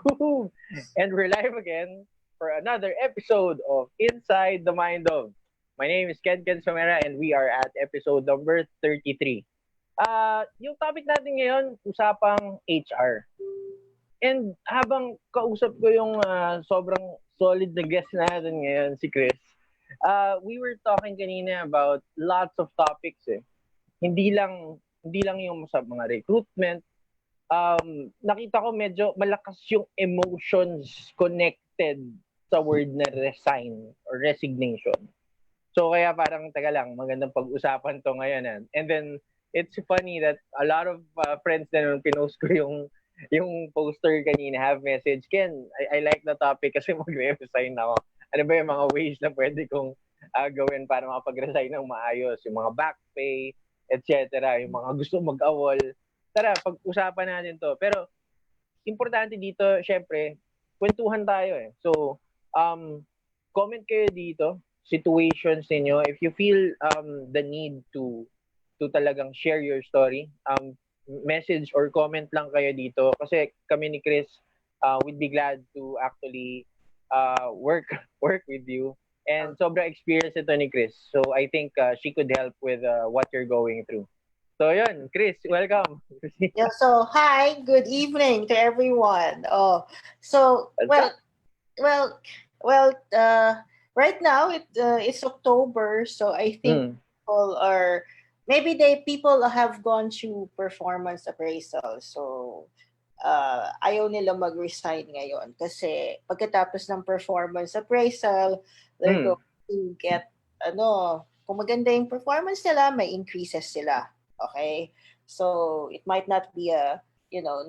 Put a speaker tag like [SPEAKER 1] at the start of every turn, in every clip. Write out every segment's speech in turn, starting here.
[SPEAKER 1] Woo! And we're live again for another episode of Inside the Mind of. My name is 𝐶𝐞 𝐭𝐡𝐞 and we are at episode number 33. Yung topic natin ngayon, usapang HR. And habang kausap ko yung sobrang solid na guest natin ngayon, si Chris, we were talking kanina about lots of topics eh. Hindi lang yung sa mga recruitment. Nakita ko medyo malakas yung emotions connected sa word na resign or resignation. So kaya parang taga lang, magandang pag-usapan to ngayon. And then it's funny that a lot of friends na nung pinost ko yung poster kanina have message, Ken, I like the topic kasi magre-resign ako. Ano ba yung mga ways na pwede kong gawin para makapag-resign ng maayos? Yung mga back pay, etc. Yung mga gusto mag-awol. Tara, pag-usapan natin to. Pero, importante dito, syempre, kwentuhan tayo eh. So, comment kayo dito, situations ninyo. If you feel the need to talagang share your story, message or comment lang kayo dito. Kasi kami ni Chris, we'd be glad to actually work with you. And sobra experience ito ni Chris. So, I think she could help with what you're going through. So yun, Chris, welcome.
[SPEAKER 2] Yeah, so hi, good evening to everyone. Right now it's October, so I think people have gone through performance appraisal. So ayaw nila mag-resign ngayon kasi pagkatapos ng performance appraisal, they're going to get kung maganda yung performance nila, may increases sila. Okay, so it might not be a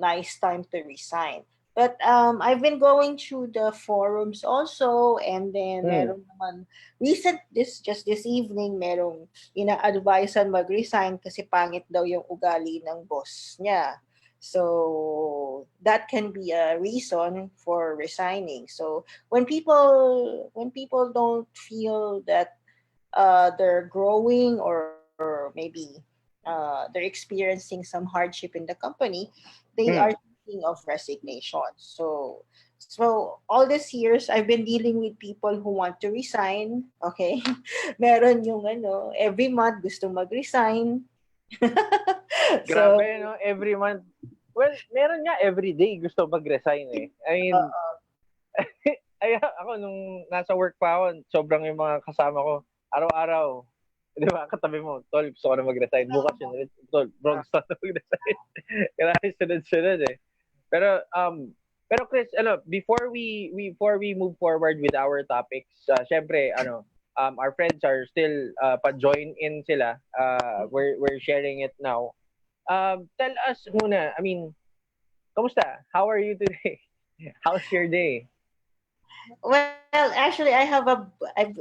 [SPEAKER 2] nice time to resign, but I've been going through the forums also, and then meron naman just this evening merong ina-advisean mag-resign kasi pangit daw yung ugali ng boss niya. So that can be a reason for resigning. So when people don't feel that they're growing or maybe they're experiencing some hardship in the company, they are thinking of resignation. So all these years, I've been dealing with people who want to resign. Okay, meron yung every month gusto mag-resign.
[SPEAKER 1] Grabe, no? Every month. Well, meron nga every day gusto mag-resign eh. I mean, ako nung nasa work pa ako, sobrang yung mga kasama ko, araw-araw, di ba, katabi mo, tol, gusto ko na mag-resign. Bukas yun, tol, bro, gusto ko na mag-resign. Kaya sunod-sunod eh. Pero Chris, before we move forward with our topics, syempre, our friends are still pa-join in sila. We're sharing it now. Tell us muna, I mean, kamusta? How are you today? How's your day?
[SPEAKER 2] Well, actually, I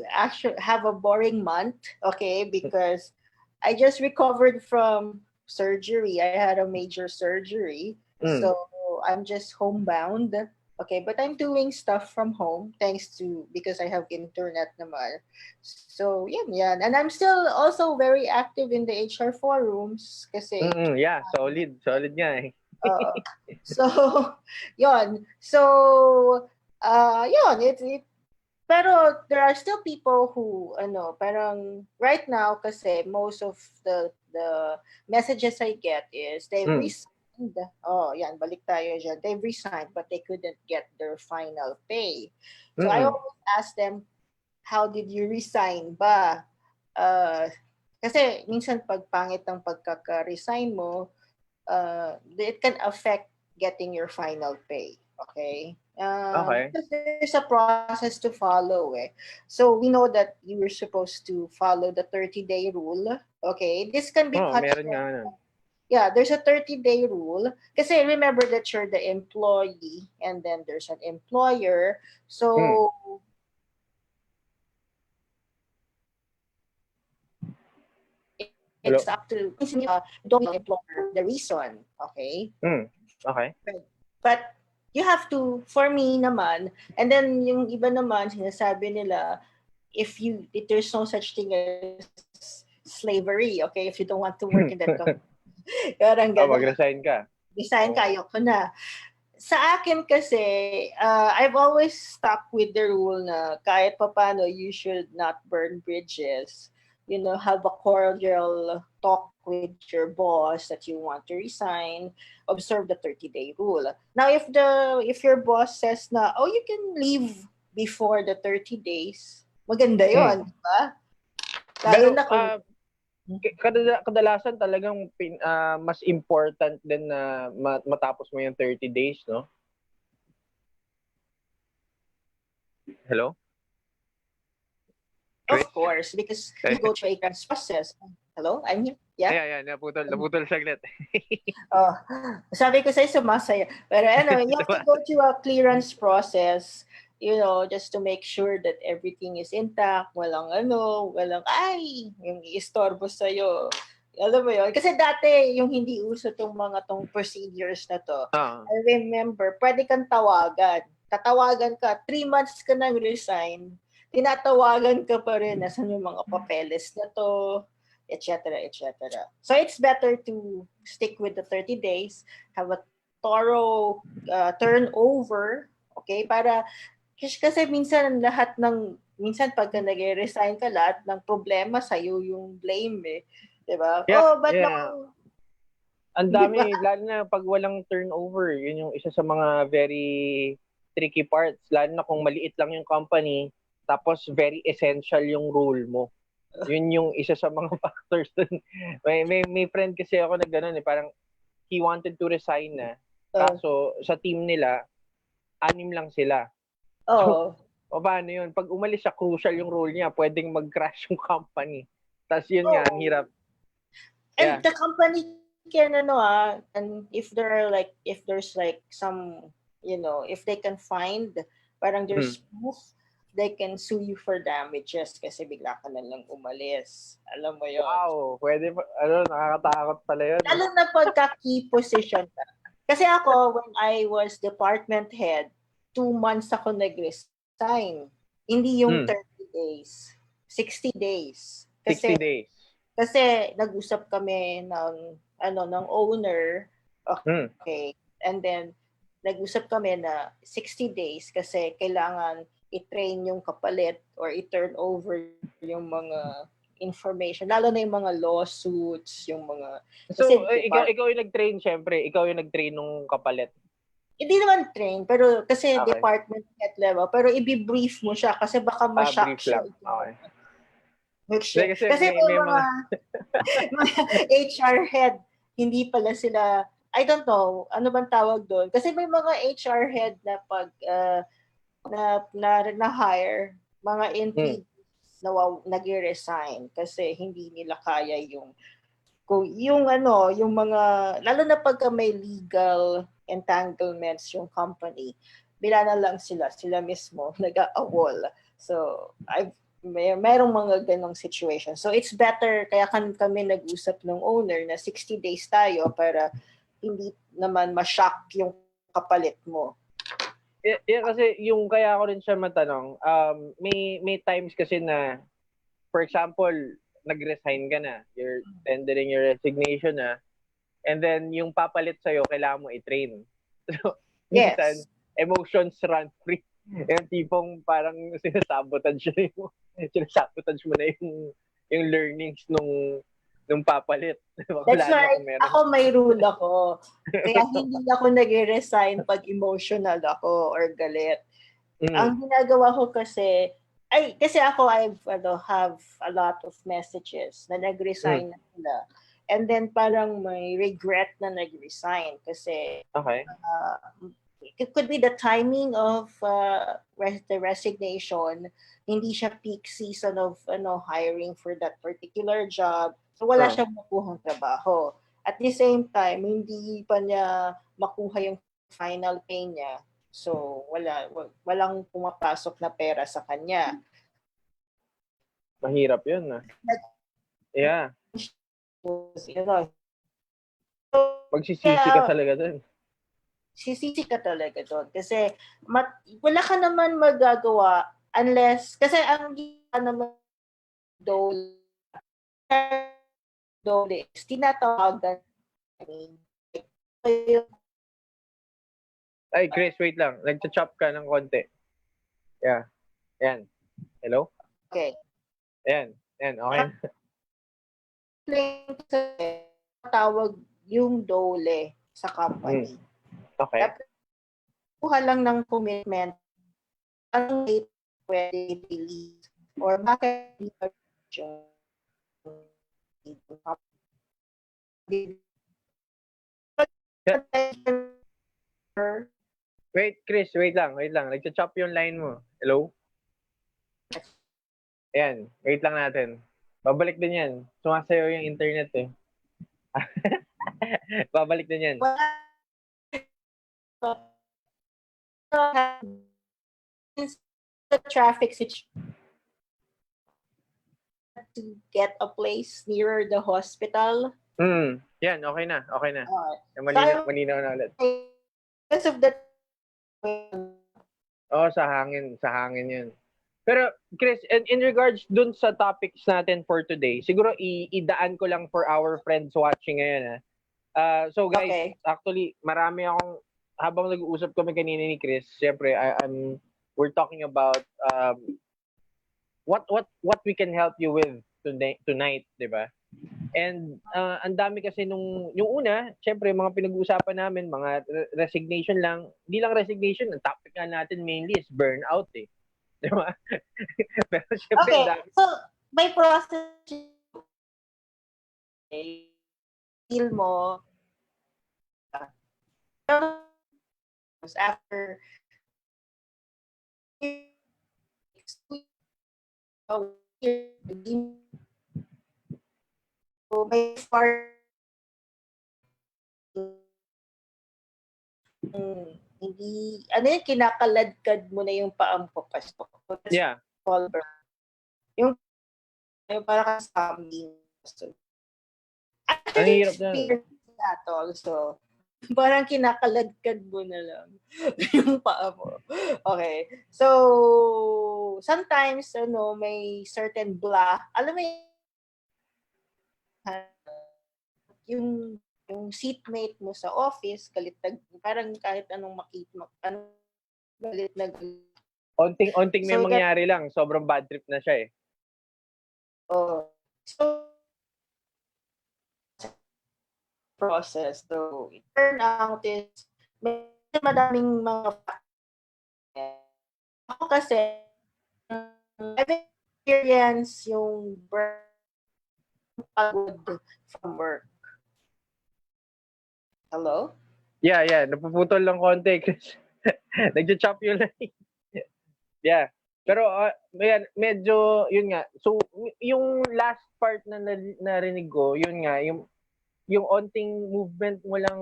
[SPEAKER 2] actually have a boring month, okay, because I just recovered from surgery. I had a major surgery, so I'm just homebound, okay, but I'm doing stuff from home because I have internet naman. So, yeah, and I'm still also very active in the HR forums kasi
[SPEAKER 1] yeah, solid nga eh.
[SPEAKER 2] So, yon. So, pero there are still people who parang right now kasi most of the messages I get is they've resigned. Oh, yan, balik tayo dyan. They've resigned but they couldn't get their final pay. So I always ask them, how did you resign ba? Kasi minsan pag pangit ang pagkaka-resign mo, it can affect getting your final pay. Okay? Because there's a process to follow eh. So we know that you were supposed to follow the 30-day rule. Okay? This can be cut short. Yeah, there's a 30-day rule. Kasi remember that you're the employee and then there's an employer. So it's up to don't employer the reason. Okay?
[SPEAKER 1] Okay.
[SPEAKER 2] But you have to, for me naman, and then yung iba naman, sinasabi nila, if there's no such thing as slavery, okay, if you don't want to work in that company.
[SPEAKER 1] Mag-resign ka.
[SPEAKER 2] Resign ka, ayoko na. sa akin kasi, I've always stuck with the rule na kahit papano you should not burn bridges. Have a cordial talk with your boss that you want to resign. Observe the 30-day rule. Now, if your boss says na, oh, you can leave before the 30 days, maganda yon, di ba? Lalo
[SPEAKER 1] Pero
[SPEAKER 2] na kung
[SPEAKER 1] kadalasan talagang mas important din na matapos mo yung 30 days, no? Hello?
[SPEAKER 2] of course, because you go through a trans process. Hello? I'm here? Yeah?
[SPEAKER 1] Ayan, naputol saglit.
[SPEAKER 2] Oh, sabi ko sa'yo, sumasaya. Pero anyway, you have to go through a clearance process, just to make sure that everything is intact, walang yung iistorbo sa'yo. Alam mo yun? Kasi dati, yung hindi uso tong procedures na to, I remember, pwede kang tawagan. Tatawagan ka, 3 months ka nang resign, tinatawagan ka pa rin, nasan yung mga papeles na to, etc., etc. So it's better to stick with the 30 days, have a thorough turnover, okay? Kasi minsan pagka nag-resign ka, lahat ng problema sa'yo yung blame eh. Diba?
[SPEAKER 1] Yeah,
[SPEAKER 2] but
[SPEAKER 1] yeah. Ang dami, lalo na pag walang turnover, yun yung isa sa mga very tricky parts, lalo na kung maliit lang yung company, tapos very essential yung role mo. Yun yung isa sa mga factors dun. May friend kasi ako na gano'n eh, parang he wanted to resign na, kaso sa team nila, 6 lang sila. So, paano yun? Pag umalis siya, crucial yung role niya, pwedeng mag-crash yung company. Tapos yun nga, ang hirap.
[SPEAKER 2] And the company can, and if there's some, if they can find, parang there's proof, they can sue you for damages kasi bigla ka na lang umalis. Alam mo yun?
[SPEAKER 1] Wow! Pwede pa, nakakatakot pala yun.
[SPEAKER 2] Lalo na pagka key position ka. Kasi ako, when I was department head, 2 months ako nag-resign. Hindi yung 30 days. 60 days.
[SPEAKER 1] 60 days.
[SPEAKER 2] Kasi nag-usap kami ng owner. Okay. And then, nag-usap kami na 60 days kasi kailangan i-train yung kapalit or i-turn over yung mga information. Lalo na yung mga lawsuits, yung mga...
[SPEAKER 1] So, ikaw yung nag-train, syempre. Ikaw yung nag-train nung kapalit.
[SPEAKER 2] Hindi naman train, pero kasi department head level. Pero i-brief mo siya kasi baka ma-shock siya.
[SPEAKER 1] Okay.
[SPEAKER 2] Kasi may mga HR head, hindi pala sila, I don't know, ano bang tawag doon? Kasi may mga HR head na pag na-hire, mga entities na nag-resign kasi hindi nila kaya yung mga, lalo na pagka may legal entanglements yung company, bila na lang sila mismo nag-aawol. So, mayroong mga ganong situation. So, it's better, kaya kami nag-usap ng owner na 60 days tayo para hindi naman ma-shock yung kapalit mo.
[SPEAKER 1] Yeah, kasi yung kaya ko rin siya matanong, may times kasi na, for example, nag-resign ka na, you're tendering your resignation na, and then yung papalit sa'yo, kailangan mo i-train. So, minsan, emotions run free. Yung tipong parang sinasabotage mo na yung learnings nung papalit.
[SPEAKER 2] That's why ako may rule ako. Kaya hindi ako nag-resign pag emotional ako or galit. Ang ginagawa ko kasi ako have a lot of messages na nag-resign na sila. And then parang may regret na nag-resign kasi it could be the timing of the resignation. Hindi siya peak season of hiring for that particular job. So wala siyang makuhang trabaho. At the same time, hindi pa niya makuha yung final pay niya. So walang pumapasok na pera sa kanya.
[SPEAKER 1] Mahirap 'yun, Yeah. Magsisisi ka talaga doon.
[SPEAKER 2] Sisisi ka talaga doon. Kasi wala ka naman magagawa unless, kasi ang naman dole is tinatawagan
[SPEAKER 1] Ay, Chris, wait lang. Nagcha-chop ka ng konti. Yeah. Yan. Hello?
[SPEAKER 2] Okay.
[SPEAKER 1] Ayan. Ayan, okay.
[SPEAKER 2] Tawag yung dole sa company.
[SPEAKER 1] Okay.
[SPEAKER 2] Kuha lang ng commitment ang date pwede release or bakit hindi pa
[SPEAKER 1] Wait, Chris, wait lang. Nagcha-chop yung line mo. Hello? Ayan, wait lang natin. Babalik din yan. Sumasayo yung internet eh. Babalik din yan.
[SPEAKER 2] The traffic situation to get a place nearer the hospital.
[SPEAKER 1] Yan, okay na. Malinaw na ulit.
[SPEAKER 2] Because of the
[SPEAKER 1] sa hangin yun. Pero Chris, in regards dun sa topics natin for today, siguro idaan ko lang for our friends watching ngayon. So guys,
[SPEAKER 2] okay.
[SPEAKER 1] Actually, marami akong habang nag-uusap kami kanina ni Chris, syempre we're talking about what we can help you with tonight, 'di ba? And ang dami kasi yung una, syempre mga pinag-uusapan namin, mga resignation lang. Hindi lang resignation, ang topic nga natin mainly is burnout eh. Di ba? Pero syempre,
[SPEAKER 2] okay, so may process feel mo after may hindi, ano yung kinakaladkad mo na yung paang papasok.
[SPEAKER 1] Yeah.
[SPEAKER 2] Yung parang something.
[SPEAKER 1] Ang hirap na.
[SPEAKER 2] Also, parang kinakaladkad mo na lang yung paa mo. Okay. So, sometimes, may certain blah. Alam mo yung seatmate mo sa office, parang kahit anong makita, galit na galit.
[SPEAKER 1] Onting may mangyari lang, sobrang bad trip na siya eh.
[SPEAKER 2] So, process. So, it turn out is, may madaming mga ako kasi, I've experienced yung pagod from work. Hello?
[SPEAKER 1] Yeah. Napuputol lang konti, Chris. Nagja-chop yung line. Yeah. Pero, medyo, yun nga. So, yung last part na narinig ko, yun nga, yung onting movement mo lang,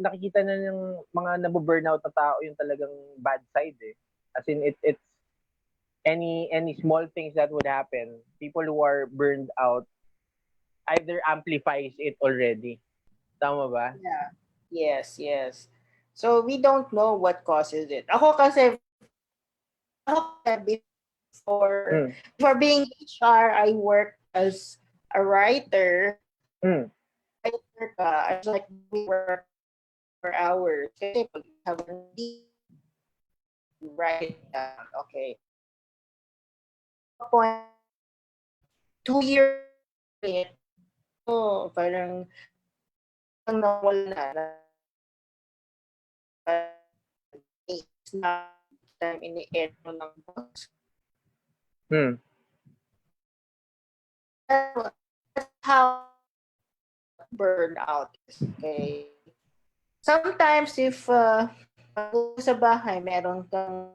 [SPEAKER 1] nakikita na ng mga nabu-burnout na tao, yung talagang bad side eh. As in, it's any small things that would happen, people who are burned out either amplifies it already. Tama ba?
[SPEAKER 2] Yeah. Yes. So, we don't know what causes it. Ako kasi, before being HR, I worked as a writer. Writer ka, I was like, we work for hours. Kasi pag have a write down, okay. 2 years parang nawala na time ini-edit mo ng boss. That's how burnout is. Okay. Sometimes if sa bahay meron kang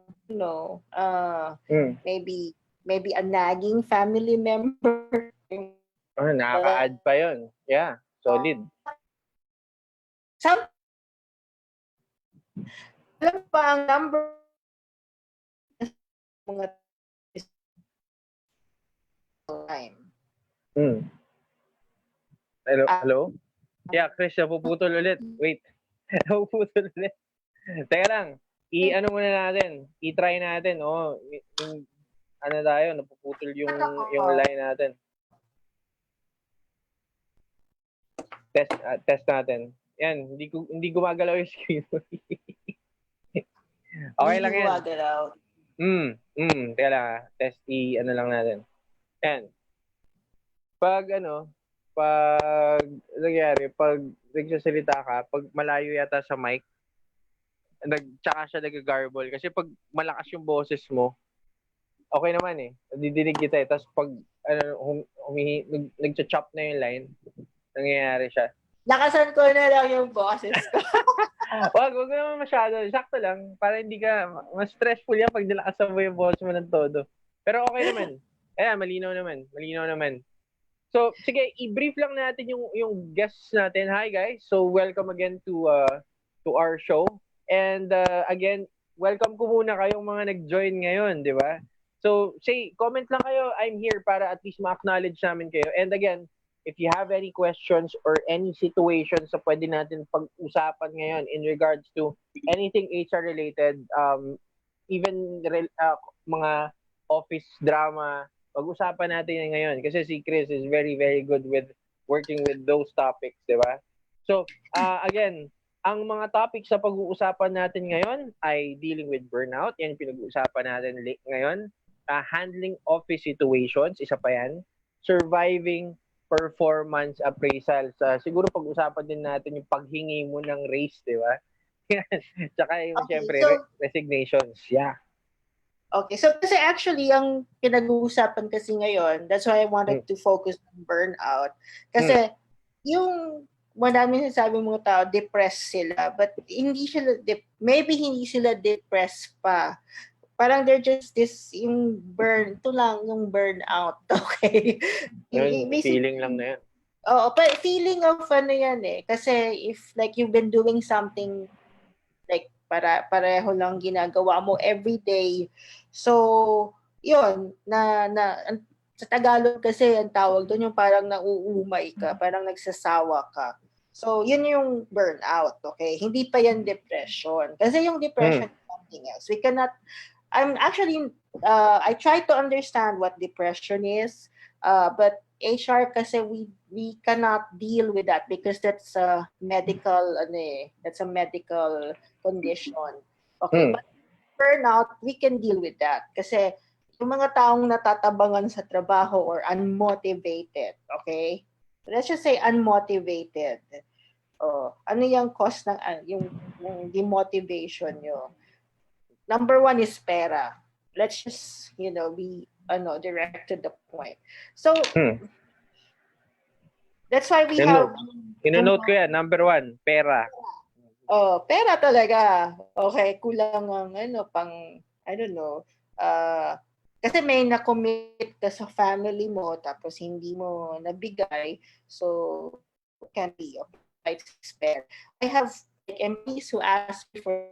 [SPEAKER 2] maybe a nagging family member.
[SPEAKER 1] Nakaka-add pa yun. Yeah, solid.
[SPEAKER 2] Alam pa ang number mga time.
[SPEAKER 1] Hello? Yeah, Chris, napuputol ulit. Wait. Napuputol ulit. Teka lang. I-ano muna natin. I-try natin. Ano tayo, napuputol yung line natin. Test natin. Yan, hindi gumagalaw yung screen. Okay lang yan.
[SPEAKER 2] gumagalaw.
[SPEAKER 1] Teka lang ano lang natin. Yan. Pag nagsasalita ka, pag malayo yata sa mic, tsaka siya nag-garble. Kasi pag malakas yung boses mo, okay naman eh. Didinig kita eh. Tapos pag nag-chop na yung line, nangyayari siya.
[SPEAKER 2] Lakasan ko na lang yung boses ko.
[SPEAKER 1] Wag naman masyado. Sakto lang. Para hindi ka, mas stressful yan pag nilakasan mo yung boses mo ng todo. Pero okay naman. Ayan, malinaw naman. So, sige, i-brief lang natin yung guests natin. Hi guys. So, welcome again to our show. And again, welcome ko muna kayong mga nag-join ngayon, di ba? So, comment lang kayo. I'm here para at least ma-acknowledge namin kayo. And again, if you have any questions or any situations na pwede natin pag-usapan ngayon in regards to anything HR related, even mga office drama, pag-usapan natin yan ngayon. Kasi si Chris is very, very good with working with those topics, di ba? So, again, ang mga topics sa pag-uusapan natin ngayon ay dealing with burnout. Yan yung pinag-uusapan natin ngayon. Handling office situations, isa pa yan. Surviving performance appraisals. Siguro pag-usapan din natin yung paghingi mo ng raise, di ba? Tsaka yung siyempre, resignations. Yeah.
[SPEAKER 2] Okay, so kasi actually, ang pinag-uusapan kasi ngayon, that's why I wanted to focus on burnout. Kasi yung madami sabi mga tao, depressed sila. But maybe hindi sila depressed pa. Parang they're just yung burnout, okay?
[SPEAKER 1] Yun, feeling lang na yan.
[SPEAKER 2] Oo, but feeling of yan eh. Kasi if like you've been doing something like pareho lang ginagawa mo every day. So, yun, sa Tagalog kasi ang tawag doon yung parang nauumay ka, parang nagsasawa ka. So, yun yung burnout, okay? Hindi pa yan depression. Kasi yung depression is something else. I try to understand what depression is, but HR kasi we cannot deal with that because that's a medical condition. Okay, but burnout, we can deal with that kasi yung mga taong natatabangan sa trabaho or unmotivated, okay? Let's just say unmotivated. Ano yung cause ng yung demotivation nyo? Number one is pera. Let's just, be direct to the point. So, that's why we have...
[SPEAKER 1] Ino-note ko yan. Number one, pera.
[SPEAKER 2] Pera talaga. Okay, kulang ang kasi may na-commit ka sa family mo tapos hindi mo nabigay. So, it can be spare. I have employees who ask me for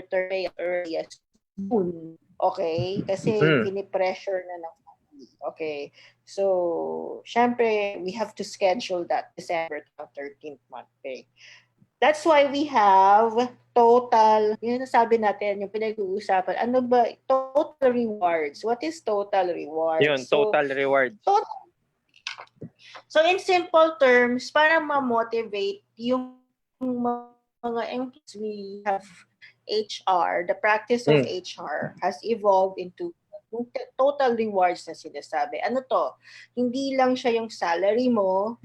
[SPEAKER 2] pay early as June. Okay? Kasi pinipressure na ng family. Okay? So, syempre, we have to schedule that December 13th month pay. That's why we have total, yun sabi natin, yung pinag-uusapan, ano ba, total rewards. What is total rewards?
[SPEAKER 1] Yun, total rewards.
[SPEAKER 2] So, in simple terms, para ma-motivate yung mga employees, we have HR, the practice of HR has evolved into total rewards na sinasabi. Ano to? Hindi lang siya yung salary mo,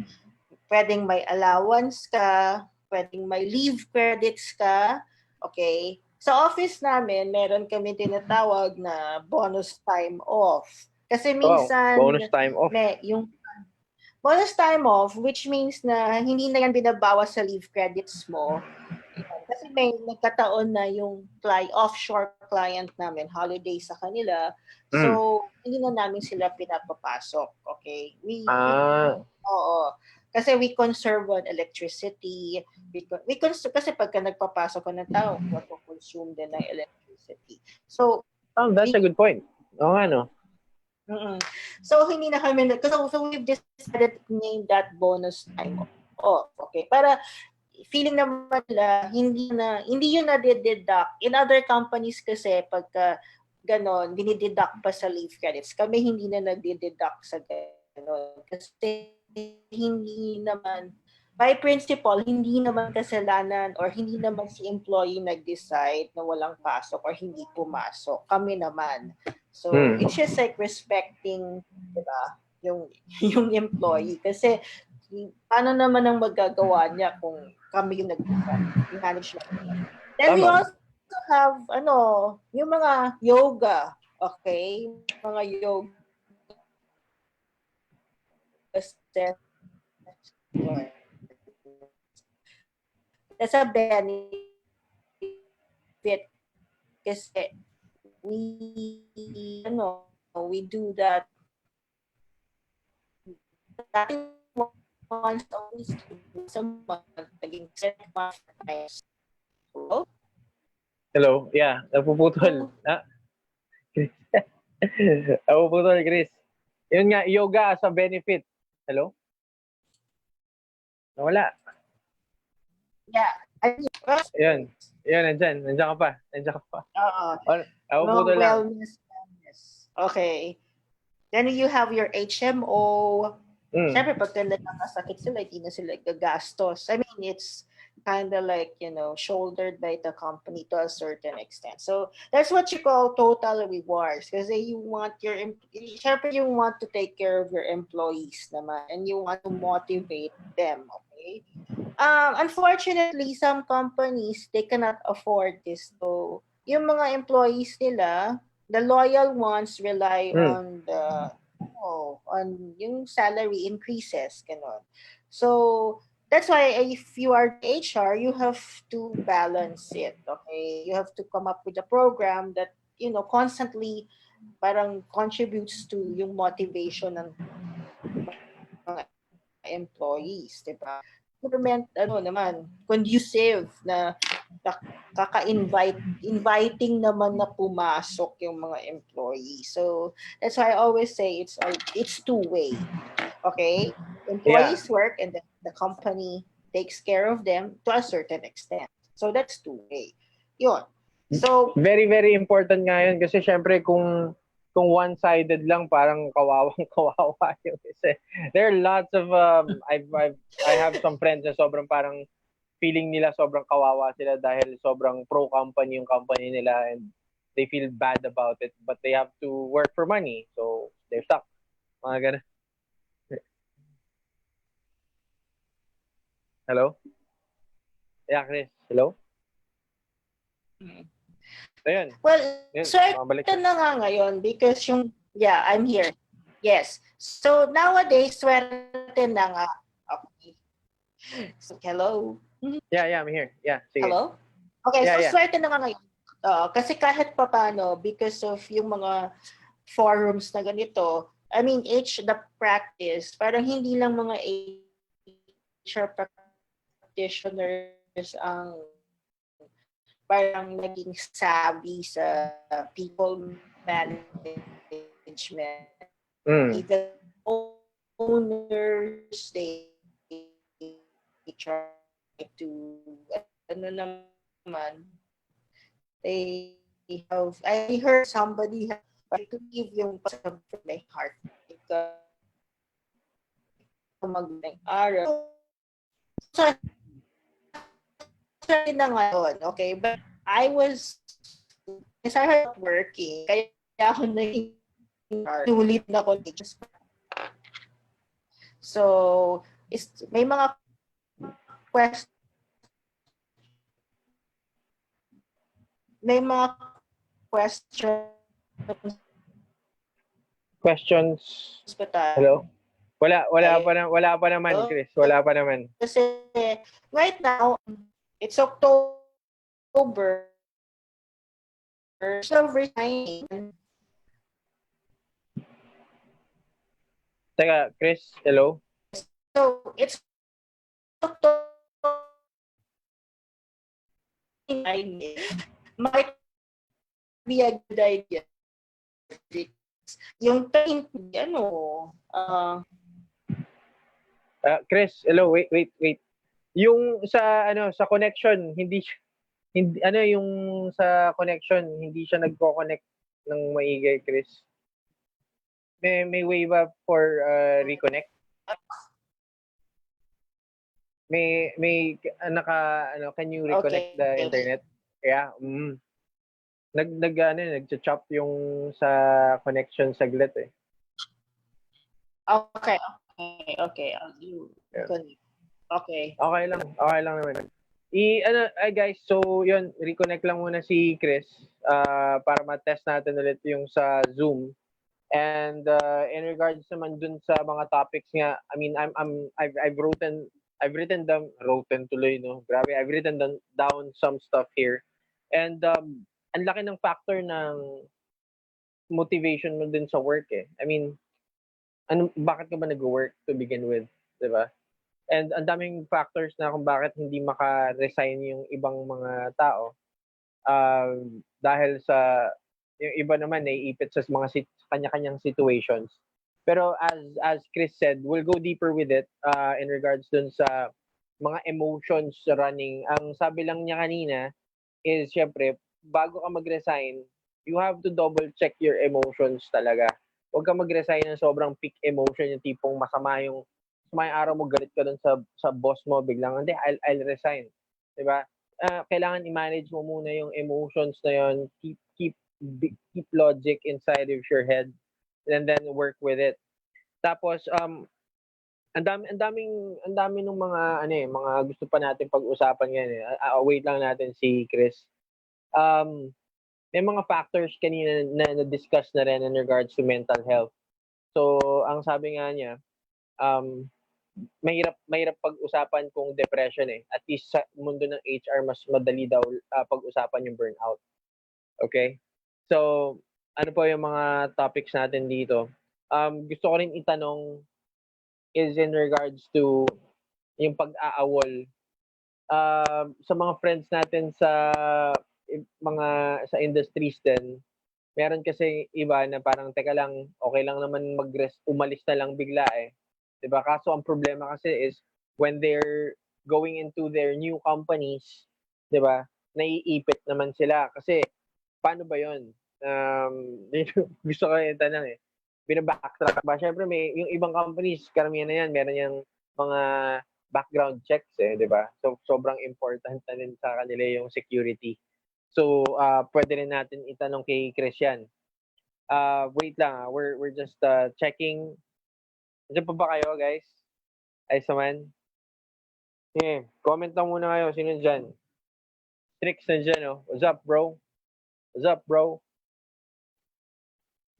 [SPEAKER 2] pwedeng may allowance ka, pwedeng may leave credits ka, okay? Sa office namin, meron kami tinatawag na bonus time off. Kasi minsan,
[SPEAKER 1] bonus time off.
[SPEAKER 2] Yung bonus time off, which means na hindi na yan binabawas sa leave credits mo. Kasi may nagkataon na yung offshore client namin, holiday sa kanila. So, hindi na namin sila pinapapasok. Okay? Oo. Kasi we conserve on electricity. Kasi pagka nagpapasok ko ng tao, consume din ng electricity. So,
[SPEAKER 1] that's a good point. Oo nga, no?
[SPEAKER 2] So, hindi na kami, so we've decided to name that bonus time off. Okay? Para feeling naman nila, hindi yun na-deduct. In other companies kasi, pagka ganon, dinideduct pa sa leave credits. Kami hindi na nag-deduct sa ganon. Kasi hindi naman by principle, hindi naman kasalanan or hindi naman si employee nag-decide na walang pasok or hindi pumasok. Kami naman. So, it's just like respecting, diba, yung, yung employee. Kasi, paano naman ang magagawa niya kung kami yung nag-manage natin. Then we also have, yung mga yoga. Okay? Mga yoga that's a benefit kasi we do that once a week sa month, naging 7 times.
[SPEAKER 1] Hello? Yeah, napuputol. Napuputol, Chris. Yun nga, yoga as a benefit. Hello? Nawala.
[SPEAKER 2] Yeah.
[SPEAKER 1] Yun. Yun, nandyan. Nandyan ka pa. Napuputol lang.
[SPEAKER 2] Wellness. Okay. Then you have your HMO. Siyempre, pag nagkakasakit sila, hindi na sila gagastos. I mean, it's kind of like, shouldered by the company to a certain extent. So, that's what you call total rewards. Kasi you want siyempre you want to take care of your employees naman and you want to motivate them, okay? Unfortunately, some companies, they cannot afford this. So, yung mga employees nila, the loyal ones rely on yung salary increases, ganon. So, that's why if you are HR, you have to balance it, okay? You have to come up with a program that, constantly parang contributes to yung motivation ng mga employees, diba? Government, naman, conducive na inviting naman na pumasok yung mga employees. So, that's why I always say it's two-way. Okay? Employees work and the company takes care of them to a certain extent. So, that's two-way. Yun. So,
[SPEAKER 1] very, very important nga yun kasi syempre kung one-sided lang, parang kawawa yun. Kasi there are lots of, I have some friends na sobrang parang feeling nila sobrang kawawa sila dahil sobrang pro-company yung company nila and they feel bad about it but they have to work for money. So, they're stuck. Mga ganun. Hello? Yeah, Chris. Hello? Ayun.
[SPEAKER 2] Well, swerte na nga ngayon because I'm here. Yes. So, nowadays, swerte na nga. Okay. So, hello?
[SPEAKER 1] Yeah, I'm here. Yeah, sige.
[SPEAKER 2] Hello? Okay, swerte na nga ngayon. Kasi kahit papano, because of yung mga forums na ganito, I mean, the practice, parang hindi lang mga HR practitioners ang parang naging savvy sa people management. Even owners, they try to, they have, I heard somebody have to leave yung from my heart because magandang araw. So, na ngayon, okay? But I started working, kaya ako ulit na college. So, may mga questions
[SPEAKER 1] Hello? Wala pa naman, Chris. Wala pa naman.
[SPEAKER 2] Kasi right now, it's October. So, resigning.
[SPEAKER 1] Teka, Chris, hello?
[SPEAKER 2] So, it's October. Might be a good idea. Yung time,
[SPEAKER 1] Chris, hello, wait. Yung sa connection, hindi yung sa connection, hindi siya nagko-connect ng maigi, Chris. May way ba for reconnect? can you reconnect
[SPEAKER 2] Okay.
[SPEAKER 1] the internet? Yeah. Nagcha-chop yung sa connection saglit eh.
[SPEAKER 2] Okay. You
[SPEAKER 1] Yeah.
[SPEAKER 2] connect. Okay.
[SPEAKER 1] Okay lang naman. Guys, so yun, reconnect lang muna si Chris para ma-test natin ulit yung sa Zoom. And in regards naman dun sa mga topics nga, I mean, I've written tuloy, no? Grabe, I've written down some stuff here. And ang laki ng factor ng motivation mo din sa work eh. I mean, bakit ka ba nag-work to begin with, 'di ba? And ang daming factors na kung bakit hindi maka-resign yung ibang mga tao. Dahil sa yung iba naman naiipit sa mga kanya-kanyang situations. Pero as Chris said, we'll go deeper with it in regards dun sa mga emotions running. Ang sabi lang niya kanina is syempre, bago ka mag-resign, you have to double check your emotions talaga. Huwag ka mag-resign ng sobrang peak emotion, yung tipong masama yung araw mo, galit ka dun sa boss mo, biglang, hindi, I'll resign. 'Di ba? Kailangan i-manage mo muna yung emotions na yun, keep logic inside of your head, and then work with it. Tapos, ang dami ng mga mga gusto pa natin pag-usapan ngayon eh. Wait lang natin si Chris. Um, may mga factors kanina na na-discuss na rin in regards to mental health. So, ang sabi nga niya, um, mahirap pag-usapan kung depression eh. At least sa mundo ng HR, mas madali daw pag-usapan yung burnout. Okay? So, ano po yung mga topics natin dito? Gusto ko rin itanong is in regards to yung pag-aawol. Sa mga friends natin sa mga sa industries din, meron kasi iba na parang teka lang, okay lang naman umalis na lang bigla eh. 'Di ba? Kaso ang problema kasi is when they're going into their new companies, 'di ba? Naiipit naman sila kasi paano ba 'yon? Gusto ko yung tanong eh. Bina-backtrack ba? Siyempre may yung ibang companies, karamihan na yan, meron yung mga background checks eh, 'di ba? So sobrang important na rin sa kanila yung security. So pwede rin natin itanong kay Chris yan. Wait lang we're just checking. Diyan pa ba kayo, guys? Ay, saman. Comment lang muna kayo. Sino dyan? Trix nandyan, oh. What's up, bro? What's up, bro?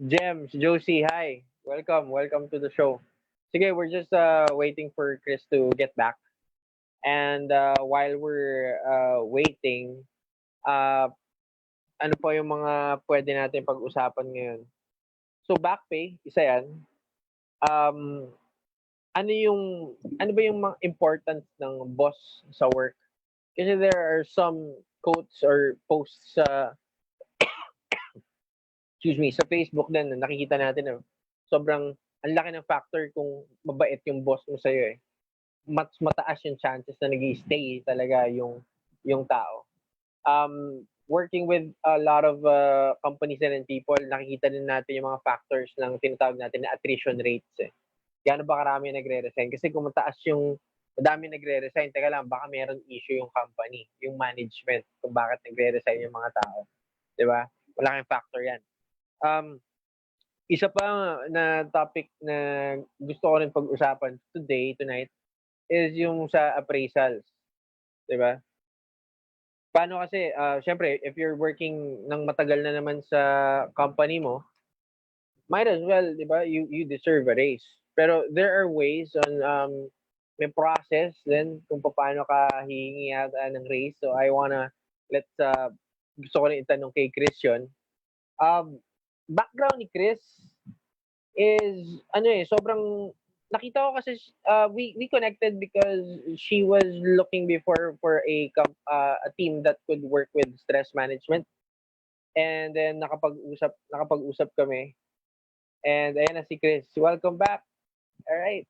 [SPEAKER 1] Gems, Josie, hi. Welcome to the show. Sige, we're just waiting for Chris to get back. And while we're waiting, uh, ano po yung mga pwede natin pag-usapan ngayon? So, back pay, isa yan. Um, ano ba yung mga importance ng boss sa work? Kasi there are some quotes or posts sa sa Facebook din na nakikita natin na sobrang ang laki ng factor kung mabait yung boss mo sa'yo eh. Mas mataas yung chances na nag-stay talaga yung tao. Working with a lot of companies and people, nakikita din natin yung mga factors ng tinatawag natin na attrition rates eh. Gaano ba karami nagre-resign? Kasi kung mataas yung madami nagre-resign, teka lang, baka meron issue yung company, yung management, kung bakit nagre-resign yung mga tao. 'Di ba? Malaking factor yan. Isa pa na topic na gusto ko rin pag-usapan tonight, is yung sa appraisals. 'Di ba? Paano kasi, syempre, if you're working ng matagal na naman sa company mo, might as well, 'di ba? You deserve a raise. Pero there are ways on may process din kung paano ka hihingi yata ng raise. So I wanna let's gusto ko rin itanong kay Chris yun. Background ni Chris is sobrang nakita ko kasi we connected because she was looking before for a team that could work with stress management. And then nakapag-usap kami. And ayan na si Chris. Welcome back. All right.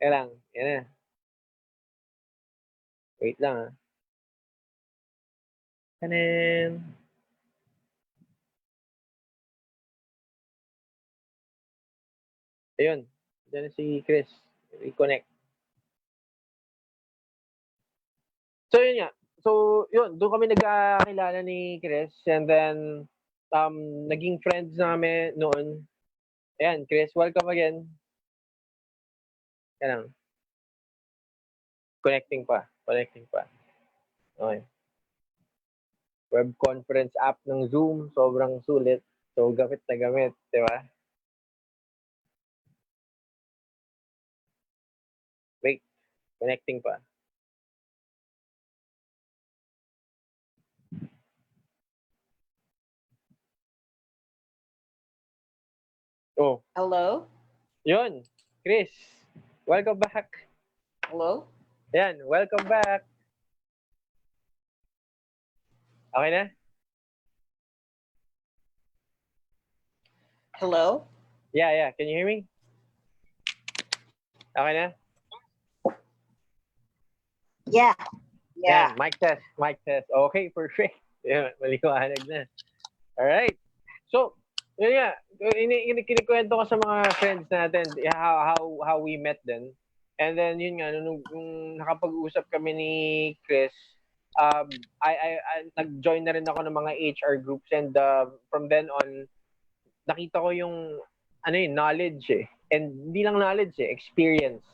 [SPEAKER 1] Yan lang. Yan na. Wait lang ah. Tanan. Ayun. Diyan na si Chris. Reconnect. So, yun nga. So, yun. Doon kami nagkakilala ni Chris. And then, naging friends namin noon. Ayan, Chris, welcome again. Yan lang. Connecting pa. Okay. Web conference app ng Zoom. Sobrang sulit. So, gamit na gamit. Di ba? Wait. Connecting pa. Oh.
[SPEAKER 2] Hello?
[SPEAKER 1] Yun. Chris, welcome back.
[SPEAKER 2] Hello?
[SPEAKER 1] Yan, welcome back. Okay na?
[SPEAKER 2] Hello?
[SPEAKER 1] Yeah. Can you hear me? Okay na?
[SPEAKER 2] Yeah.
[SPEAKER 1] Yan, mic test. Okay, perfect. Yan, maliwanag na. Alright. So, yun nga, kinikwento ko sa mga friends natin how we met then. And then, yun nga, nung nakapag-usap kami ni Chris, I nag-join na rin ako ng mga HR groups and from then on, nakita ko yung knowledge and hindi lang knowledge experience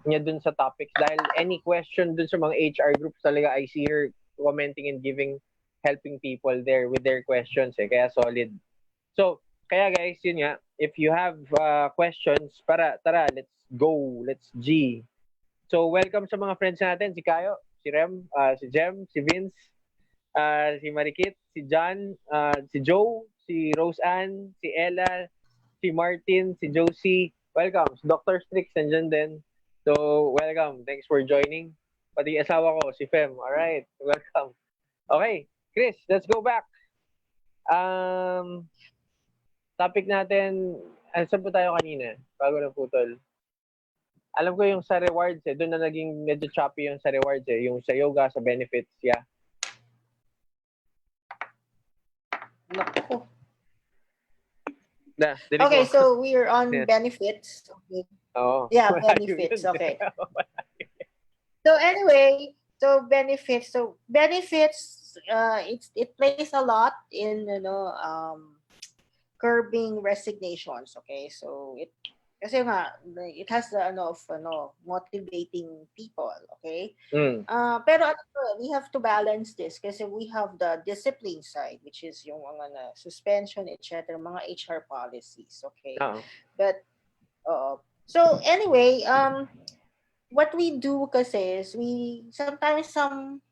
[SPEAKER 1] niya dun sa topics dahil any question dun sa mga HR groups talaga I see her commenting and helping people there with their questions kaya solid. So kaya guys, yun nga, if you have questions, tara, let's G. So welcome sa mga friends natin, si Kayo, si Rem, si Jem, si Vince, si Marikit, si John, si Joe, si Rose Ann, si Ella, si Martin, si Josie. Welcome. Si Dr. Strix nandiyan din. So, welcome. Thanks for joining. Pati asawa ko, si Fem. Alright. Welcome. Okay. Chris, let's go back. Topic natin, saan po tayo kanina? Bago na putol. Alam ko yung sa rewards doon na naging medyo choppy yung sa rewards yung sa yoga, sa benefits, yeah.
[SPEAKER 2] Naku.
[SPEAKER 1] Okay,
[SPEAKER 2] so we are on benefits. Okay.
[SPEAKER 1] Oh.
[SPEAKER 2] Yeah, benefits. Okay. So anyway, benefits. It plays a lot in curbing resignations. Okay, so it has motivating people. Okay. Pero we have to balance this kasi we have the discipline side, which is yung mga suspension, etc., mga HR policies. Okay. But so anyway, what we do kasi is sometimes some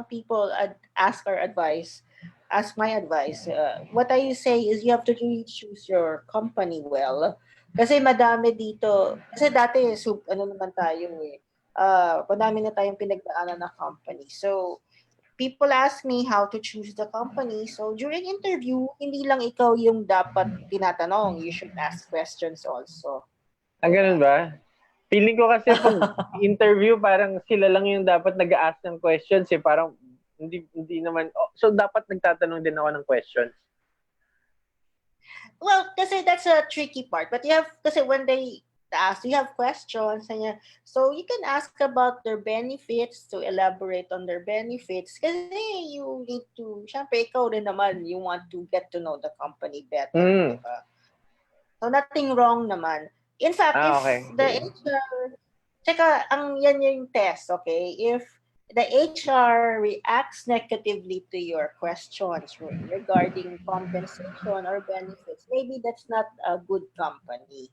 [SPEAKER 2] people ask my advice. What I say is you have to really choose your company well. Kasi madami dito, kasi dati naman tayo madami na tayong pinagdaanan na company. So people ask me how to choose the company. So during interview, hindi lang ikaw yung dapat tinatanong. You should ask questions also.
[SPEAKER 1] Ganun ba? Feeling ko kasi pag interview, parang sila lang yung dapat nag-ask ng questions Parang hindi naman. So dapat nagtatanong din ako ng questions.
[SPEAKER 2] Well, kasi that's a tricky part. But kasi when they ask, you have questions, so you can ask about their benefits, to elaborate on their benefits. Kasi you need to, syempre ikaw rin naman, you want to get to know the company better. Diba? So nothing wrong naman. In fact, if the HR, yan yung test, okay? If the HR reacts negatively to your questions regarding compensation or benefits, maybe that's not a good company.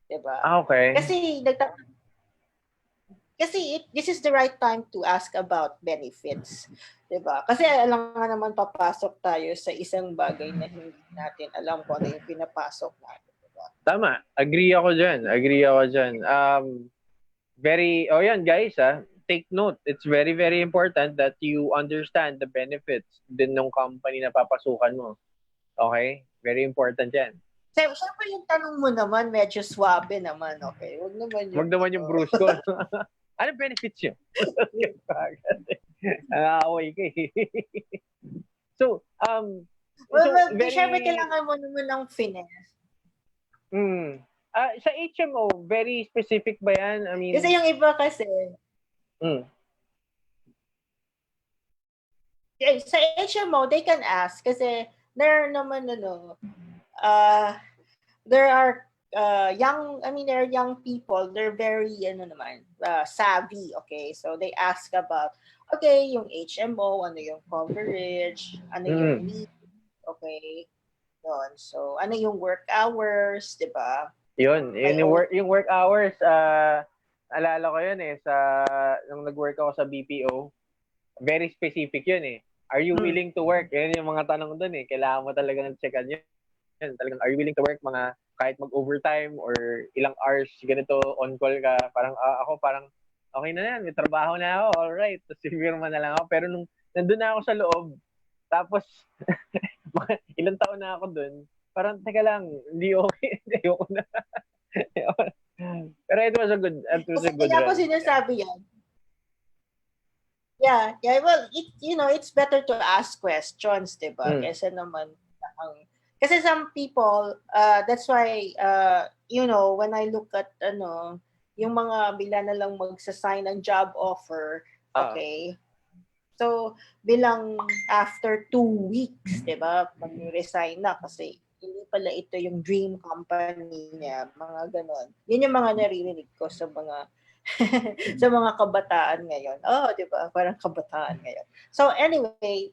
[SPEAKER 2] Diba?
[SPEAKER 1] Okay.
[SPEAKER 2] Kasi this is the right time to ask about benefits. Diba? Kasi alam nga naman papasok tayo sa isang bagay na hindi natin alam kung ano yung pinapasok natin. Diba?
[SPEAKER 1] Tama. Agree ako dyan. Yan guys, take note. It's very, very important that you understand the benefits din ng company na papasukan mo. Okay? Very important yan.
[SPEAKER 2] Siyempre yung tanong mo naman, medyo swabe naman, okay? Huwag naman
[SPEAKER 1] yung brusko. Ano benefits yun? Away ka So,
[SPEAKER 2] siyempre kailangan mo naman ng finesse.
[SPEAKER 1] Sa HMO, very specific ba yan? I mean,
[SPEAKER 2] kasi yung iba kasi, sa HMO, they can ask kasi there naman uh, there are there are young people, they're very savvy, okay? So they ask about okay, yung HMO, ano yung coverage, ano yung
[SPEAKER 1] Mm.
[SPEAKER 2] need, okay? Yun. So ano yung work hours, 'di ba?
[SPEAKER 1] Yun,
[SPEAKER 2] May
[SPEAKER 1] yung work hours, alala ko yun sa, nung nag-work ako sa BPO, very specific yun Are you
[SPEAKER 2] mm,
[SPEAKER 1] willing to work? Yan yung mga tanong doon Kailangan mo talagang checkan yun. Talagang, are you willing to work mga kahit mag-overtime or ilang hours ganito on call ka? Parang ako parang okay na yan, may trabaho na ako, alright. Tapos firma na lang ako. Pero nung nandun na ako sa loob, tapos ilang taon na ako doon, parang teka lang, hindi okay. Ayoko na. Pero it was
[SPEAKER 2] kasi
[SPEAKER 1] a good
[SPEAKER 2] kaya ko
[SPEAKER 1] run.
[SPEAKER 2] sinasabi yan. Yeah. Well, it's better to ask questions, 'di ba?
[SPEAKER 1] Mm.
[SPEAKER 2] Kaysa naman kasi some people, that's why when I look at yung mga bila na lang magsa-sign ng job offer,
[SPEAKER 1] Ah.
[SPEAKER 2] okay? So, bilang after 2 weeks, 'di ba? Mag-resign na kasi hindi pala ito yung dream company niya, mga ganon. Yun yung mga naririnig ko sa mga sa mga kabataan ngayon. Oh, 'di ba? Parang kabataan ngayon. So anyway,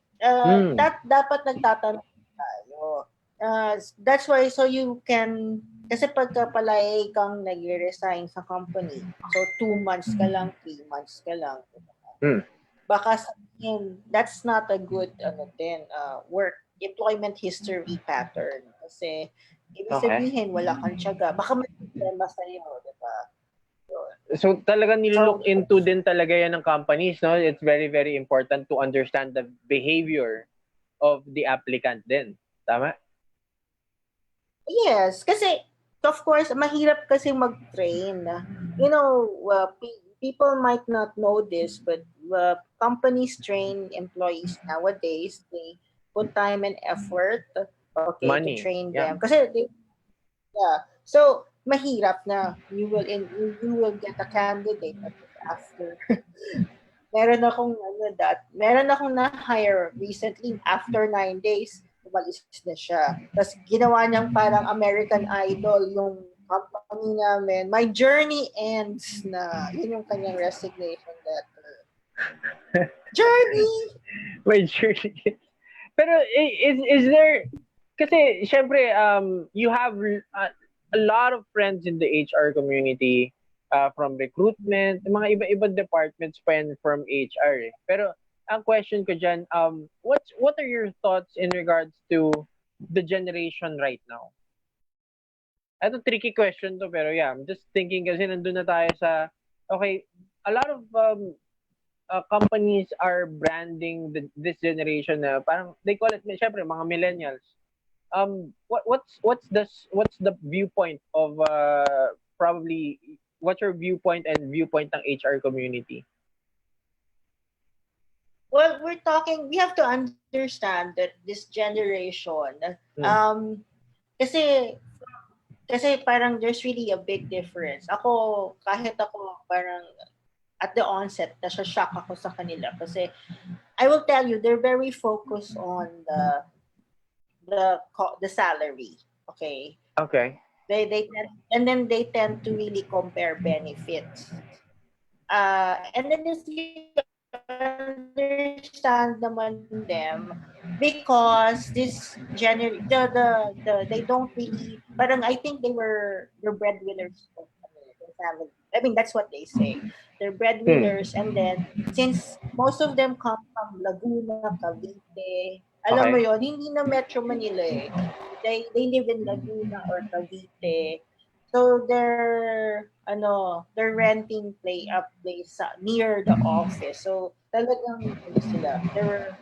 [SPEAKER 2] that dapat nagtatanong tayo. That's why so you can kasi pagka palay kang nag-resign sa company, so 2 months ka lang, 3 months ka lang, baka sabihin, that's not a good work employment history pattern. Kasi ibig
[SPEAKER 1] Okay.
[SPEAKER 2] sabihin, wala kang tiyaga. Baka may problema sa'yo, di ba?
[SPEAKER 1] So talagang
[SPEAKER 2] So,
[SPEAKER 1] nilook into din talaga yan ng companies, no? It's very, very important to understand the behavior of the applicant din. Tama?
[SPEAKER 2] yes, kasi of course, mahirap kasi mag-train. You know, people might not know this, but companies train employees nowadays. They put time and effort, okay, to
[SPEAKER 1] Money.
[SPEAKER 2] train
[SPEAKER 1] Yeah.
[SPEAKER 2] them. Kasi yeah. So, mahirap na you will get a candidate after meron akong na-hire recently after 9 days, umalis na siya. Tapos ginawa niyang parang American Idol yung company namin. My journey ends na. Yun yung kanyang resignation letter. Journey!
[SPEAKER 1] My journey. Pero is there, kasi syempre you have a lot of friends in the HR community, from recruitment, mga iba-ibang departments pa yan from HR Pero ang question ko dyan, what are your thoughts in regards to the generation right now? Ito tricky question to, pero yeah, I'm just thinking kasi nandun na tayo sa, okay, a lot of companies are branding this generation na parang they call it syempre mga millennials. What's the viewpoint of probably what's your viewpoint and viewpoint ng HR community?
[SPEAKER 2] Well, we have to understand that this generation, kasi parang there's really a big difference. Kahit ako parang at the onset, nasha-shock ako sa kanila kasi I will tell you, they're very focused on the salary. Okay.
[SPEAKER 1] Okay.
[SPEAKER 2] They tend to really compare benefits. And then if you understand naman them, because this they don't really, parang I think they're breadwinners of their family. I mean, that's what they say. They're breadwinners, and then since most of them come from Laguna, Cavite, alam mo
[SPEAKER 1] Okay.
[SPEAKER 2] yon, hindi na Metro Manila eh. They live in Laguna or Cavite. So they're renting a place near the office. So talagang they're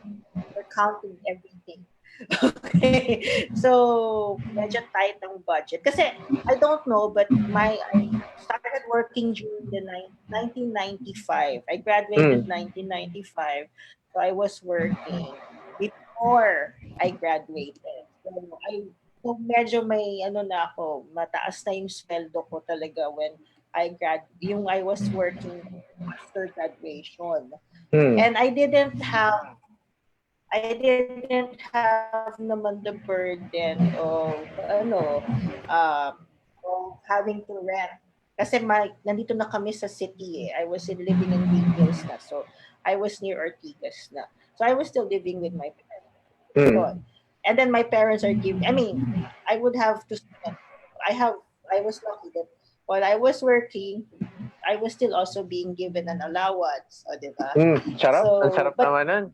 [SPEAKER 2] counting everything. Okay. So medyo tight ang budget. Kasi I don't know, but I started working during the 1995. I graduated 1995. So I was working before I graduated. So medyo may na ako, mataas na yung sweldo ko talaga when I was working after graduation. And I didn't have I didn't have naman the burden of having to rent. Kasi nandito na kami sa city eh. I was living in Green Hills na. So, I was near Ortigas na. So, I was still living with my parents. Yun. And then my parents are giving, I would have to spend, I was lucky that while I was working, I was still also being given an allowance. O, diba?
[SPEAKER 1] Sarap.
[SPEAKER 2] So,
[SPEAKER 1] Ang sarap
[SPEAKER 2] but
[SPEAKER 1] naman nun.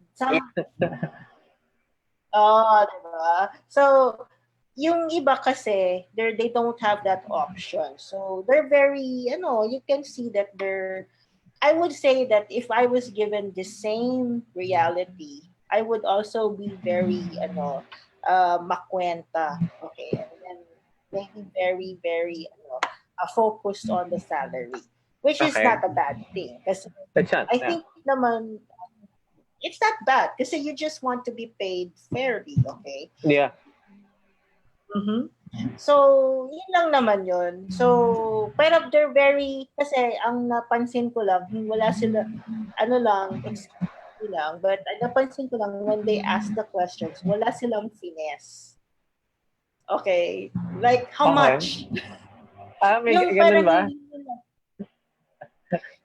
[SPEAKER 2] diba? So, yung iba kasi, they don't have that option. So, they're very, you can see that I would say that if I was given the same reality, I would also be very, makwenta. Okay. And then maybe very, very, focused on the salary. Which is
[SPEAKER 1] Okay.
[SPEAKER 2] not a bad thing. Kasi
[SPEAKER 1] That's not.
[SPEAKER 2] I think naman, it's not bad kasi you just want to be paid fairly, okay?
[SPEAKER 1] Yeah.
[SPEAKER 2] Mm-hmm. So, yun lang naman yun. So, pero they're very, kasi ang napansin ko lang, wala sila, excuse me lang, but napansin ko lang when they ask the questions, wala silang finesse. Okay? Like, how much?
[SPEAKER 1] May
[SPEAKER 2] Yung
[SPEAKER 1] ganun
[SPEAKER 2] parang
[SPEAKER 1] ba?
[SPEAKER 2] hindi nila.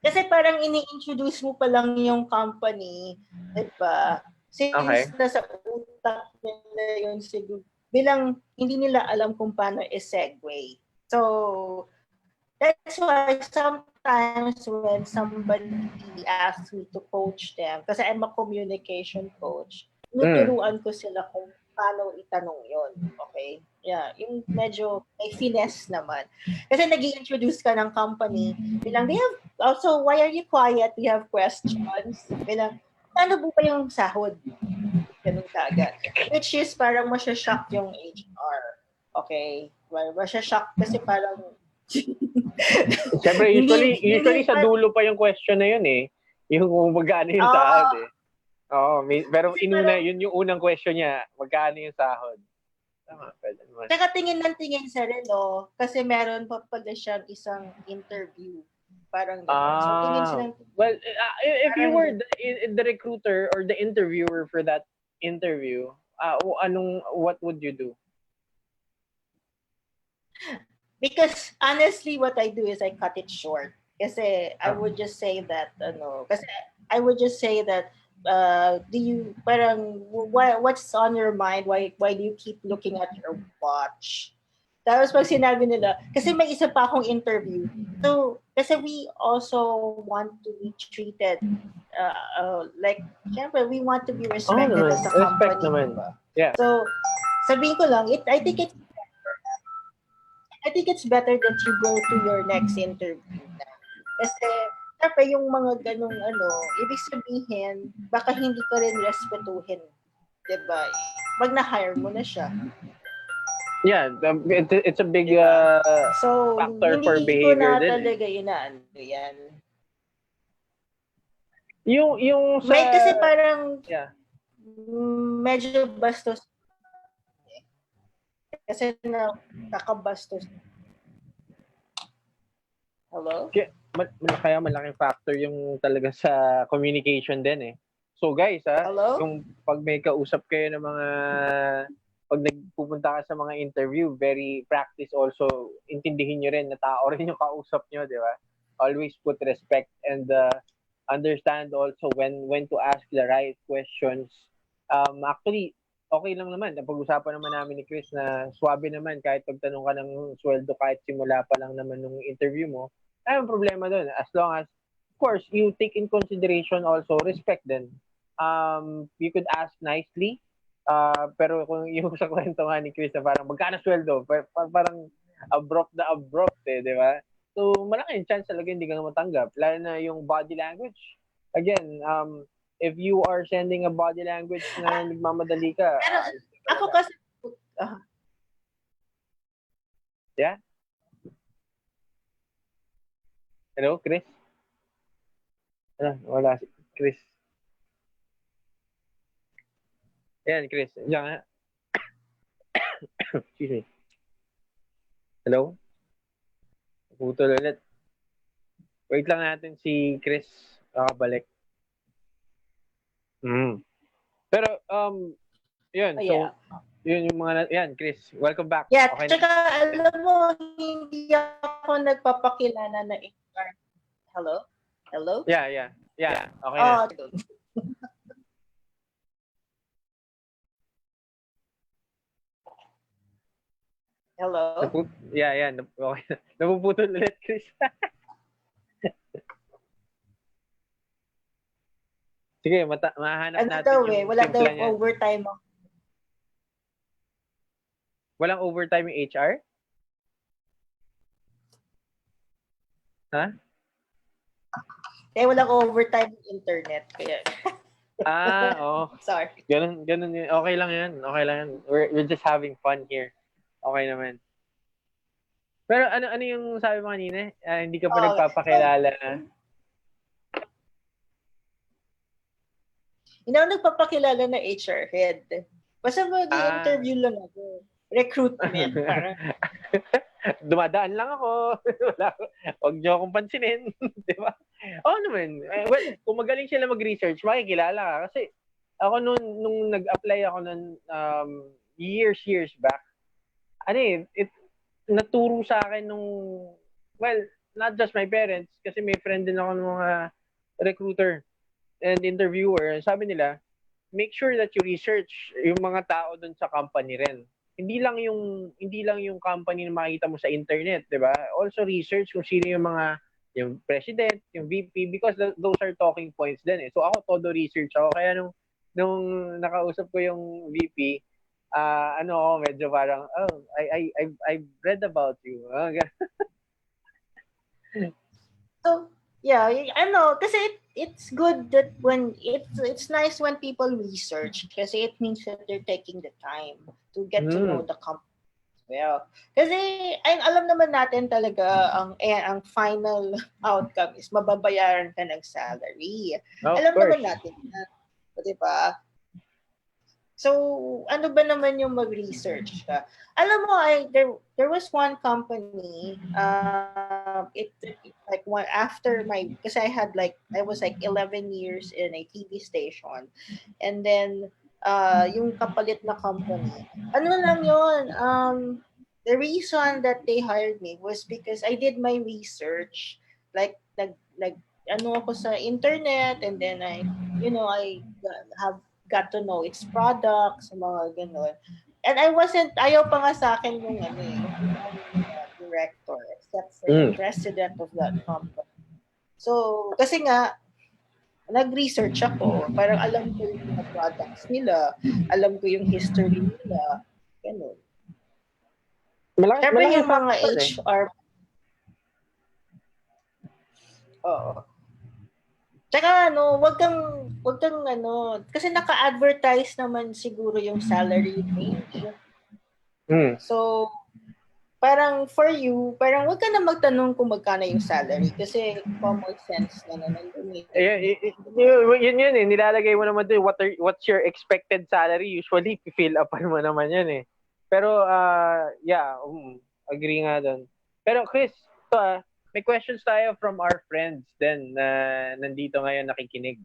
[SPEAKER 2] Kasi parang ini-introduce mo pa lang yung company, diba? Since nasa utak nila yun siguro, bilang hindi nila alam kung paano i-segue. So, that's why sometimes when somebody asks me to coach them, kasi I'm a communication coach, nuturuan ko sila kung paano itanong yun. Okay? Yeah, yung medyo may finesse naman. Kasi nag-i-introduce ka ng company, bilang they have, also, why are you quiet? We have questions. Bilang, ano po ba yung sahod? Ganun kaagad. Which is parang masya-shock yung HR. Okay? Well, masya-shock kasi parang
[SPEAKER 1] Siyempre, usually sa
[SPEAKER 2] parang,
[SPEAKER 1] dulo pa yung question na yun eh. Yung kung magkano yung sahod eh. Oo, pero inuna, yun yung unang question niya, magkano yung sahod. Tama, pwede naman.
[SPEAKER 2] Tsaka tingin ng tingin sa relo, kasi meron pa pala siyang isang interview. Parang gano'n. So, tingin silang...
[SPEAKER 1] Well, if you were the recruiter or the interviewer for that interview, what would you do?
[SPEAKER 2] Because honestly, what I do is I cut it short. Kasi I would just say that, do you, parang, what's on your mind? Why do you keep looking at your watch? Tapos pag sinabi nila, kasi may isa pa akong interview. So, kasi we also want to be treated, like, syempre, we want to be respected as a company.
[SPEAKER 1] Respect naman. Yeah.
[SPEAKER 2] So, sabihin ko lang, I think it's better that you go to your next interview na. Kasi, syempre, yung mga ganong ibig sabihin, baka hindi ka rin respetuhin. Diba? Pag na-hire mo na siya.
[SPEAKER 1] Yeah, it's a big
[SPEAKER 2] so,
[SPEAKER 1] factor for behavior din.
[SPEAKER 2] Hindi ko na talaga yan.
[SPEAKER 1] Yung sa...
[SPEAKER 2] May kasi parang, medyo bastos. Kasi nakabastos. Hello?
[SPEAKER 1] Kaya malaking factor yung talaga sa communication din eh. So guys,
[SPEAKER 2] Hello?
[SPEAKER 1] yung pag may kausap kayo ng mga... Pag nagpupunta ka sa mga interview, very practice also, intindihin nyo rin na tao rin yung kausap nyo, di ba? Always put respect and understand also when to ask the right questions. Actually, okay lang naman. Napag-usapan naman namin ni Chris na swabe naman kahit pagtanong ka ng sweldo kahit simula pa lang naman nung interview mo. Ay, problema doon. As long as, of course, you take in consideration also respect din. You could ask nicely. Pero kung yung sa kwento nga ni Chris na parang magkano sweldo, parang abrupt eh, di ba? So, malaking chance talaga hindi ka matanggap. Lalo na yung body language. Again, if you are sending a body language na nagmamadali ka.
[SPEAKER 2] Ako kasi...
[SPEAKER 1] Yeah? Hello, Chris? Wala si Chris. Yan, Chris. Diyan nga. Excuse me. Hello? Putol ulit. Wait lang natin si Chris. Kakabalik. Pero, yun.
[SPEAKER 2] Oh,
[SPEAKER 1] So,
[SPEAKER 2] yeah.
[SPEAKER 1] yun yung mga, yan, Chris. Welcome back.
[SPEAKER 2] Yeah,
[SPEAKER 1] Okay na.
[SPEAKER 2] tsaka alam mo, hindi ako nagpapakilala na HR. Hello? Hello?
[SPEAKER 1] Yeah. Okay na.
[SPEAKER 2] Oh, hello?
[SPEAKER 1] Yeah. Okay na. Napuputol ulit, Chris. Sige, mahanap
[SPEAKER 2] Ano
[SPEAKER 1] natin
[SPEAKER 2] daw
[SPEAKER 1] yung
[SPEAKER 2] wala daw
[SPEAKER 1] timpla niyan.
[SPEAKER 2] overtime.
[SPEAKER 1] Walang overtime yung HR? Ha?
[SPEAKER 2] Walang overtime yung internet. Kaya,
[SPEAKER 1] Oo.
[SPEAKER 2] sorry.
[SPEAKER 1] Ganun yun. Okay lang yan. We're just having fun here. Okay naman. Pero ano yung sabi mo kanina? Hindi ka pa nagpapakilala.
[SPEAKER 2] Hindi ako nagpapakilala na HR head. Basta mag-i-interview lang ako. Recruitment. Parang.
[SPEAKER 1] Dumadaan lang ako. Huwag niyo akong pansinin. Di ba? Oo naman. Well, kung magaling sila mag-research, makikilala ka. Kasi ako nung nag-apply ako nun years back, naturo sa akin well, not just my parents, kasi may friend din ako ng mga recruiter and interviewer. Sabi nila, make sure that you research yung mga tao dun sa company rin. Hindi lang yung company na makita mo sa internet, 'di ba? Also research kung sino yung president, yung VP, because those are talking points din eh. So ako todo research ako, kaya nung nakausap ko yung VP, medyo parang I've read about you.
[SPEAKER 2] So, yeah, kasi it's good that when it's nice when people research kasi it means that they're taking the time to get to know the company as well. Kasi alam naman natin talaga ang final outcome is mababayaran ka ng salary. Alam naman natin yan. Di ba? So, ano ba naman yung mag-research ka? Alam mo, there was one company, kasi I was like 11 years in a TV station. And then, yung kapalit na company, ano lang yun, the reason that they hired me was because I did my research, like, ano ako sa internet, and then I have got to know its products, mga ganun. And ayaw pa nga sa akin yung director, except for the president of that company. So, kasi nga, nag-research ako. Parang alam ko yung mga products nila, alam ko yung history nila, ganun. Siyempre yung mga HR. Oo. Tsaka wag kang kasi naka-advertise naman siguro yung salary range. So, parang for you, parang wag ka na magtanong kung magkano yung salary kasi common sense na nandun.
[SPEAKER 1] Yun eh. Nilalagay mo naman doon, what's your expected salary? Usually, fill upan mo naman yun eh. Pero, agree nga doon. Pero Chris, may questions tayo from our friends din na nandito ngayon nakikinig.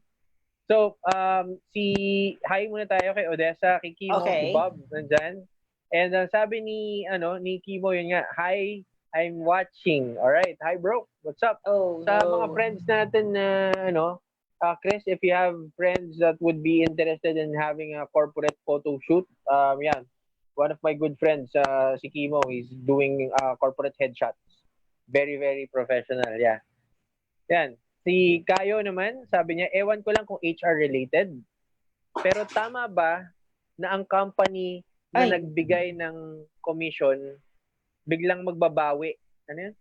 [SPEAKER 1] So, hi muna tayo kay Odessa, kay Kimo, si Bob, nandyan. And sabi ni Kimo, yun nga, hi, I'm watching. Alright, hi bro, what's up? Sa mga friends natin na, Chris, if you have friends that would be interested in having a corporate photo shoot, one of my good friends, si Kimo, he's doing corporate headshots. Very, very professional, yeah. Yan. Si Kayo naman, sabi niya, ewan ko lang kung HR related. Pero tama ba na ang company na nagbigay ng commission, biglang magbabawi? Ano yan?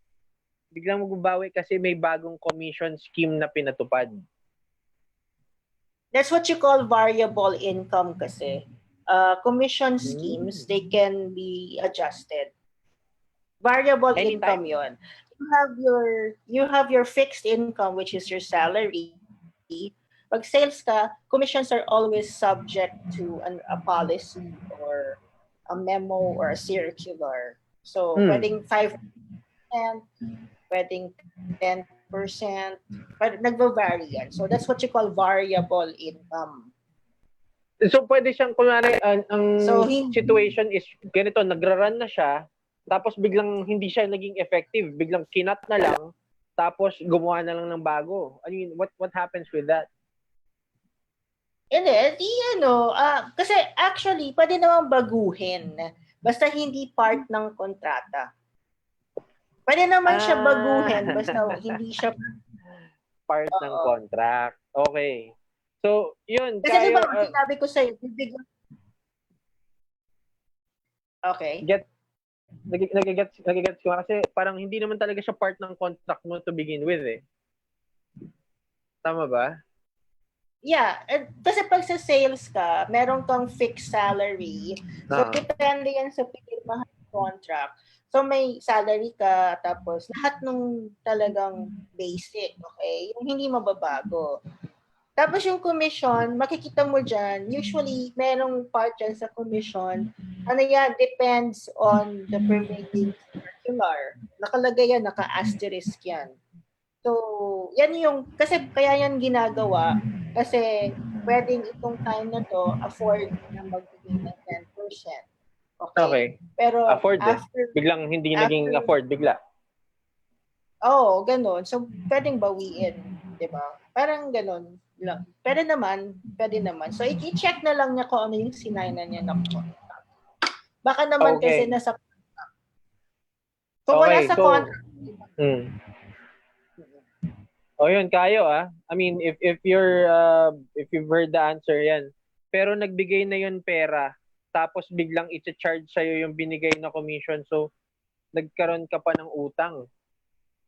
[SPEAKER 1] Biglang magbabawi kasi may bagong commission scheme na pinatupad.
[SPEAKER 2] That's what you call variable income kasi. Commission schemes, they can be adjusted. Variable income yon. You have your fixed income, which is your salary. Pag sales ka, commissions are always subject to a policy or a memo or a circular. So, pwedeng 5%, pwedeng 10%, but nagva-vary yan. So, that's what you call variable income.
[SPEAKER 1] So, pwede siyang, kunwari, ang
[SPEAKER 2] So,
[SPEAKER 1] situation is, ganito, nagra-run na siya, tapos biglang hindi siya naging effective, biglang kinat na lang, tapos gumawa na lang ng bago. I mean, what happens with that?
[SPEAKER 2] hindi, kasi actually, pwede naman baguhin. Basta hindi part ng kontrata. Pwede naman siya baguhin, basta hindi siya
[SPEAKER 1] part ng contract. Okay. So, yun,
[SPEAKER 2] kasi di ba,
[SPEAKER 1] kayo,
[SPEAKER 2] sinabi ko sa'yo, bibigyan. Okay.
[SPEAKER 1] nagigets ko kasi parang hindi naman talaga siya part ng contract mo to begin with eh. Tama ba?
[SPEAKER 2] Yeah, kasi pag sa sales ka, meron kang fixed salary. So, depende yan sa pinirmahan contract. So, may salary ka, tapos lahat nung talagang basic, okay? Yung hindi mababago. Tapos yung commission, makikita mo dyan, usually, merong part dyan sa commission. Ano yan, depends on the prevailing circular. Nakalagay yan, naka-asterisk yan. So, yan yung, kasi kaya yan ginagawa, kasi pwedeng itong time na to, afford na magbigay ng 10%. Okay? Pero
[SPEAKER 1] afford
[SPEAKER 2] after,
[SPEAKER 1] biglang hindi naging afford bigla.
[SPEAKER 2] Oo, ganun. So, pwedeng bawiin. Diba? Parang ganun lang. Pwede naman. So, i-check na lang niya kung ano yung sinayna niya na contract. Baka naman kasi nasa contract. Kung wala sa contract.
[SPEAKER 1] Yun, kayo I mean, if you've heard the answer yan. Pero nagbigay na yun pera, tapos biglang i-charge sa'yo yung binigay na commission. So, nagkaroon ka pa ng utang.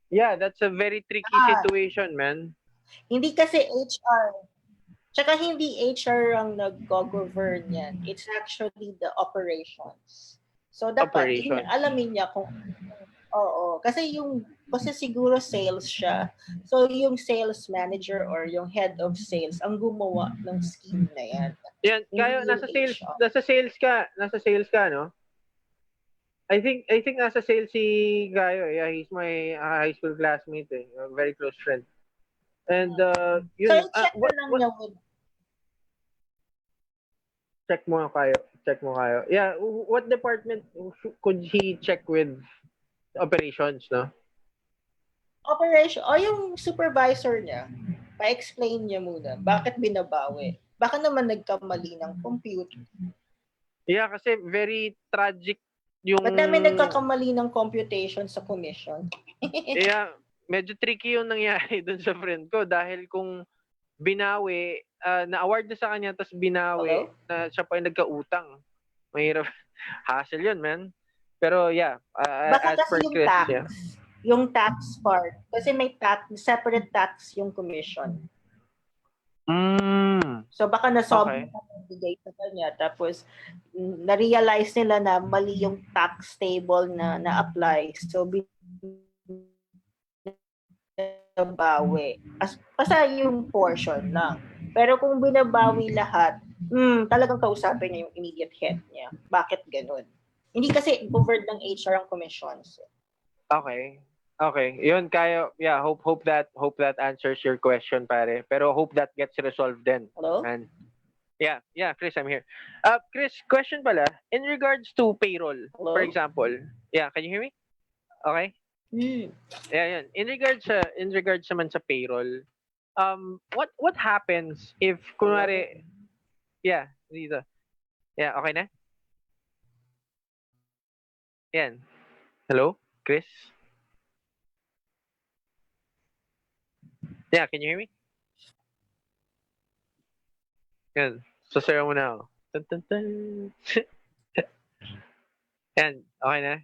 [SPEAKER 1] Yeah, that's a very tricky situation, man.
[SPEAKER 2] Hindi kasi HR. Tsaka hindi HR ang nag-govern yan. It's actually the operations. So, dapat alamin niya kung kasi siguro sales siya. So, yung sales manager or yung head of sales ang gumawa ng scheme na yan.
[SPEAKER 1] Yan, kayo, nasa sales ka, no? I think nasa sales si Gayo. Yeah, he's my high school classmate, a very close friend. And yun,
[SPEAKER 2] so, check lang niya with
[SPEAKER 1] check mo kayo. Yeah, what department could he check with? Operations, no?
[SPEAKER 2] Operation, yung supervisor niya, pa-explain niya muna, bakit binabawi? Baka naman nagkamali ng compute.
[SPEAKER 1] Yeah, kasi very tragic yung...
[SPEAKER 2] Ba't namin nagkakamali ng computation sa commission?
[SPEAKER 1] Yeah, medyo tricky yung nangyari dun sa friend ko dahil kung binawi, na-award na sa kanya tapos binawi, na siya pa yung nagkautang. Mahirap. Hassle yun, man. Pero yeah,
[SPEAKER 2] baka
[SPEAKER 1] as per Chris,
[SPEAKER 2] tax, yung tax part. Kasi may separate tax yung commission. So baka nasobrang bigay sa kanya. Tapos na-realize nila na mali yung tax table na na-apply. So binabawi. Basta yung portion lang. Pero kung binabawi lahat, talagang kausapin niya yung immediate head niya. Bakit ganun? Hindi kasi governed ng HR ang commissions.
[SPEAKER 1] Okay. Yun, kayo. Yeah, hope that answers your question, pare. Pero hope that gets resolved then.
[SPEAKER 2] Hello?
[SPEAKER 1] And yeah, Chris, I'm here. Chris, question pala. In regards to payroll,
[SPEAKER 2] Hello?
[SPEAKER 1] for example. Yeah, can you hear me? Okay? Yeah, yun. In regards naman sa payroll, what happens if kunwari, yeah, dito. Yeah, okay na? Yan. Hello, Chris? Yeah, can you hear me? Yan. Sasayaw mo na ako. Tan, tan, tan. Yan, okay na?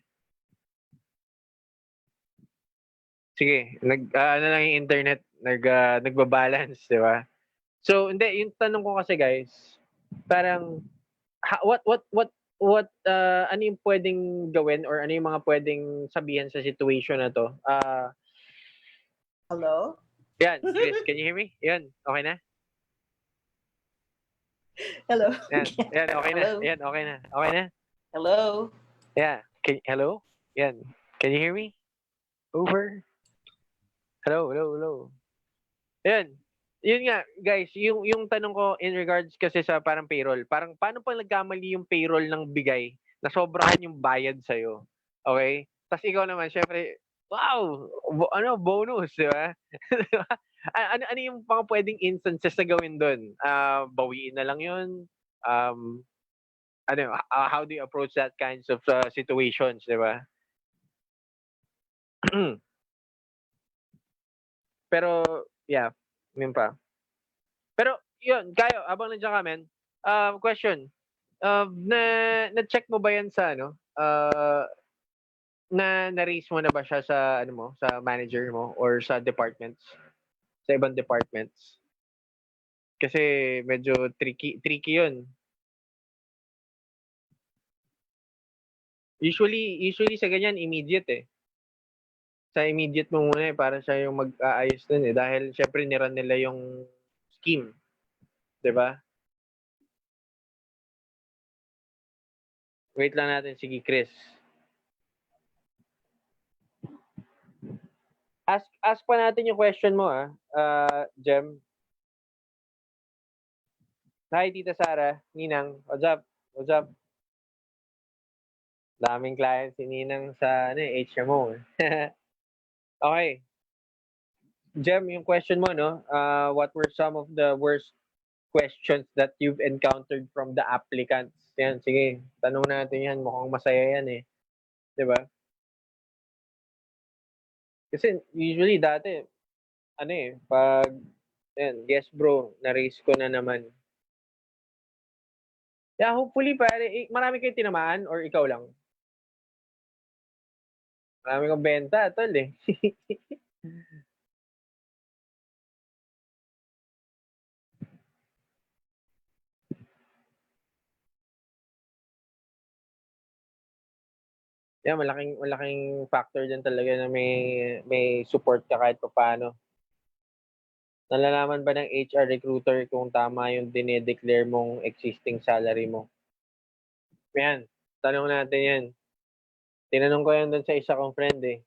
[SPEAKER 1] Sige, ano lang yung internet, nagbabalance, di ba? So, hindi, yung tanong ko kasi guys, parang, ano yung pwedeng gawin or ano yung mga pwedeng sabihin sa situation na to?
[SPEAKER 2] Hello?
[SPEAKER 1] Yan, Chris, can you hear me? Yan, okay na?
[SPEAKER 2] Hello?
[SPEAKER 1] Yan, okay na. Yan, okay na. Okay na?
[SPEAKER 2] Hello?
[SPEAKER 1] Yeah, hello? Yan, can you hear me? Over? Hello? Yan. Yun nga, guys, yung tanong ko in regards kasi sa parang payroll, parang paano pa nagkamali yung payroll ng bigay na sobrahan yung bayad sa'yo? Okay? Tapos ikaw naman, syempre, wow! Bonus, di ba? Di ba? Ano yung mga pwedeng instances na gawin doon? Bawiin na lang yun? Um, how do you approach that kinds of situations, di ba? Pero, yeah, yun pa. Pero, yun, kayo, habang nandiyan ka, men, question, na-check mo ba yan sa ano? Na-raise mo na ba siya sa ano mo, sa manager mo or sa departments, sa ibang departments? Kasi medyo tricky 'yun. Usually sa ganyan immediate eh. Sa immediate mo muna eh para siya yung mag-aayos dun eh dahil syempre niran nila yung scheme, 'di ba? Wait lang natin, sige Chris. Ask pa natin yung question mo Jem. Hi Tita Sara, Ninang, what's up? What's up? Daming client si Ninang sa ano HMO. Okay. Jem, yung question mo, no? What were some of the worst questions that you've encountered from the applicants? Yan, sige. Tanong natin yan. Mukhang masaya yan eh. 'Di ba? Kasi usually dati, ano eh, pag, yan, yes bro, na-raise ko na naman. Yeah, hopefully pare, marami kayong tinamaan or ikaw lang? Marami kang benta, tol eh. Yeah, malaking factor din talaga na may support ka kahit papaano. Nalalaman ba ng HR recruiter kung tama yung dinedeclare mong existing salary mo? Yan, tanong natin yan. Tinanong ko yan doon sa isa kong friend eh.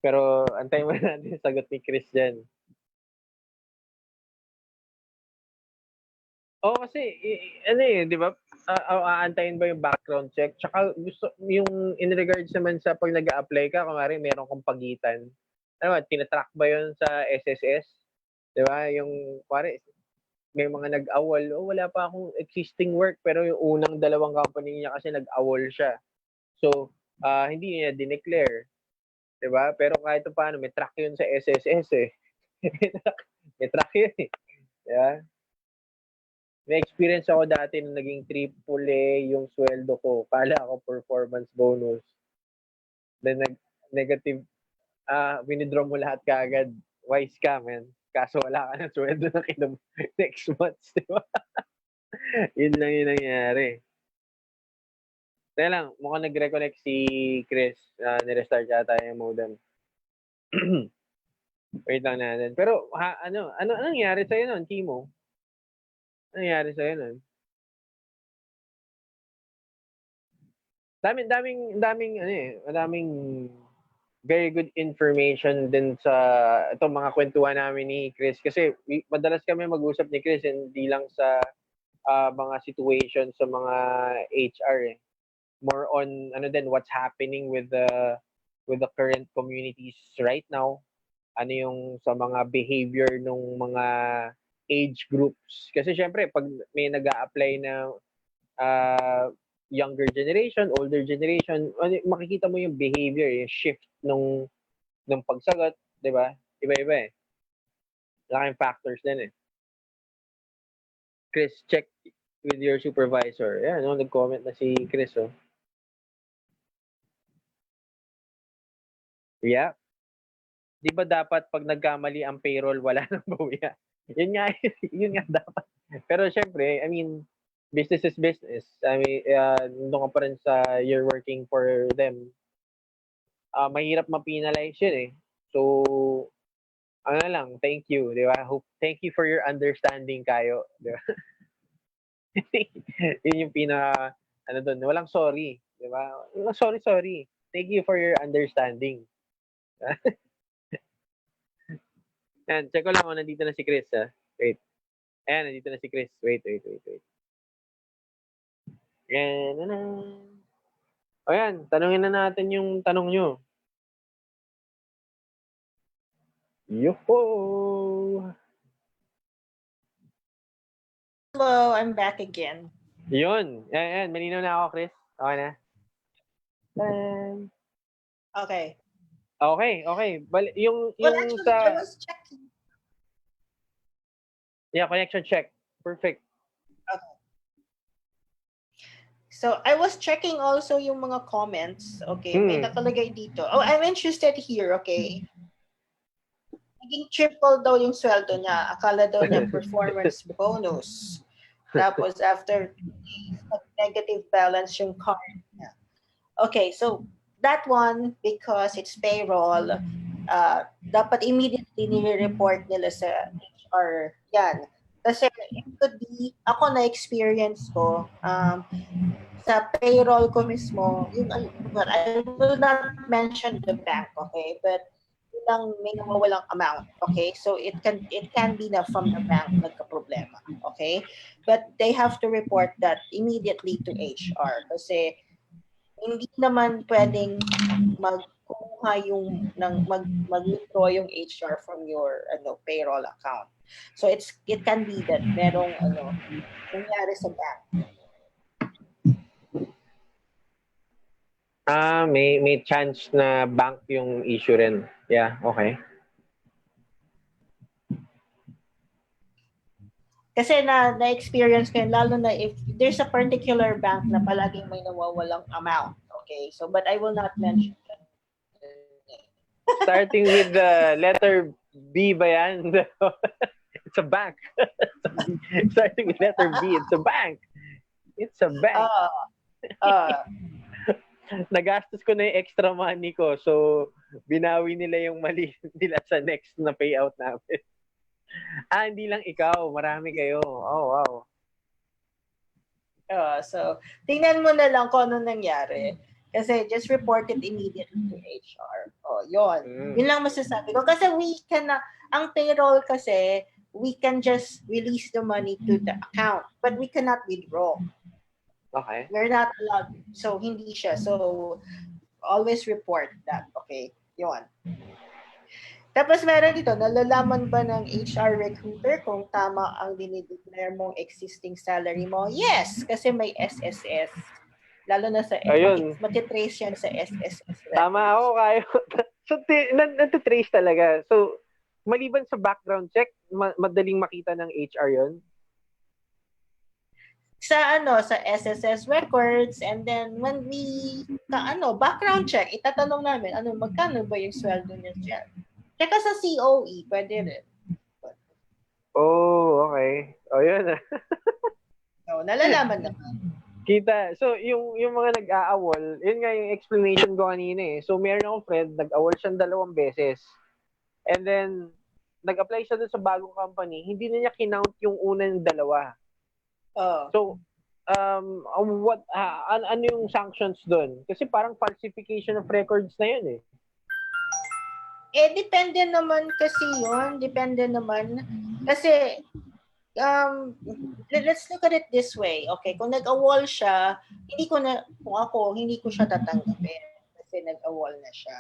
[SPEAKER 1] Pero antayin mo natin yung sagot ni Chris dyan. Oo, kasi ano eh, 'di ba? Aantayin ba yung background check? Tsaka gusto yung in regards naman sa pag nag-a-apply ka, kunwari meron kang pagitan. Ano ba, tina-track ba 'yun sa SSS? 'Di ba? Yung kunwari may mga nag-awol, "Oh, wala pa akong existing work," pero yung unang dalawang company niya kasi nag-awol siya. So, hindi niya dineclare, 'di ba? Pero kahit paano may track 'yun sa SSS eh. May track 'yun eh, 'di ba? May experience ako dati nung naging triple A yung sweldo ko. Kala ko performance bonus. Then negative, winidraw mo lahat kaagad. Wise ka, man. Kaso wala ka ng sweldo na next month, di ba? Yun lang yung nangyari. Teka lang, mukhang nag-reconnect si Chris. Nirestart yata yung modem. Wait lang natin. Pero, ano nangyari sa'yo nun, Kimo? Ano nangyari sa'yo nun? Daming very good information din sa itong mga kwentuhan namin ni Chris kasi madalas kami mag-usap ni Chris hindi lang sa mga situation sa mga HR eh. More on ano din what's happening with the current communities right now. Ano yung sa mga behavior ng mga age groups. Kasi syempre pag may nag-a-apply na younger generation, older generation, makikita mo yung behavior, yung shift nung pagsagot, 'di ba? Iba-iba eh. Laking factors din eh. Chris, check with your supervisor. Yan, no, nag-comment na si Chris, oh. Yeah. Di ba dapat pag nagkamali ang payroll, wala nang bawian? Yun nga, yun nga dapat. Pero syempre, I mean, business is business. I mean, nandun ka pa rin sa you're working for them. Mahirap ma-penalize yun eh. So, ano lang, thank you, di ba? Thank you for your understanding, Kayo. Di ba? Yun yung ano doon, walang sorry, di ba? Walang sorry. Thank you for your understanding. Yan, check ko lang kung nandito na si Chris, ha? Wait. Ayan, nandito na si Chris. Wait. Yan. O yan, tanungin na natin yung tanong nyo. Yuho!
[SPEAKER 2] Hello, I'm back again.
[SPEAKER 1] Yun. Yan, malinaw na ako, Chris. Okay na?
[SPEAKER 2] Okay.
[SPEAKER 1] Okay. Yung
[SPEAKER 2] Actually,
[SPEAKER 1] sa...
[SPEAKER 2] I was checking.
[SPEAKER 1] Yeah, connection check. Perfect.
[SPEAKER 2] Okay. So, I was checking also yung mga comments. Okay, may nakalagay dito. Oh, I'm interested here, okay? Naging triple daw yung sweldo niya. Akala daw niya performance bonus. Tapos, after 2 days, negative balance yung card niya. Okay, so, that one, because it's payroll, dapat immediately nire-report nila sa HR. Yan. Kasi it could be, ako na-experience ko, sa payroll ko mismo, yung, I will not mention the bank, okay? But lang may nawawalang amount, okay? So it can be na from the bank nagka-problema, okay? But they have to report that immediately to HR kasi hindi naman pwedeng magkuha yung mag-withdraw yung HR from your payroll account. So it can be that merong nangyari sa bank.
[SPEAKER 1] May chance na bank yung issue rin. Yeah, okay.
[SPEAKER 2] Kasi na-experience ko yun, lalo na if there's a particular bank na palaging may nawawalang amount. Okay, so but I will not mention that.
[SPEAKER 1] Starting with the letter B ba yan? It's a bank. Starting with letter B, it's a bank. It's a bank. Nagastos ko na yung extra money ko, so binawi nila yung mali nila sa next na payout namin. Hindi lang ikaw, marami kayo. Oh, wow.
[SPEAKER 2] So, tingnan mo na lang kung ano nangyari. Kasi just report it immediately to HR. Yun. Yun lang masasabi ko. Kasi ang payroll kasi, we can just release the money to the account, but we cannot withdraw.
[SPEAKER 1] Okay.
[SPEAKER 2] We're not allowed. So, hindi siya. So, always report that. Okay. Yun. Tapos meron dito, nalalaman ba ng HR recruiter kung tama ang dinideclare mong existing salary mo? Yes, kasi may SSS. Lalo na sa matitrace yan sa SSS.
[SPEAKER 1] Tama ako kayo. So, natitrace talaga. So, maliban sa background check, madaling makita ng HR yon.
[SPEAKER 2] Sa SSS records, and then when we background check, itatanong namin magkano ba yung sweldo niya dyan. Tsaka sa COE, pwede rin.
[SPEAKER 1] Oh, okay. Yun.
[SPEAKER 2] So, nalalaman naman.
[SPEAKER 1] Kita. So, yung mga nag-aawol, yun nga yung explanation ko kanina eh. So, meron akong friend, nag-awol siya 2 beses. And then, nag-apply siya dun sa bagong company, hindi na niya kinount yung unang 2. So, ano yung sanctions doon? Kasi parang falsification of records na yun eh.
[SPEAKER 2] Depende naman kasi yun. Depende naman. Kasi, let's look at it this way. Okay, kung nag-awol siya, hindi ko siya tatanggapin. Kasi nag-awol na siya.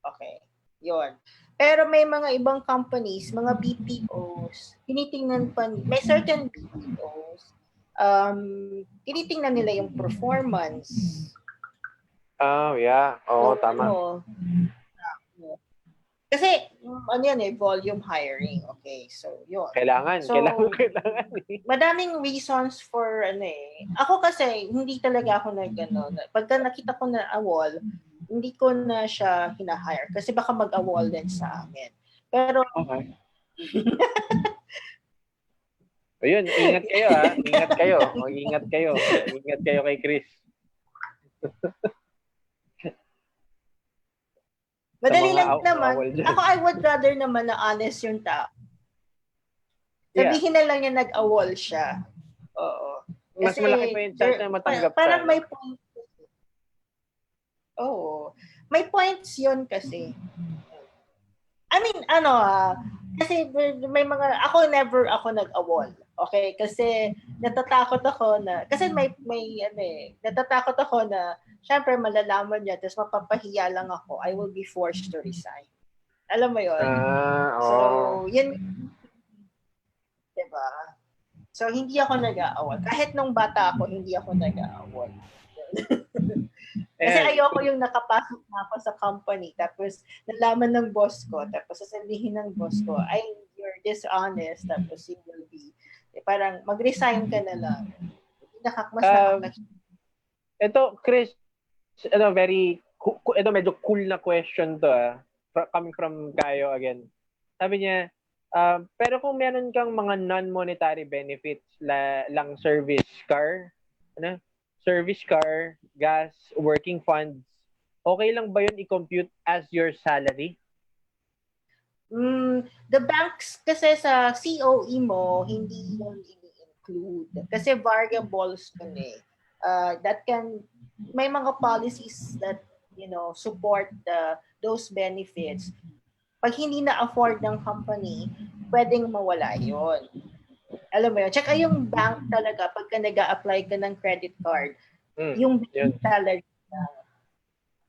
[SPEAKER 2] Okay, yun. Pero may mga ibang companies, mga BPOs, tinitingnan pa, may certain BPOs, tinitingnan nila yung performance.
[SPEAKER 1] Yeah. Tama.
[SPEAKER 2] Kasi, volume hiring. Okay, so, yun.
[SPEAKER 1] Kailangan eh.
[SPEAKER 2] Madaming reasons for, Ako kasi, hindi talaga ako pagka nakita ko na awol, hindi ko na siya hinahire. Kasi baka mag-awol din sa amin. Pero,
[SPEAKER 1] okay. Ayun, ingat kayo ha. Ingat kayo. Mag-ingat kayo. Ingat kayo kay Chris.
[SPEAKER 2] Madali lang naman. Ako, I would rather naman na honest yung tao. Sabihin na lang niya nag-awol siya. Oo.
[SPEAKER 1] Mas malaki pa yung chance na matanggap ka.
[SPEAKER 2] Parang may point. Oo. May points yun kasi. I mean, kasi may mga, never ako nag-awol. Okay? Kasi natatakot ako na, kasi natatakot ako na, syempre malalaman niya, tapos mapapahiya lang ako, I will be forced to resign. Alam mo yun? So, yun, diba? So, hindi ako nag-aawol. Kahit nung bata ako, hindi ako nag-aawol. Kasi ayoko yung nakapasok na ako sa company, tapos nalaman ng boss ko, tapos sasabihin ng boss ko, ay, you're dishonest, tapos you will be, parang mag-resign ka na lang.
[SPEAKER 1] Ito, Chris, ito medyo cool na question to, coming from Kayo again. Sabi niya, pero kung meron kang mga non-monetary benefits lang, service car, gas, working funds, okay lang ba yun i-compute as your salary?
[SPEAKER 2] The banks kasi sa COE mo, hindi yun ini-include. Kasi variables yun eh. May mga policies that, support those benefits. Pag hindi na-afford ng company, pwedeng mawala yun. Alam mo yun? Tsaka yung bank talaga, pagka nag-a-apply ka ng credit card, yung salary na.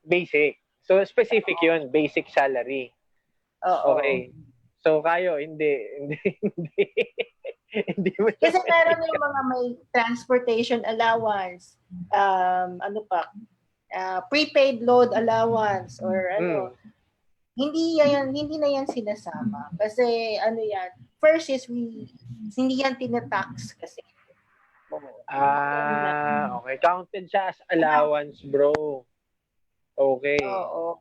[SPEAKER 1] Basic. So, specific yun. Basic salary.
[SPEAKER 2] Oo.
[SPEAKER 1] Okay. So, Kayo, hindi. Hindi mo
[SPEAKER 2] kasi meron yung mga may transportation allowance, prepaid load allowance, or hindi na yan sinasama. Kasi first is hindi yan tinatax kasi.
[SPEAKER 1] Okay. Counted siya as allowance, bro. Okay.
[SPEAKER 2] Oo.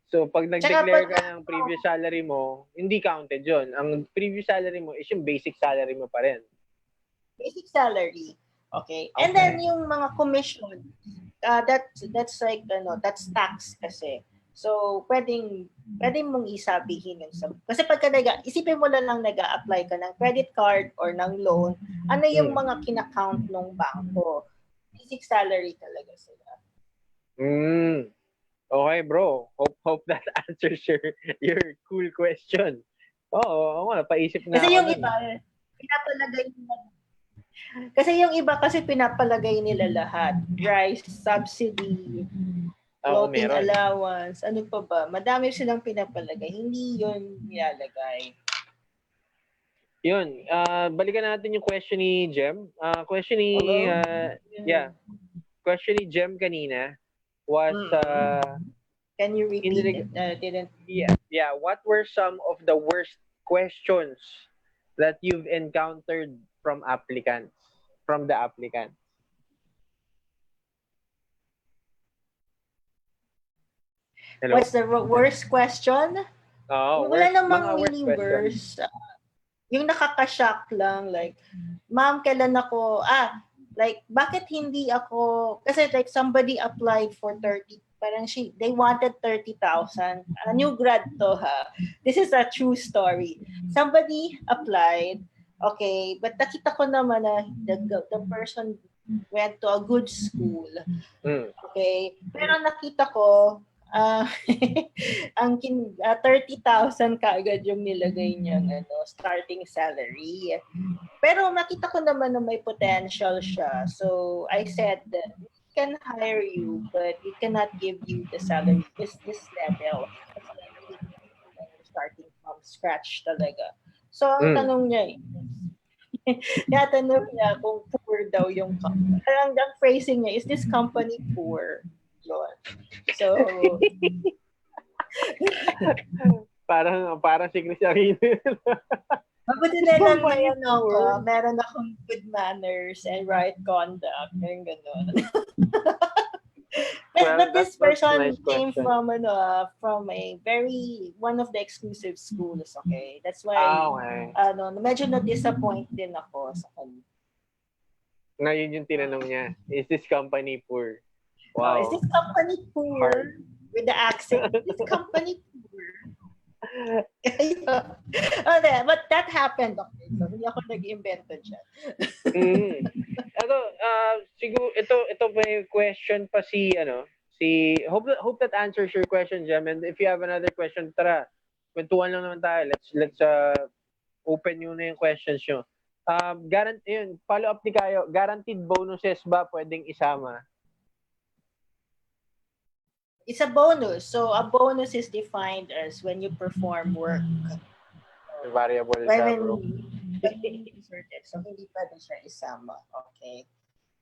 [SPEAKER 1] So, pag nag-declare ka ng previous salary mo, hindi counted yon. Ang previous salary mo is yung basic salary mo pa rin.
[SPEAKER 2] Basic salary. Okay. And then, yung mga commission, that's like, that's tax kasi. So, pwedeng mong isabihin yun. Kasi isipin mo lang nag-a-apply ka ng credit card or ng loan, ano yung mga kinakount ng bangko? Basic salary talaga sila.
[SPEAKER 1] Okay, bro. Hope that answers your cool question. Oo, napaisip na
[SPEAKER 2] kasi
[SPEAKER 1] ako.
[SPEAKER 2] Yung iba, pinapalagay nila. Kasi yung iba pinapalagay nila lahat. Rice, subsidy, floating allowance, ano pa ba? Madami silang pinapalagay. Hindi yun nilalagay.
[SPEAKER 1] Yun. Balikan natin yung question ni Jem. Question ni Jem kanina was
[SPEAKER 2] can you repeat it?
[SPEAKER 1] Yeah. What were some of the worst questions that you've encountered from the applicants? Hello?
[SPEAKER 2] What's the worst question? Wala namang really worst. Yung nakaka-shock lang, like, ma'am, kailan ako, bakit hindi ako, kasi like somebody applied for 30, parang they wanted 30,000. New grad to ha. This is a true story. Somebody applied, okay, but nakita ko naman na the person went to a good school. Okay, pero nakita ko, ang 30,000 kaagad yung nilagay niyang starting salary. Pero nakita ko naman na may potential siya. So I said that we can hire you, but we cannot give you the salary this level. Starting from scratch talaga. So ang tanong niya yatanong niya kung poor daw yung company. Parang ang phrasing niya, is this company poor? Yun. So,
[SPEAKER 1] parang si Cristina.
[SPEAKER 2] mabuti na lang meron akong good manners and right conduct. Yung gano'n. But this person came from one of the exclusive schools, okay? That's why, medyo na-disappoint din ako sa kanya.
[SPEAKER 1] Ngayon yung tinanong niya, is this company poor? Wow.
[SPEAKER 2] Is this company poor? Hard. With the accent, is this company poor? Okay, but that happened. Okay, so hindi ako nag-invento dyan.
[SPEAKER 1] Siguro ito may question pa hope that answers your question, Jem. And if you have another question, tara, kwentuhan lang naman tayo. Let's open yun na yung questions nyo. Yun, follow up ni Kayo, guaranteed bonuses ba pwedeng isama?
[SPEAKER 2] It's a bonus. So a bonus is defined as when you perform work.
[SPEAKER 1] Variable siya, bro.
[SPEAKER 2] So hindi pwede siya isama. Okay.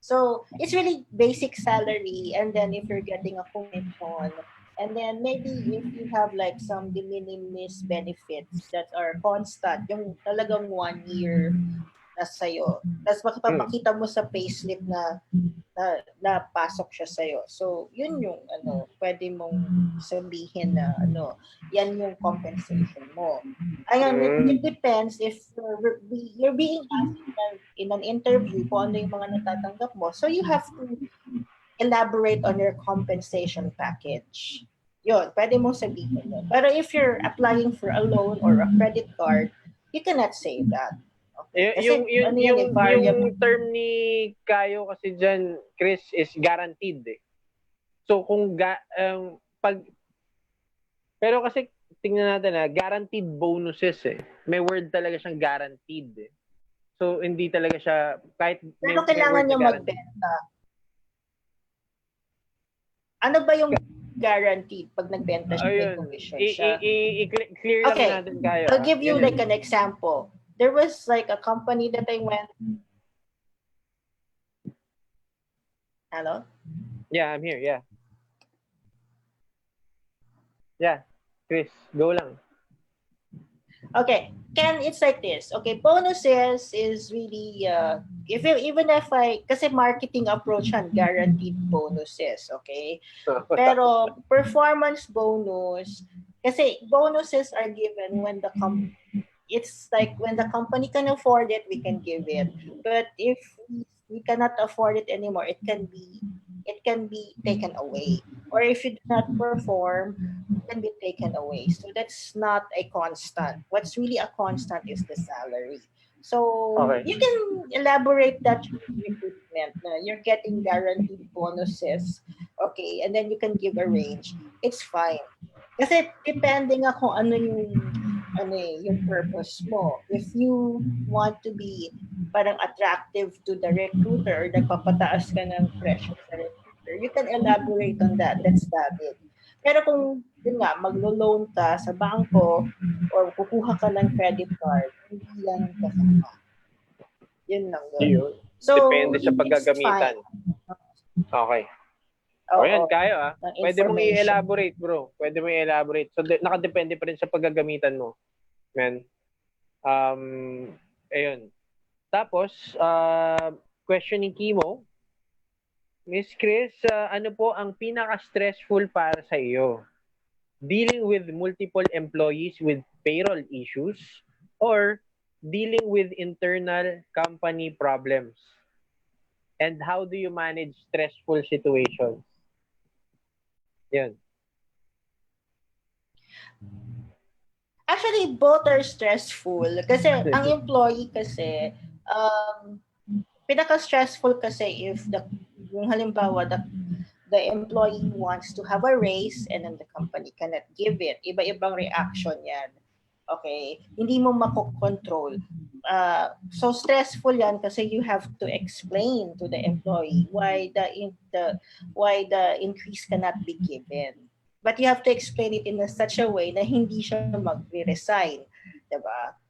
[SPEAKER 2] So it's really basic salary, and then if you're getting a commission, and then maybe if you have like some de minimis benefits that are constant, yung talagang 1 year na sa'yo. Tapos makapapakita mo sa payslip na pasok siya sa'yo. So, yun yung pwede mong sabihin na yan yung compensation mo. Ayun, it depends if you're being asked in an interview kung ano yung mga natatanggap mo. So, you have to elaborate on your compensation package. Yun, pwede mong sabihin yun. Pero if you're applying for a loan or a credit card, you cannot say that.
[SPEAKER 1] Kasi, yung term ni Kayo kasi dyan, Chris, is guaranteed eh. So kung pero kasi tingnan natin guaranteed bonuses eh. May word talaga siyang guaranteed eh. So hindi talaga siya kahit
[SPEAKER 2] pero kailangan niya magbenta. Ano ba yung guaranteed pag nagbenta siya may commission siya?
[SPEAKER 1] I-clear lang natin Kayo.
[SPEAKER 2] I'll give you like an example. There was like a company that I went. Hello?
[SPEAKER 1] Yeah, I'm here. Yeah. Yeah. Chris, go lang.
[SPEAKER 2] Okay. Ken, it's like this. Okay, bonuses is really even if kasi marketing approach yan, guaranteed bonuses, okay? Pero performance bonus, kasi bonuses are given when it's like when the company can afford it, we can give it. But if we cannot afford it anymore, it can be taken away. Or if you do not perform, it can be taken away. So that's not a constant. What's really a constant is the salary. So you can elaborate that recruitment. You're getting guaranteed bonuses. Okay, and then you can give a range. It's fine. Kasi depending kung ano yung purpose mo. If you want to be parang attractive to the recruiter or nagpapataas ka ng presyo sa recruiter, you can elaborate on that. That's valid. Pero kung yun nga, maglo-loan ka sa bangko or kukuha ka ng credit card, hindi yan kasama. Yun lang yun.
[SPEAKER 1] So, depende sa paggagamitan. Okay. O yan, Kayo Pwede mong i-elaborate, bro. Pwede mong i-elaborate. So, nakadepende pa rin sa paggagamitan mo. Man. Ayun. Tapos, question ni Kimo. Miss Chris, ano po ang pinaka-stressful para sa iyo? Dealing with multiple employees with payroll issues or dealing with internal company problems? And how do you manage stressful situations? Yan.
[SPEAKER 2] Actually, both are stressful. Kasi ang employee kasi, pinaka-stressful kasi if yung halimbawa, the employee wants to have a raise and then the company cannot give it. Iba-ibang reaction yan. Okay? Hindi mo makokontrol. So stressful yan kasi you have to explain to the employee why the increase cannot be given. But you have to explain it in such a way na hindi siya mag-resign. Diba?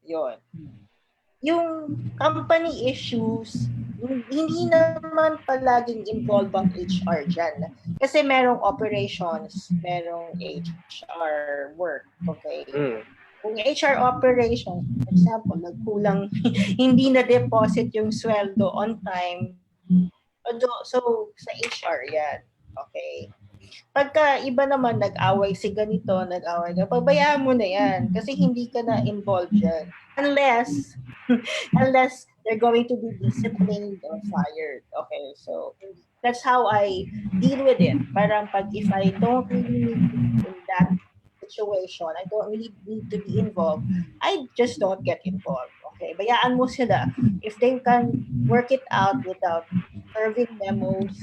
[SPEAKER 2] Yun. Yung company issues, hindi naman palaging involved ang HR dyan. Kasi merong operations, merong HR work. Okay? Kung HR operations, for example, nagkulang, hindi na-deposit yung sweldo on time, so sa HR yan. Okay? Pagka iba naman nag-away si ganito, nag-away ka, pabayaan mo na yan kasi hindi ka na involved dyan. Unless they're going to be disciplined or fired. Okay, so that's how I deal with it. Parang if I don't really need in that situation, I don't really need to be involved, I just don't get involved. Okay, bayaan mo sila. If they can work it out without serving memos,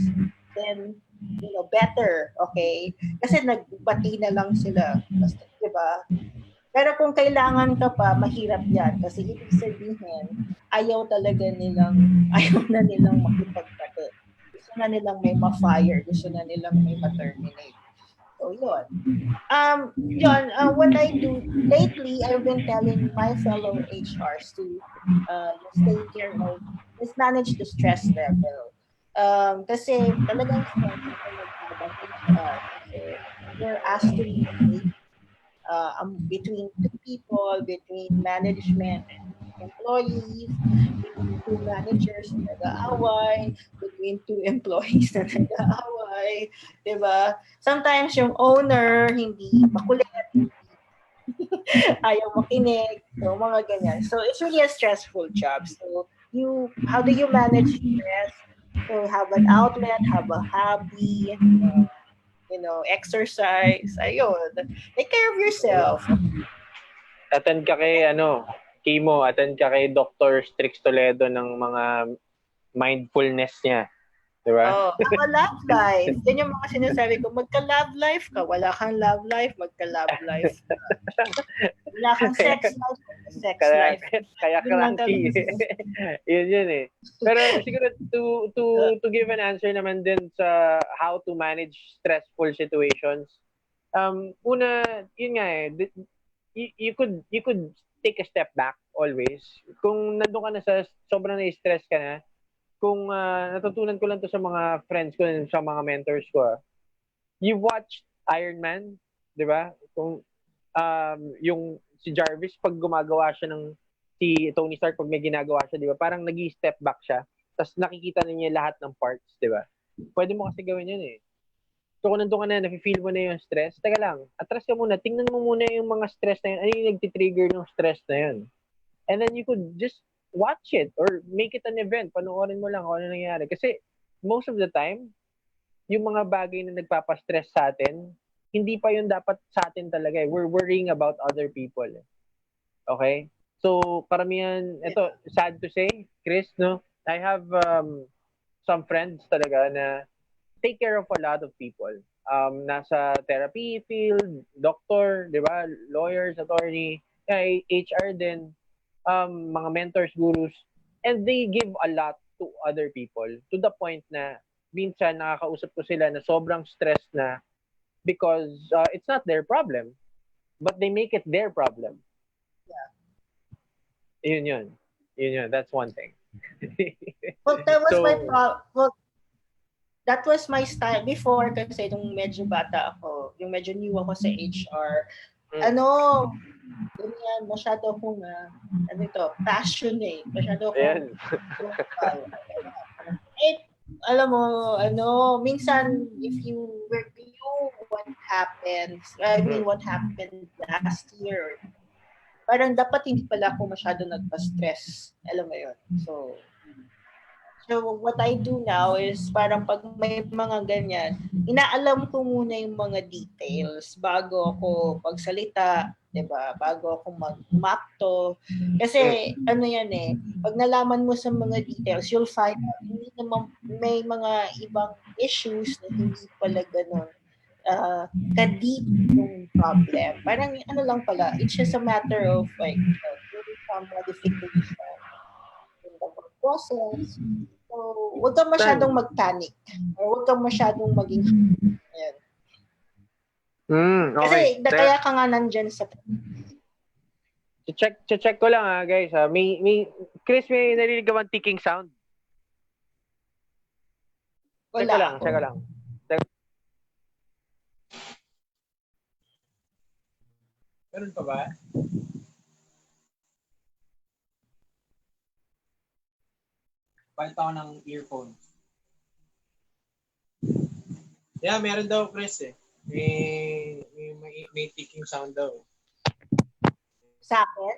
[SPEAKER 2] then better, okay? Kasi nagbati na lang sila. Basta, diba? ba? Pero kung kailangan ka pa, mahirap yan. Kasi ibig sabihin, ayaw na nilang makipagpate. Gusto na nilang may ma-fire. Gusto na nilang may ma-terminate. So, yun. What I do, lately, I've been telling my fellow HRs to just take care of, just manage the stress level. Kasi talagang stressful ang HR. Kasi you're asked to mediate between two people, between management and employees, between two managers na nag-aaway, between two employees na nag-aaway, diba? Sometimes yung owner hindi makulit, ayaw makinig, so mga ganyan. So it's really a stressful job. So how do you manage stress? So have an outlet, have a hobby, exercise, ayun. Take care of yourself.
[SPEAKER 1] Attend ka kay chemo, attend ka kay Dr. Strix Toledo ng mga mindfulness niya. Diba?
[SPEAKER 2] Have a love life. Yan yung mga sinasabi ko, magka-love life ka. Wala kang love life, magka-love life ka. Wala kang sex life, sex life.
[SPEAKER 1] Kaya cranky. yun eh. Pero siguro to give an answer naman din sa how to manage stressful situations. Una, yun nga eh, you could take a step back always. Kung nandun ka na sa sobrang na-stress ka na, kung natutunan ko lang to sa mga friends ko, sa mga mentors ko, you watched Iron Man, di ba? Kung yung si Jarvis, pag gumagawa siya si Tony Stark, pag may ginagawa siya, di ba? Parang nag-step back siya. Tapos nakikita na niya lahat ng parts, di ba? Pwede mo kasi gawin yun eh. So kung nandun ka na, nafe-feel mo na yung stress, teka lang, atras ka muna, tingnan mo muna yung mga stress na yun, ano yung nagtitrigger ng stress na yun. And then you could just watch it or make it an event. Panoorin mo lang kung ano nangyayari. Kasi most of the time, yung mga bagay na nagpapastress sa atin, hindi pa yun dapat sa atin talaga eh. We're worrying about other people. Okay? So, karamihan, ito, sad to say, Chris, no? I have some friends talaga na take care of a lot of people. Nasa therapy field, doctor, di ba? Lawyers, attorney, HR din, mga mentors, gurus, and they give a lot to other people to the point na minsan nakakausap ko sila na sobrang stress na because it's not their problem, but they make it their problem. Yeah. Yun. That's one thing.
[SPEAKER 2] Well, that was my style before kasi nung medyo bata ako, yung medyo new ako sa HR. Ganyan, masyado akong passionate. Masyado akong alam mo, minsan if you review what happened last year, parang dapat hindi pala ako masyado nagpa-stress. Alam mo yun. So what I do now is parang pag may mga ganyan, inaalam ko muna yung mga details bago ako pagsalita, 'di ba? Bago ako mag-map to. Kasi yan eh, pag nalaman mo sa mga details, you'll find out hindi naman may mga ibang issues na hindi pala ganun ka-deep yung problem. Parang lang pala, it's just a matter of like doing some modification in the work process. So, huwag kang masyadong mag-panic or huwag kang masyadong maging ayan.
[SPEAKER 1] Okay.
[SPEAKER 2] Kasi kaya ka nga nandyan sa
[SPEAKER 1] check ko lang guys. May Chris, may narinig ka bang ticking sound?
[SPEAKER 2] Wala.
[SPEAKER 1] Check ko lang. Meron pa ba? Palit ako ng earphones. Yeah, meron daw, Chris eh. May ticking sound daw.
[SPEAKER 2] Sa akin?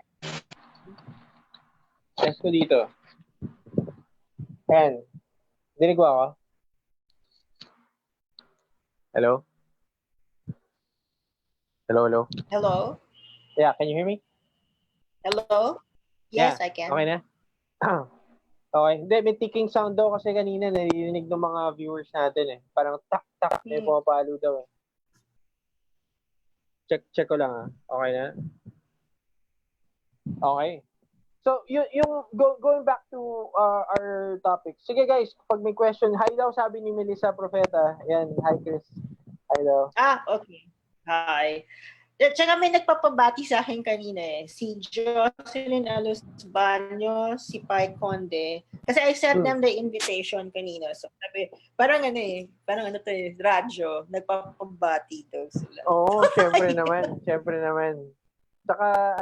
[SPEAKER 1] Test ko dito. Ayan. Dinig mo ako? Hello? Hello?
[SPEAKER 2] Hello?
[SPEAKER 1] Yeah, can you hear me?
[SPEAKER 2] Hello? Yes,
[SPEAKER 1] yeah.
[SPEAKER 2] I can.
[SPEAKER 1] Okay na? Okay. Hindi, may ticking sound daw kasi kanina narinig ng mga viewers natin eh. Parang tak-tak, may pumapalo daw eh. Check ko lang. Okay na? Okay. So, going back to our topic. Sige guys, pag may question, hi daw sabi ni Melissa Profeta. Yan, hi Chris. Hi daw.
[SPEAKER 2] Okay. Hi. Tsaka may nagpapabati sa akin kanina si Jocelyn Alusbanyo, si Pai Conde. Kasi I sent them the invitation kanina. So sabi, parang radyo, nagpapabati daw sila.
[SPEAKER 1] Oo, syempre naman. Saka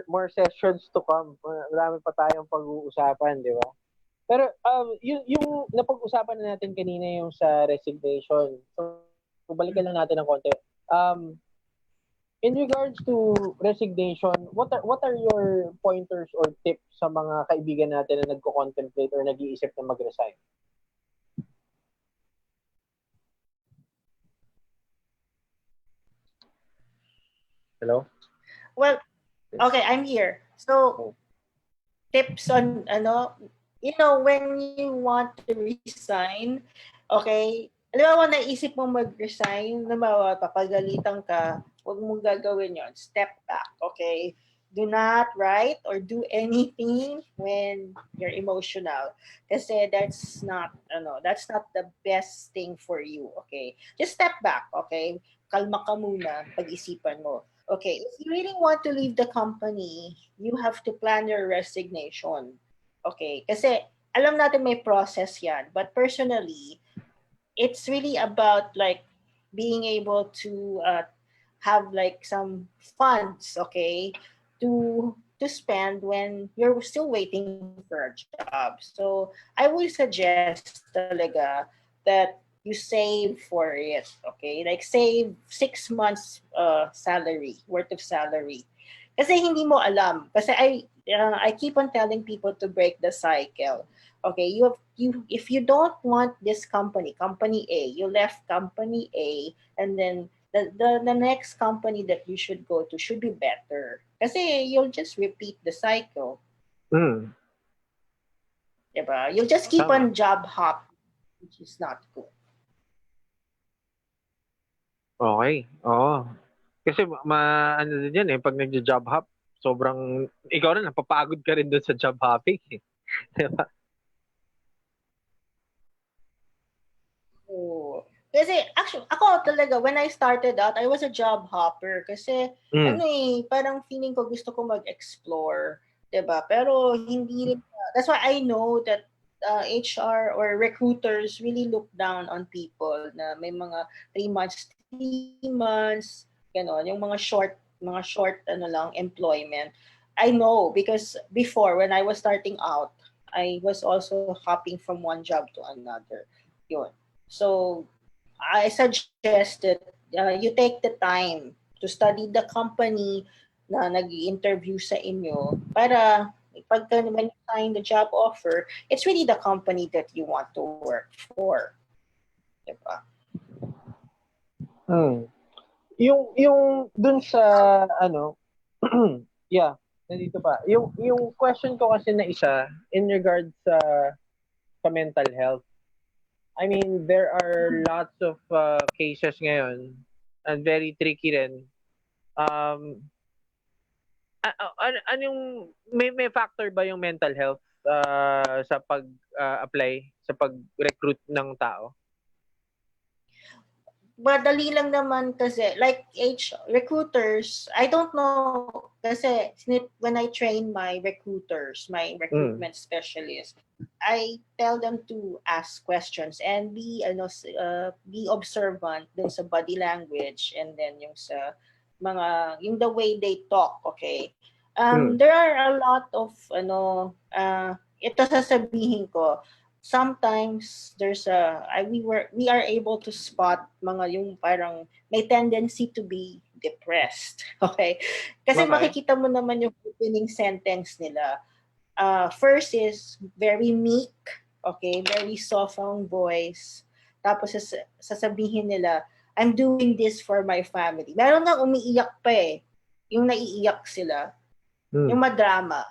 [SPEAKER 1] more sessions to come. Marami pa tayong pag-uusapan, di ba? Pero yung napag-usapan na natin kanina yung sa resignation. So balikan lang natin ng konti. In regards to resignation, what are your pointers or tips sa mga kaibigan natin na nagko-contemplate or nag-iisip na mag-resign? Hello?
[SPEAKER 2] Well, okay, I'm here. So, tips on, when you want to resign, okay, alam mo, naisip mo mag-resign, papagalitan ka, huwag mong gagawin yon. Step back, okay? Do not write or do anything when you're emotional. Kasi that's not the best thing for you, okay? Just step back, okay? Kalma ka muna, pag-isipan mo. Okay, if you really want to leave the company, you have to plan your resignation. Okay, kasi alam natin may process yan. But personally, it's really about like being able to have like some funds, okay, to spend when you're still waiting for a job. So I would suggest talaga that you save for it, okay? Like save 6 months worth of salary. Kasi hindi mo alam. Kasi I keep on telling people to break the cycle. Okay, if you don't want this company A, you left company A, and then the next company that you should go to should be better. Kasi you'll just repeat the cycle. Diba? You'll just keep on job hop, which is not good.
[SPEAKER 1] Okay. Oo. Kasi ano din yan pag nagja-job hop, sobrang, ikaw rin, napapagod ka rin doon sa job hopping. Diba?
[SPEAKER 2] Kasi actually, ako talaga, when I started out, I was a job hopper. Kasi, parang feeling ko gusto ko mag-explore. Diba? Pero hindi rin, that's why I know that HR or recruiters really look down on people na may mga 3 months, gano'n, yung mga short employment. I know because before, when I was starting out, I was also hopping from one job to another. Yun. So, I suggested you take the time to study the company na nag-i-interview sa inyo para when you sign the job offer, it's really the company that you want to work for. Diba?
[SPEAKER 1] Yung dun sa yeah, nandito pa. Yung question ko kasi na isa in regards sa mental health. I mean, there are lots of cases ngayon and very tricky rin. Anong may factor ba yung mental health sa pag-apply, sa pag-recruit ng tao?
[SPEAKER 2] Madali lang naman kasi, like recruiters, I don't know, kasi when I train my recruiters, my recruitment specialists, I tell them to ask questions and be observant dun sa body language and then yung sa yung the way they talk, okay? There are a lot of ito sasabihin ko, sometimes we are able to spot mga yung parang may tendency to be depressed, okay? Kasi makikita mo naman yung opening sentence nila. First is very meek, okay? Very soft ang voice. Tapos sasabihin nila, I'm doing this for my family. Meron nga umiiyak pa yung naiiyak sila. Yung madrama.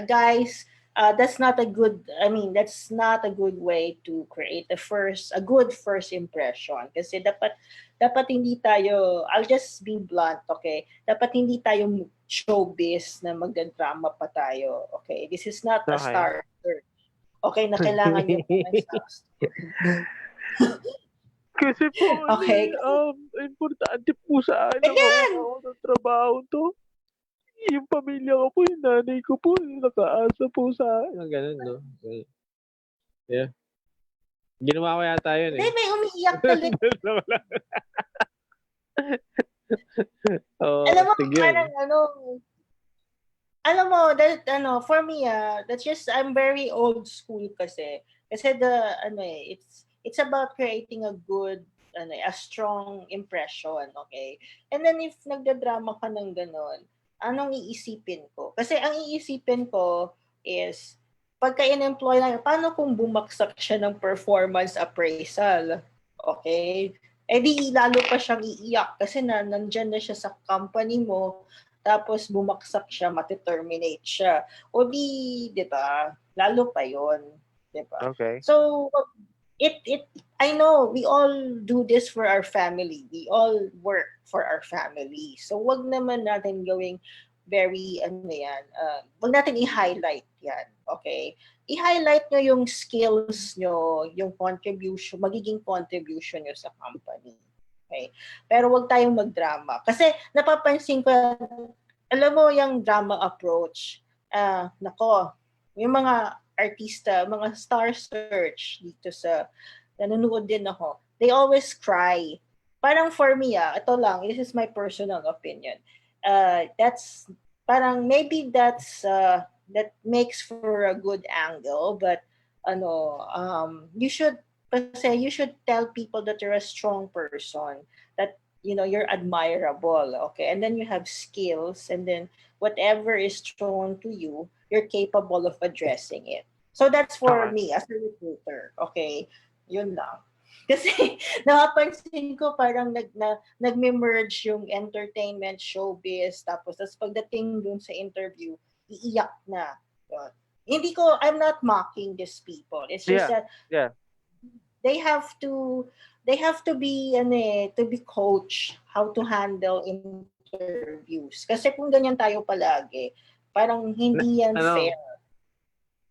[SPEAKER 2] Guys, that's not a good, that's not a good way to create a good first impression. Kasi dapat hindi tayo, I'll just be blunt, okay? Dapat hindi tayo showbiz na magdrama pa tayo, okay? This is not a
[SPEAKER 1] Okay.
[SPEAKER 2] star search. Okay, na kailangan nyo pa ng star story.
[SPEAKER 1] Kasi po,
[SPEAKER 2] Okay?
[SPEAKER 1] importante po sa akin ang
[SPEAKER 2] Ganyan!
[SPEAKER 1] ako ng trabaho to. Yung pamilya ko po, yung nanay ko po, nakaasa po sa akin. Ganun, no? Yeah. Ginawa ko yata yun
[SPEAKER 2] Hindi,
[SPEAKER 1] eh.
[SPEAKER 2] may umiiyak talaga.
[SPEAKER 1] Oh,
[SPEAKER 2] Alam mo,
[SPEAKER 1] sige.
[SPEAKER 2] parang alam mo, for me, that's just, I'm very old school kasi. Kasi it's about creating a good, a strong impression, okay? And then if nagdadrama ka ng ganon, anong iisipin ko? Kasi ang iisipin ko is, pagka in-employ lang, paano kung bumaksak siya ng performance appraisal? Okay? Eh di lalo pa siyang iiyak kasi nandyan na siya sa company mo, tapos bumaksak siya, mati-terminate siya. O di ba, lalo pa yon, di ba?
[SPEAKER 1] Okay.
[SPEAKER 2] So, I know we all do this for our family. We all work for our family. So, wag naman natin gawing very, wag natin i-highlight yan, okay? I-highlight nyo yung skills nyo, yung contribution, magiging contribution nyo sa company. Okay? Pero wag tayong magdrama. Kasi napapansin ko, alam mo yung drama approach, nako, yung mga artista, mga star search dito sa, nanonood din ako, they always cry. Parang for me, ito lang, this is my personal opinion. That's, parang maybe that makes for a good angle, but you should tell people that you're a strong person, that you're admirable, okay, and then you have skills, and then whatever is thrown to you, you're capable of addressing it. So that's for me as a recruiter, okay, yun lang. Kasi napapansin ko parang nagme-merge yung entertainment, showbiz, tapos pagdating dun sa interview, iiyak na. Hindi ko, I'm not mocking these people. It's just that they have to be coached how to handle interviews. Kasi kung ganyan tayo palagi, parang hindi yan fair.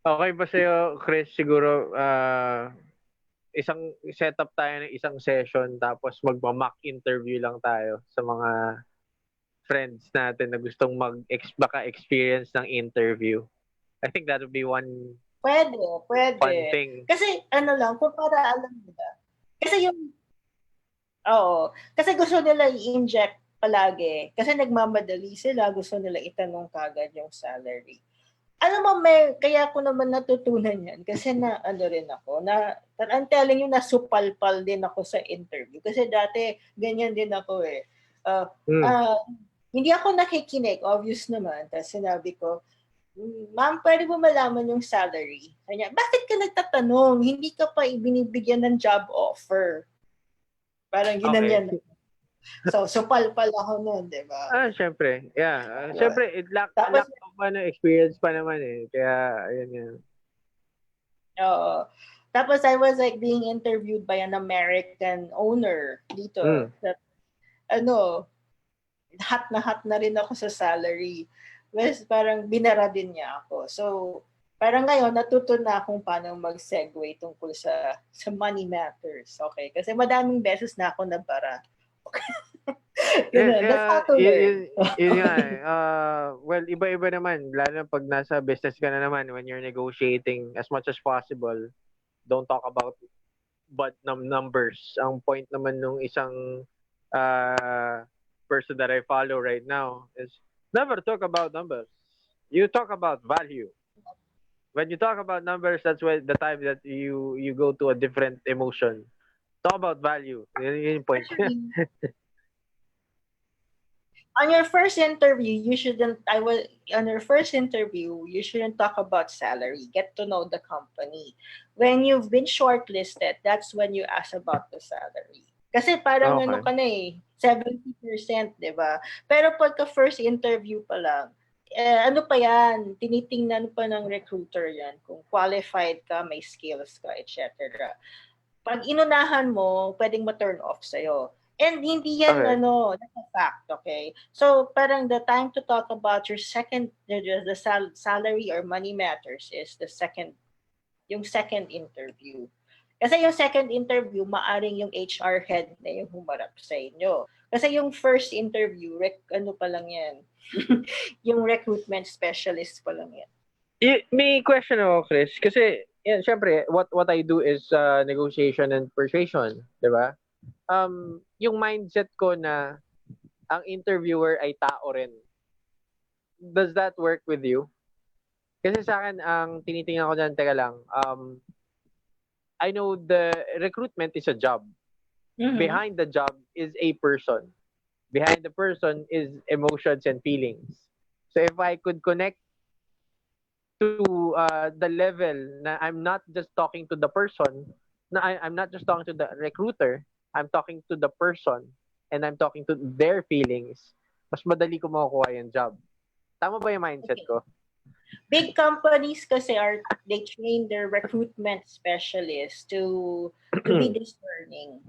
[SPEAKER 1] Okay ba sa'yo, Chris, siguro isang setup tayo ng isang session tapos magma-mock interview lang tayo sa mga friends natin na gustong baka experience ng interview. I think that would be one
[SPEAKER 2] Pwede.
[SPEAKER 1] fun thing.
[SPEAKER 2] Kasi kung para alam nila. Kasi kasi gusto nila i-inject palagi. Kasi nagmamadali sila, gusto nila itanong kagad yung salary. Alam mo, kaya ako naman natutunan yan kasi rin ako, I'm telling you, nasupalpal din ako sa interview. Kasi dati, ganyan din ako eh. Hindi ako nakikinig, obvious naman. Tapos sinabi ko, ma'am, pwede mo malaman yung salary? Kanya, bakit ka nagtatanong? Hindi ka pa ibinibigyan ng job offer. Parang ginanyan. Okay. So, supalpal ako nun, di ba?
[SPEAKER 1] Syempre. Yeah. Syempre, lack of experience pa naman eh. Kaya, ayun yan.
[SPEAKER 2] Oo. Tapos, I was like being interviewed by an American owner dito. That, hot na rin ako sa salary. Well, parang binara din niya ako. So, parang ngayon, natuto na akong paano mag-segue tungkol sa money matters. Okay? Kasi madaming beses na ako nabara.
[SPEAKER 1] Well, iba-iba naman. Lalo na pag nasa business ka na naman, when you're negotiating, as much as possible, don't talk about numbers. Ang point naman nung isang person that I follow right now is never talk about numbers. You talk about value. When you talk about numbers, that's when the time that you go to a different emotion. Talk about value. Yun yung point.
[SPEAKER 2] On your first interview, you shouldn't talk about salary. Get to know the company. When you've been shortlisted, that's when you ask about the salary. Kasi parang ka na 70%, di ba? Pero pagka first interview pa lang, ano pa yan, tinitingnan pa ng recruiter yan, kung qualified ka, may skills ka, etc. Pag inunahan mo, pwedeng ma-turn off sa'yo. And hindi yan,
[SPEAKER 1] Okay.
[SPEAKER 2] that's a fact, okay? So, parang the time to talk about your second, the salary or money matters is yung second interview. Kasi yung second interview, maaring yung HR head na yung humarap sa inyo. Kasi yung first interview, ano pa lang yan, yung recruitment specialist pa lang yan.
[SPEAKER 1] May question ako, Chris. Kasi, yan, syempre, what I do is negotiation and persuasion, di ba? Yung mindset ko na ang interviewer ay tao rin. Does that work with you? Kasi sa akin, ang tinitingnan ko dyan, teka lang, I know the recruitment is a job.
[SPEAKER 2] Mm-hmm.
[SPEAKER 1] Behind the job is a person. Behind the person is emotions and feelings. So if I could connect to the level na I'm not just talking to the person, I'm not just talking to the recruiter, I'm talking to the person and I'm talking to their feelings, mas madali ko makukuha yung job. Tama ba yung mindset ko?
[SPEAKER 2] Big companies kasi they train their recruitment specialists to be discerning.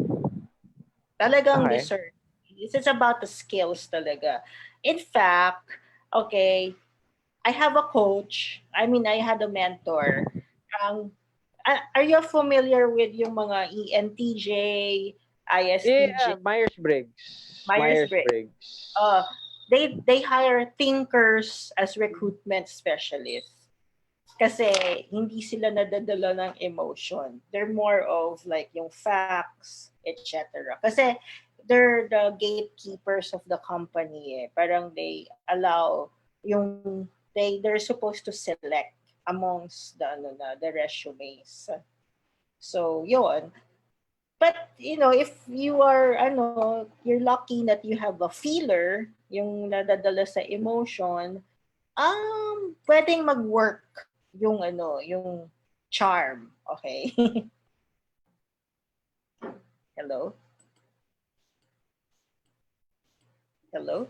[SPEAKER 2] Talagang discerning. This is about the skills talaga. In fact, okay, I have a coach. I had a mentor. Are you familiar with yung mga ENTJ, ISTJ?
[SPEAKER 1] Yeah, Myers-Briggs.
[SPEAKER 2] They hire thinkers as recruitment specialists. Kasi hindi sila nadadala ng emotion. They're more of like yung facts, etc. Kasi they're the gatekeepers of the company. Parang they allow they're supposed to select amongst the resumes. So, yun. But, if you are, you're lucky that you have a feeler, yung nadadala sa emotion, pwedeng mag-work yung charm. Okay? Hello? Hello?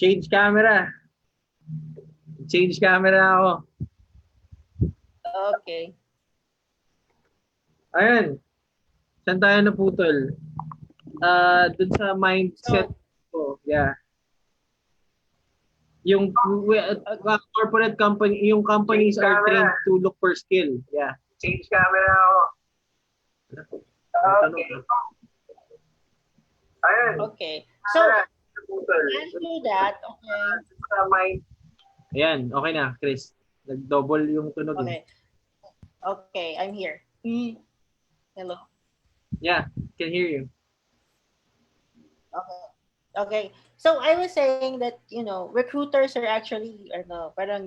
[SPEAKER 1] Change camera ako.
[SPEAKER 2] Okay.
[SPEAKER 1] Ayan. Saan tayo naputol? Dun sa mindset ko. Yeah. Yung corporate company, yung companies are trained to look for skill. Yeah.
[SPEAKER 3] Change camera ako. Okay. Ayan.
[SPEAKER 2] Okay. So, after that, okay.
[SPEAKER 1] Ayan, okay na, Chris. Nag-double yung tunog.
[SPEAKER 2] Okay. Okay, I'm here. Hello.
[SPEAKER 1] Yeah, can hear you.
[SPEAKER 2] Okay. So I was saying that, recruiters are actually, parang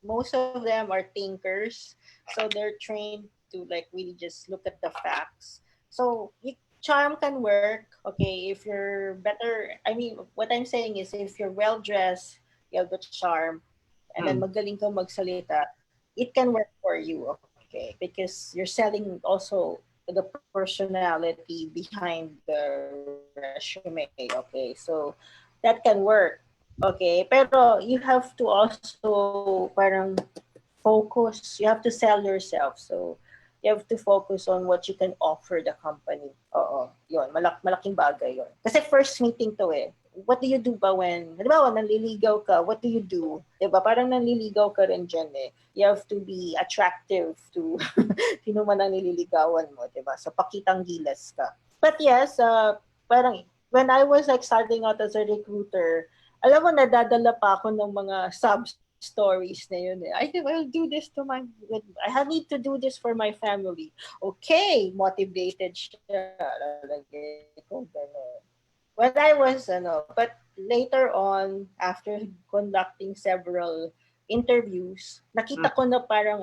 [SPEAKER 2] most of them are thinkers, so they're trained to like really just look at the facts. So charm can work, okay, if you're better. I mean, what I'm saying is if you're well dressed, you have the charm, and then
[SPEAKER 1] Mm.
[SPEAKER 2] magaling ka magsalita, it can work for you, okay, because you're selling also the personality behind the resume, okay, so that can work. Okay, pero you have to also parang focus. You have to sell yourself. So you have to focus on what you can offer the company. Oo, yun. Malaking bagay yun. Kasi first meeting to eh. What do you do ba when, halimbawa, nanliligaw ka, what do you do? Diba? Parang nanliligaw ka rin dyan eh. You have to be attractive to sino man ang nililigawan mo, diba? So, pakitang gilas ka. But yes, parang when I was like starting out as a recruiter, alam mo, nadadala pa ako ng mga sub-stories na yun eh. I'll do this to I need to do this for my family. Okay, motivated siya. Lalagay ko, gano'n. When I was, but later on, after conducting several interviews, nakita ko na parang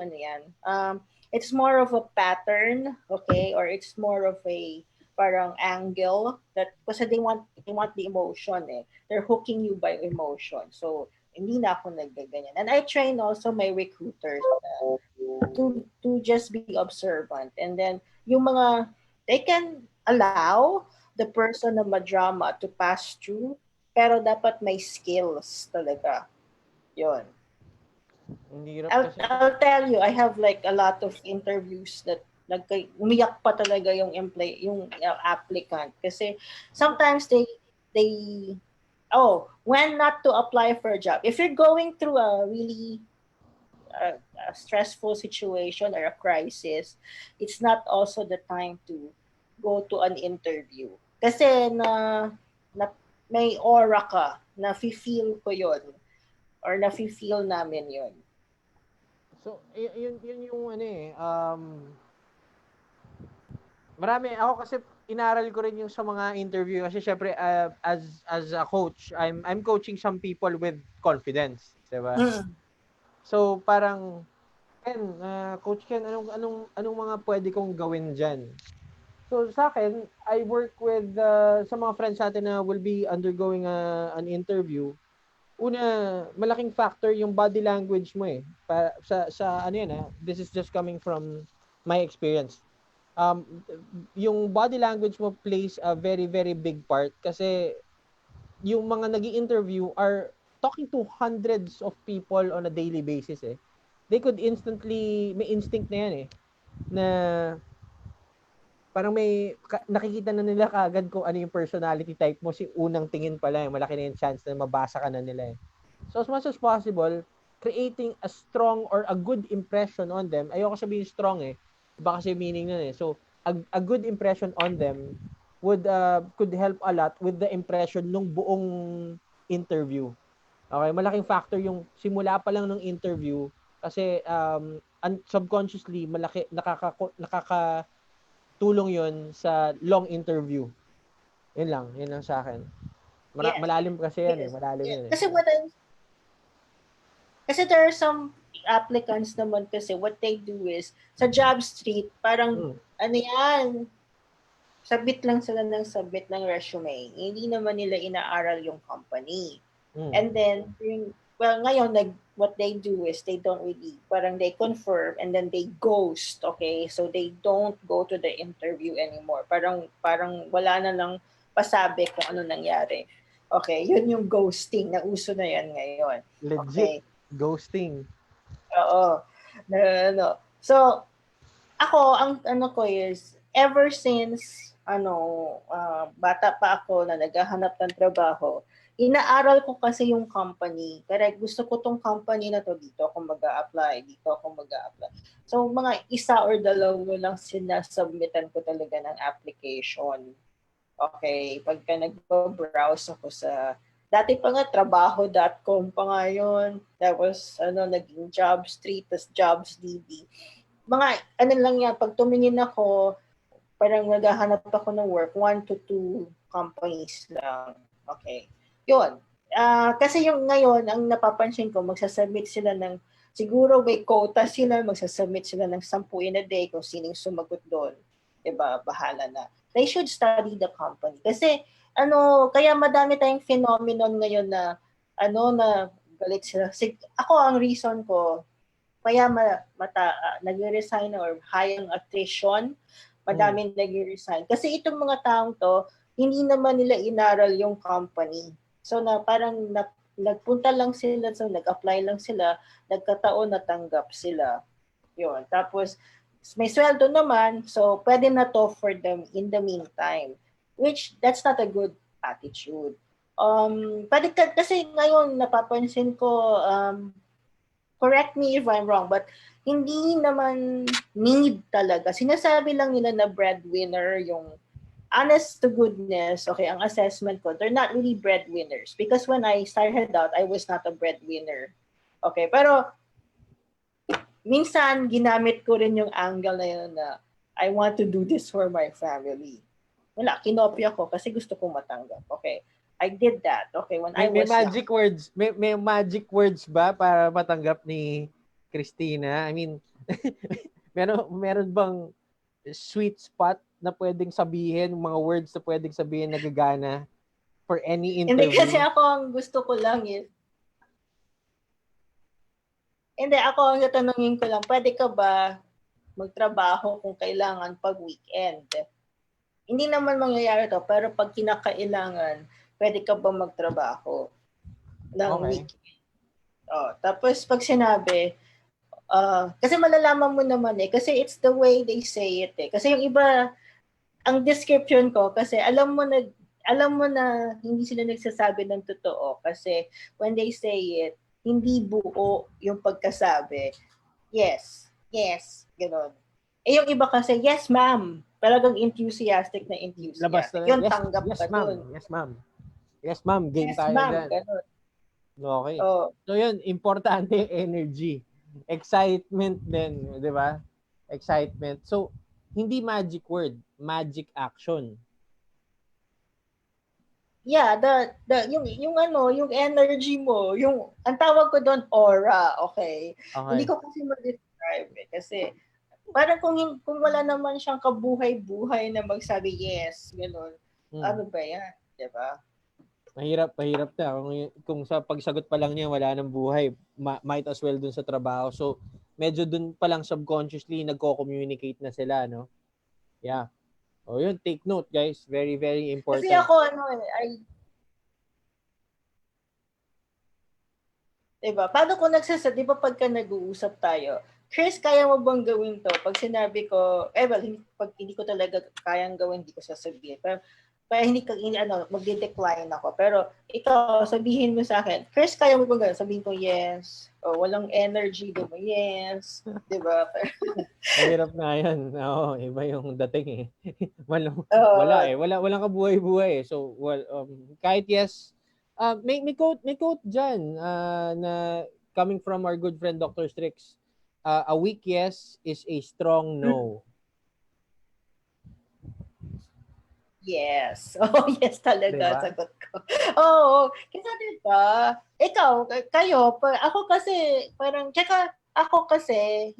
[SPEAKER 2] it's more of a pattern, okay, or it's more of a parang angle that kasi they want the emotion eh. They're hooking you by emotion. So hindi na ako naggaganyan. And I train also my recruiters to just be observant. And then yung mga they can allow the person na madrama to pass through, pero dapat may skills talaga. Yun.
[SPEAKER 3] Ang hirap kasi.
[SPEAKER 2] I'll tell you, I have like a lot of interviews that umiyak pa talaga yung applicant kasi sometimes they when not to apply for a job. If you're going through a really a stressful situation or a crisis, it's not also the time to go to an interview. Kasi na may aura ka, na feel ko yon or na feel namin yon.
[SPEAKER 3] So, yun yung ano eh, marami, ako kasi inaral ko rin yung sa mga interview kasi syempre as a coach, I'm coaching some people with confidence, 'di ba? So, parang Coach Ken, anong mga pwede kong gawin diyan? So, sa akin, I work with sa mga friends natin na will be undergoing an interview. Una, malaking factor yung body language mo eh. Sa ano yan this is just coming from my experience. Yung body language mo plays a very, very big part kasi yung mga nag-i-interview are talking to hundreds of people on a daily basis eh. They could instantly, may instinct na yan eh, na parang nakikita na nila kaagad kung ano yung personality type mo, si unang tingin pa lang, malaki na yung chance na mabasa ka na nila eh. So as much as possible, creating a strong or a good impression on them, ayoko sabihin strong eh, iba kasi meaning nun eh. So a good impression on them could help a lot with the impression ng buong interview. Okay, malaking factor yung simula pa lang ng interview kasi subconsciously malaki nakakatulong yon sa long interview. Yun lang sa akin. Malalim kasi yan eh, malalim yan eh.
[SPEAKER 2] Kasi there are some applicants naman kasi what they do is sa job street parang ano yan, submit lang sila ng submit ng resume. Hindi naman nila inaaral yung company. And then ngayon what they do is they don't really parang they confirm and then they ghost, okay? So they don't go to the interview anymore. Parang wala na lang pasabi kung ano nangyari. Okay, yun yung ghosting na uso na yan ngayon.
[SPEAKER 3] Legit
[SPEAKER 2] okay.
[SPEAKER 3] Ghosting.
[SPEAKER 2] Oo. So ako ang ano ko is ever since bata pa ako na naghahanap ng trabaho, inaaral ko kasi yung company. Correct, gusto ko tong company na to, dito ako mag-a-apply. So, mga isa or dalawa lang sinasubmitan ko talaga ng application. Okay, pagka nag-browse ako sa, dati pa nga, trabaho.com pa nga yun. Tapos, naging Jobs Street, tapos Jobs DB. Mga, lang yan, pag tumingin ako, parang naghahanap ako ng work, 1 to 2 companies lang. Okay. Yun. Kasi yung ngayon, ang napapansin ko, magsasubmit sila ng siguro may quota sila, magsasubmit sila ng 10 in a day kung sinong sumagot doon. Diba? Bahala na. They should study the company. Kasi, kaya madami tayong phenomenon ngayon na, na galit sila. Ako, ang reason ko, kaya nag-resign or high ang attrition, madaming nag-resign. Kasi itong mga taong to, hindi naman nila inaral yung company. So na parang nagpunta lang sila, so nag-apply lang sila, nagkataon natanggap sila. Yun. Tapos may sweldo naman, so pwede na to for them in the meantime. Which that's not a good attitude. Pwede kasi ngayon napapansin ko, correct me if I'm wrong, but hindi naman need talaga. Sinasabi lang nila na breadwinner yung honest to goodness, okay, ang assessment ko, they're not really breadwinners. Because when I started out, I was not a breadwinner. Okay, pero minsan ginamit ko rin yung angle na yun na I want to do this for my family. Wala, kinopya ko kasi gusto kong matanggap. Okay. I did that. Okay, when I was
[SPEAKER 3] may magic
[SPEAKER 2] young.
[SPEAKER 3] words. May magic words ba para matanggap ni Cristina? I mean, meron bang sweet spot na pwedeng sabihin, mga words na pwedeng sabihin na gagana for any interview?
[SPEAKER 2] Hindi, kasi ako ang gusto ko lang is, hindi, ako ang tatanungin ko lang, pwede ka ba magtrabaho kung kailangan pag weekend? Hindi naman mangyayari to, pero pag kinakailangan, pwede ka ba magtrabaho ng weekend? Tapos pag sinabi, kasi malalaman mo naman kasi it's the way they say it Kasi yung iba, ang description ko, kasi alam mo na hindi sila nagsasabi ng totoo kasi when they say it, hindi buo yung pagkasabi. Yes, gano'n. Yung iba kasi, yes ma'am, talagang enthusiastic na enthusiastic.
[SPEAKER 3] Labas na,
[SPEAKER 2] yun,
[SPEAKER 3] yes,
[SPEAKER 2] tanggap
[SPEAKER 3] yes,
[SPEAKER 2] ka
[SPEAKER 3] ma'am.
[SPEAKER 2] dun.
[SPEAKER 3] Yes ma'am, game
[SPEAKER 2] Yes,
[SPEAKER 3] tayo
[SPEAKER 2] ma'am,
[SPEAKER 3] dyan.
[SPEAKER 2] ganun.
[SPEAKER 3] Okay. So yun, importante yung energy. Excitement din, di ba? Excitement. So, hindi magic word, magic action.
[SPEAKER 2] Yeah, yung energy mo, ang tawag ko doon aura, okay? Hindi ko kasi ma-describe kasi parang kung wala naman siyang kabuhay-buhay na magsabi yes, gano'n. Ano ba 'yan, 'di ba?
[SPEAKER 3] Mahirap na kung sa pagsagot pa lang niya wala nang buhay, might as well dun sa trabaho. So medyo dun pa lang subconsciously nagko-communicate na sila, no? Yeah. Yun, take note guys, very very important.
[SPEAKER 2] Kasi ako diba? Paano kung diba pagka nag-uusap tayo, Chris, kaya mo bang gawin to? Pag sinabi ko, pag hindi ko talaga kayang gawin, hindi ko sasabihin. Pero magde-decline ako. Pero ikaw, sabihin mo sa akin, Chris, kaya mo bang gawin? Sabihin ko, yes. Walang energy, diba? Yes. Diba?
[SPEAKER 3] Mahirap na yan. Iba yung dating Walang kabuhay-buhay. So, kahit yes, may quote dyan na coming from our good friend Dr. Strix, a weak yes is a strong no.
[SPEAKER 2] Yes. Yes talaga, diba? Sagot ko. Kasi diba, ako kasi,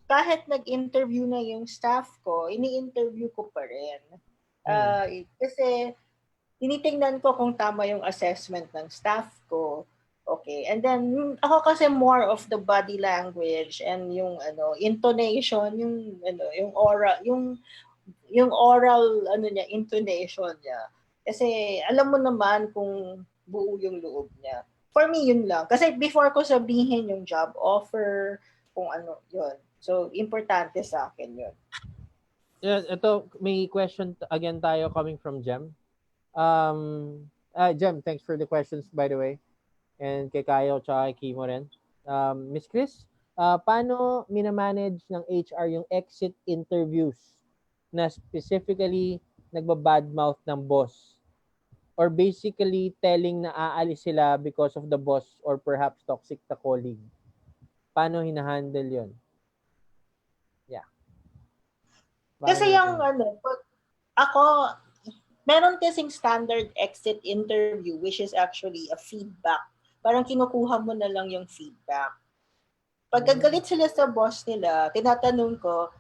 [SPEAKER 2] kahit nag-interview na yung staff ko, ini-interview ko pa rin. Kasi, tinitingnan ko kung tama yung assessment ng staff ko. Okay. And then, ako kasi more of the body language and yung intonation, yung aura, yung oral niya, intonation niya. Kasi alam mo naman kung buo yung loob niya. For me, yun lang. Kasi before ko sabihin yung job offer, kung yun. So, importante sa akin yun.
[SPEAKER 3] Yeah, ito, may question again tayo coming from Jem. Jem, thanks for the questions by the way. And kay Kayo tsaka kay Kimo rin. Miss Chris, paano minamanage ng HR yung exit interviews na specifically nagbabadmouth ng boss? Or basically telling na aalis sila because of the boss or perhaps toxic na colleague? Paano hinahandle yun? Yeah.
[SPEAKER 2] Kasi yung ako, meron kasing standard exit interview which is actually a feedback. Parang kinukuha mo na lang yung feedback. Pagkagalit sila sa boss nila, tinatanong ko,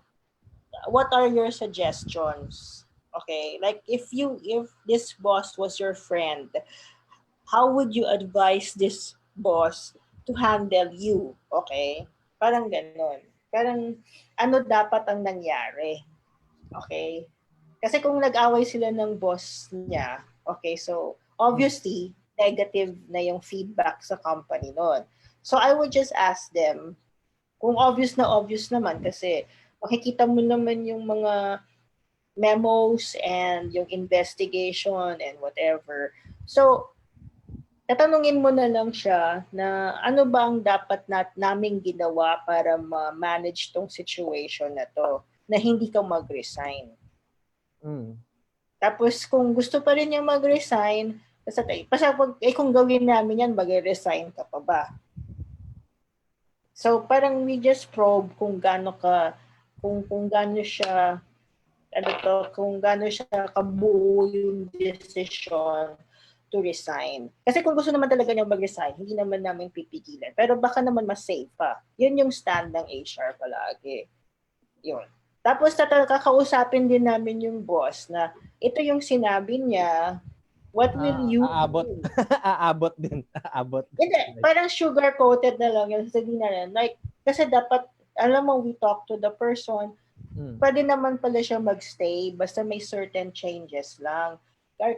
[SPEAKER 2] what are your suggestions? Okay, like if this boss was your friend, how would you advise this boss to handle you? Okay? Parang ganun. Parang ano dapat ang nangyari? Okay? Kasi kung nag-away sila ng boss niya, okay, so obviously, negative na yung feedback sa company nun. So I would just ask them, kung obvious naman kasi makikita mo naman yung mga memos and yung investigation and whatever. So, tatanungin mo na lang siya na ano ba ang dapat naming ginawa para ma-manage tong situation na to, na hindi ka mag-resign. Tapos kung gusto pa rin niya mag-resign, kung gawin namin yan, mag-resign ka pa ba? So parang we just probe kung gaano siya kabuo yung decision to resign. Kasi kung gusto naman talaga niyang mag-resign, hindi naman namin pipigilan. Pero baka naman mas safe pa. Yun yung stand ng HR palagi. Yun. Tapos kakausapin din namin yung boss na ito yung sinabi niya, what will you
[SPEAKER 3] aabot.
[SPEAKER 2] do?
[SPEAKER 3] Aabot din. Aabot.
[SPEAKER 2] Hindi, parang sugar-coated na lang yung sabihin na lang. Like, kasi dapat, alam mo, we talk to the person, pwede naman pala siya magstay basta may certain changes lang.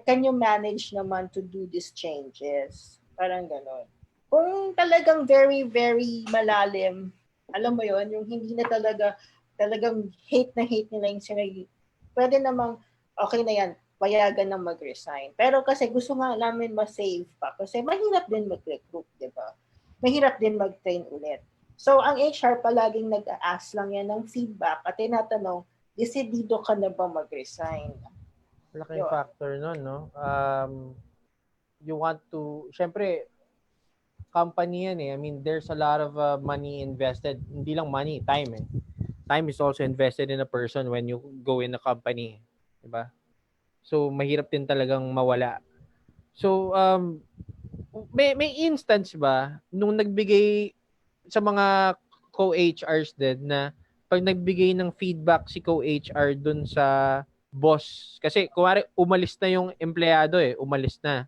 [SPEAKER 2] Can you manage naman to do these changes? Parang gano'n. Kung talagang very, very malalim, alam mo yon, yung hindi na talagang hate nila yung sinabi, pwede namang, okay na yan, payagan na mag-resign. Pero kasi gusto nga namin ma-save pa kasi mahirap din mag-recruit, di ba? Mahirap din mag-train ulit. So, ang HR palaging nag-a-ask lang yan ng feedback at tinatanong, desidido ka na ba mag-resign?
[SPEAKER 3] Malaking factor nun, no? You want to, syempre, company yan eh. I mean, there's a lot of money invested. Hindi lang money, time eh. Time is also invested in a person when you go in a company. Diba? So, mahirap din talagang mawala. So, may instance ba nung nagbigay sa mga co-HRs din na pag nagbigay ng feedback si co-HR dun sa boss, kasi kumari umalis na yung empleyado umalis na.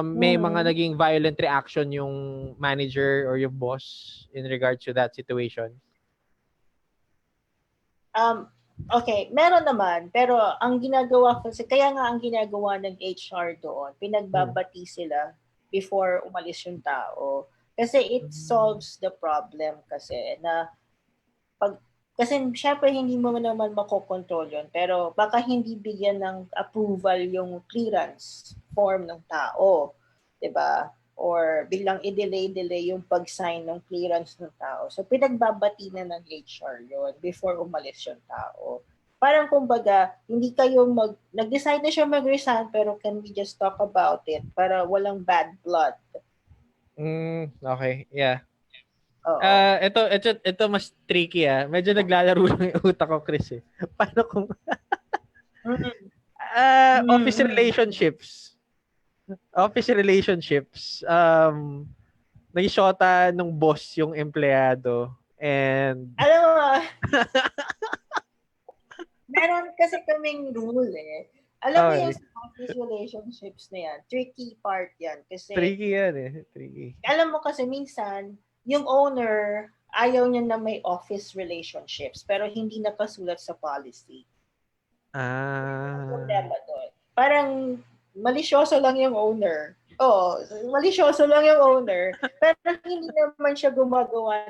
[SPEAKER 3] May mga naging violent reaction yung manager or yung boss in regards to that situation?
[SPEAKER 2] Okay, meron naman. Pero ang ginagawa kasi, kaya nga ang ginagawa ng HR doon, pinagbabati sila before umalis yung tao. Kasi it solves the problem kasi na kasi syempre hindi mo naman makokontrol yun, pero baka hindi bigyan ng approval yung clearance form ng tao, 'di ba? Or biglang i-delay yung pag-sign ng clearance ng tao. So pinagbabati na ng HR yun before umalis yung tao. Parang kumbaga, hindi kayo nag-decide na siya mag-resign, pero can we just talk about it para walang bad blood?
[SPEAKER 3] Okay, yeah. Ito mas tricky Medyo naglalaro lang yung utak ko, Chris Paano kung office relationships, nag-shota nung boss yung empleyado and
[SPEAKER 2] alam mo, meron kasi kaming rule Alam mo yung office relationships na yan, tricky part yan. Kasi,
[SPEAKER 3] tricky yan tricky.
[SPEAKER 2] Alam mo kasi minsan, yung owner, ayaw niya na may office relationships, pero hindi nakasulat sa policy. Problema doon. Parang, malisyoso lang yung owner. Malisyoso lang yung owner, pero hindi naman siya gumagawa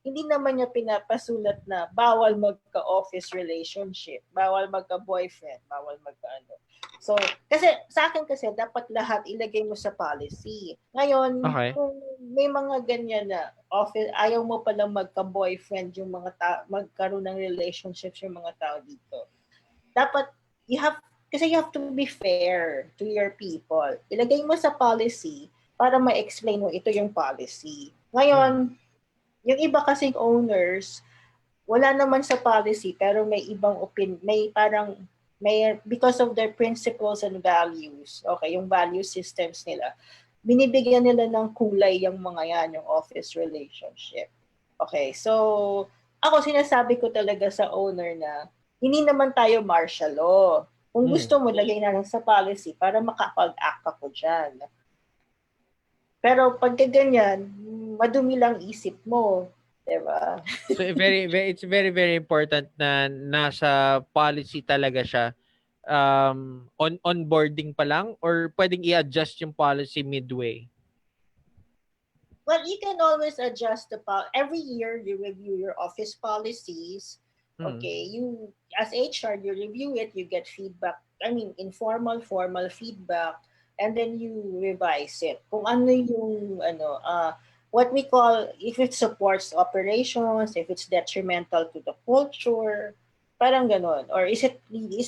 [SPEAKER 2] hindi naman niya pinapasulat na bawal magka-office relationship, bawal magka-boyfriend, bawal magka-ano. So, kasi sa akin kasi dapat lahat ilagay mo sa policy. Ngayon, kung may mga ganyan na office, ayaw mo pala magka-boyfriend yung mga magkaroon ng relationships yung mga tao dito. Dapat you have to be fair to your people. Ilagay mo sa policy para ma-explain mo ito yung policy. Ngayon, yung iba kasing owners, wala naman sa policy pero may ibang because of their principles and values, okay, yung value systems nila, binibigyan nila ng kulay yung mga yan, yung office relationship. Okay, so ako sinasabi ko talaga sa owner na hindi naman tayo martial law. Kung gusto mo, lagay na lang sa policy para makapag-act ako dyan. Pero pagka ganyan, madumi lang isip mo. Diba?
[SPEAKER 3] So it's very very important na nasa policy talaga siya. Onboarding pa lang or pwedeng i-adjust yung policy midway?
[SPEAKER 2] Well, you can always adjust every year you review your office policies. Okay, you as HR you review it, you get feedback. I mean, informal, formal feedback, and then you revise it. Kung ano yung what we call, if it supports operations, if it's detrimental to the culture, parang ganon. Or is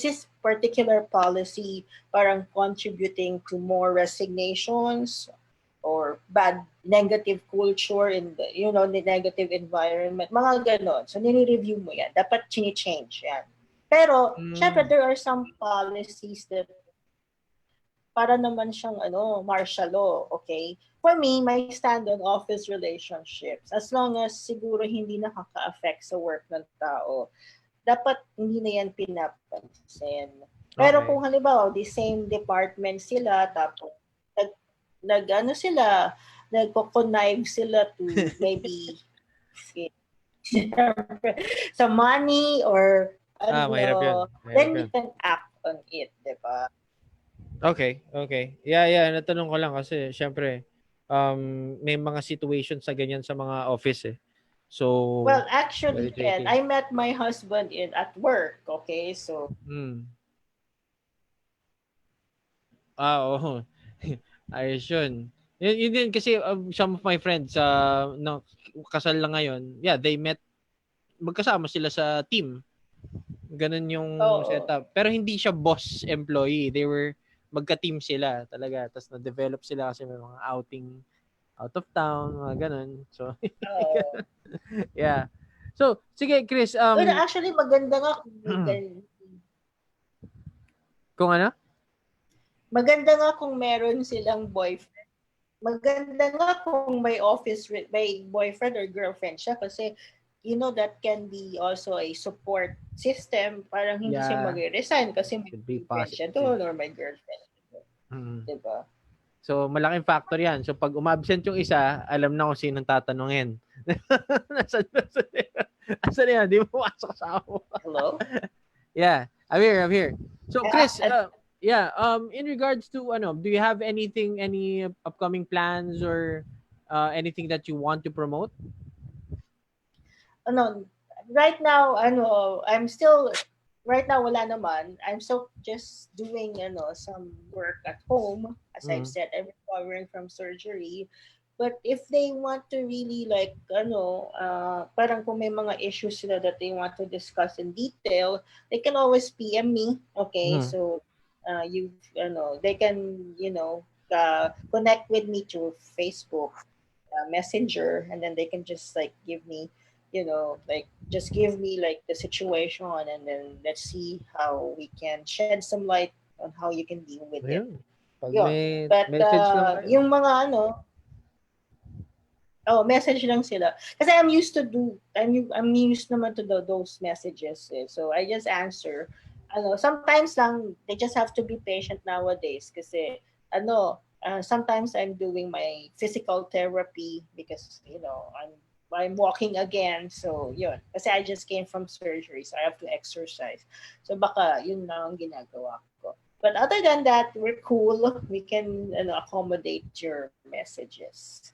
[SPEAKER 2] this particular policy parang contributing to more resignations or bad negative culture in the, the negative environment, mga ganon. So, nire-review mo yan. Dapat chini-change yan. Pero, syempre, there are some policies that para naman siyang martial law, okay? For me, my stand on office relationships, as long as siguro hindi nakaka-affect sa work ng tao, dapat hindi na yan pinapansin. Pero kung halimbawa, the same department sila, tapos nagko-connive sila to maybe sa money or then you can act on it, diba?
[SPEAKER 3] Okay. Yeah, natanong ko lang kasi syempre may mga situations sa ganyan sa mga office eh. So
[SPEAKER 2] well, actually, I met my husband at work, okay? So
[SPEAKER 3] oo. Ayos yun. Yun din kasi some of my friends kasal lang ngayon. Yeah, they met, magkasama sila sa team. Ganun yung setup. Pero hindi siya boss employee. They were magka-team sila talaga. Tapos na-develop sila kasi may mga outing out of town, mga ganun. So, yeah. So, sige, Chris.
[SPEAKER 2] Actually, maganda nga
[SPEAKER 3] kung ano?
[SPEAKER 2] Maganda nga kung meron silang boyfriend. Maganda nga kung may boyfriend or girlfriend siya kasi that can be also a support system. Parang hindi siya mag-resign kasi may boyfriend siya doon or may girlfriend. Diba?
[SPEAKER 3] So, malaking factor yan. So, pag umabsent yung isa, alam na kung sinong tatanungin. Asan yan? Di mo masok sa ako.
[SPEAKER 2] Hello?
[SPEAKER 3] Yeah. I'm here. So, Chris, in regards to, do you have any upcoming plans or anything that you want to promote?
[SPEAKER 2] Right now, right now wala naman. I'm still just doing some work at home. As I've said, I'm recovering from surgery. But if they want to really parang kung may mga issues sila that they want to discuss in detail, they can always PM me. Okay, so they can connect with me through Facebook Messenger, and then they can just give me just give me the situation, and then let's see how we can shed some light on how you can deal with it. But yung mga message lang sila. Kasi I'm used naman to those messages. So I just answer. Sometimes lang, they just have to be patient nowadays kasi sometimes I'm doing my physical therapy because I'm walking again. So, yun. Kasi I just came from surgery, so I have to exercise. So, baka yun lang ang ginagawa ko. But other than that, we're cool. We can accommodate your messages.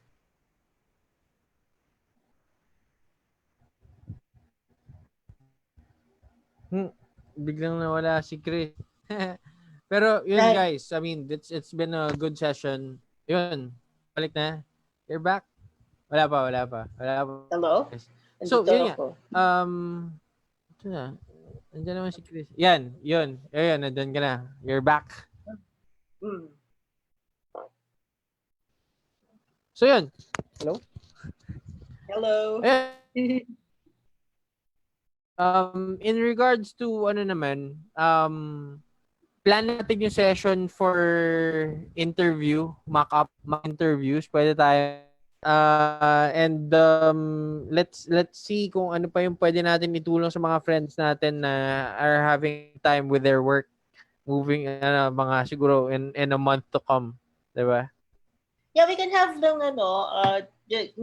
[SPEAKER 3] Biglang nawala si Chris. Pero, yun guys, I mean, it's been a good session. Yun, balik na. You're back? Wala pa.
[SPEAKER 2] Hello?
[SPEAKER 3] So, yun nga. Ito na. Nandiyan naman si Chris. Yan, yun. Ayun, nandiyan ka na. You're back. So, yun. Hello?
[SPEAKER 2] Hello.
[SPEAKER 3] In regards to, plan natin yung session for interview, mock interviews. Pwede tayo And let's see kung ano pa yung pwede natin itulong sa mga friends natin na are having time with their work moving mga siguro in a month to come, 'di ba?
[SPEAKER 2] Yeah, we can have them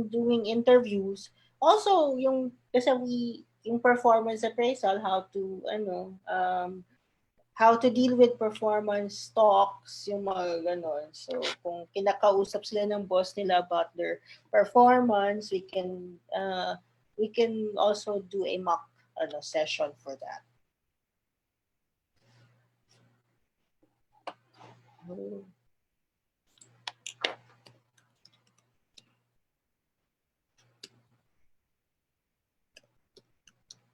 [SPEAKER 2] doing interviews. Also, yung performance appraisal, how to deal with performance talks, yung mga ganon. So, kung kinakausap sila ng boss nila about their performance, we can also do a mock session for that.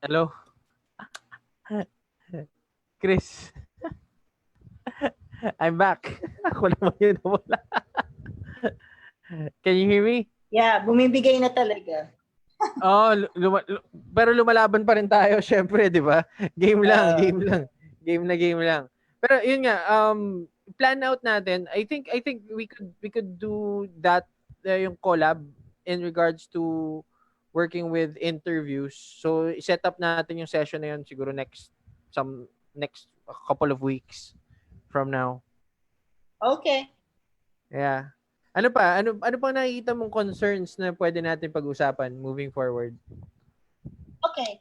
[SPEAKER 3] Hello? Chris. I'm back. Ako naman yun nawala. Can you hear me?
[SPEAKER 2] Yeah, bumibigay na talaga.
[SPEAKER 3] Oh, pero lumalaban pa rin tayo, syempre, 'di ba? Game lang. Game lang. Pero yun nga, plan out natin. I think we could do that yung collab in regards to working with interviews. So set up natin yung session na yun siguro next couple of weeks from now.
[SPEAKER 2] Okay.
[SPEAKER 3] Yeah. Ano pa nakikita mong concerns na pwede natin pag-usapan moving forward?
[SPEAKER 2] Okay.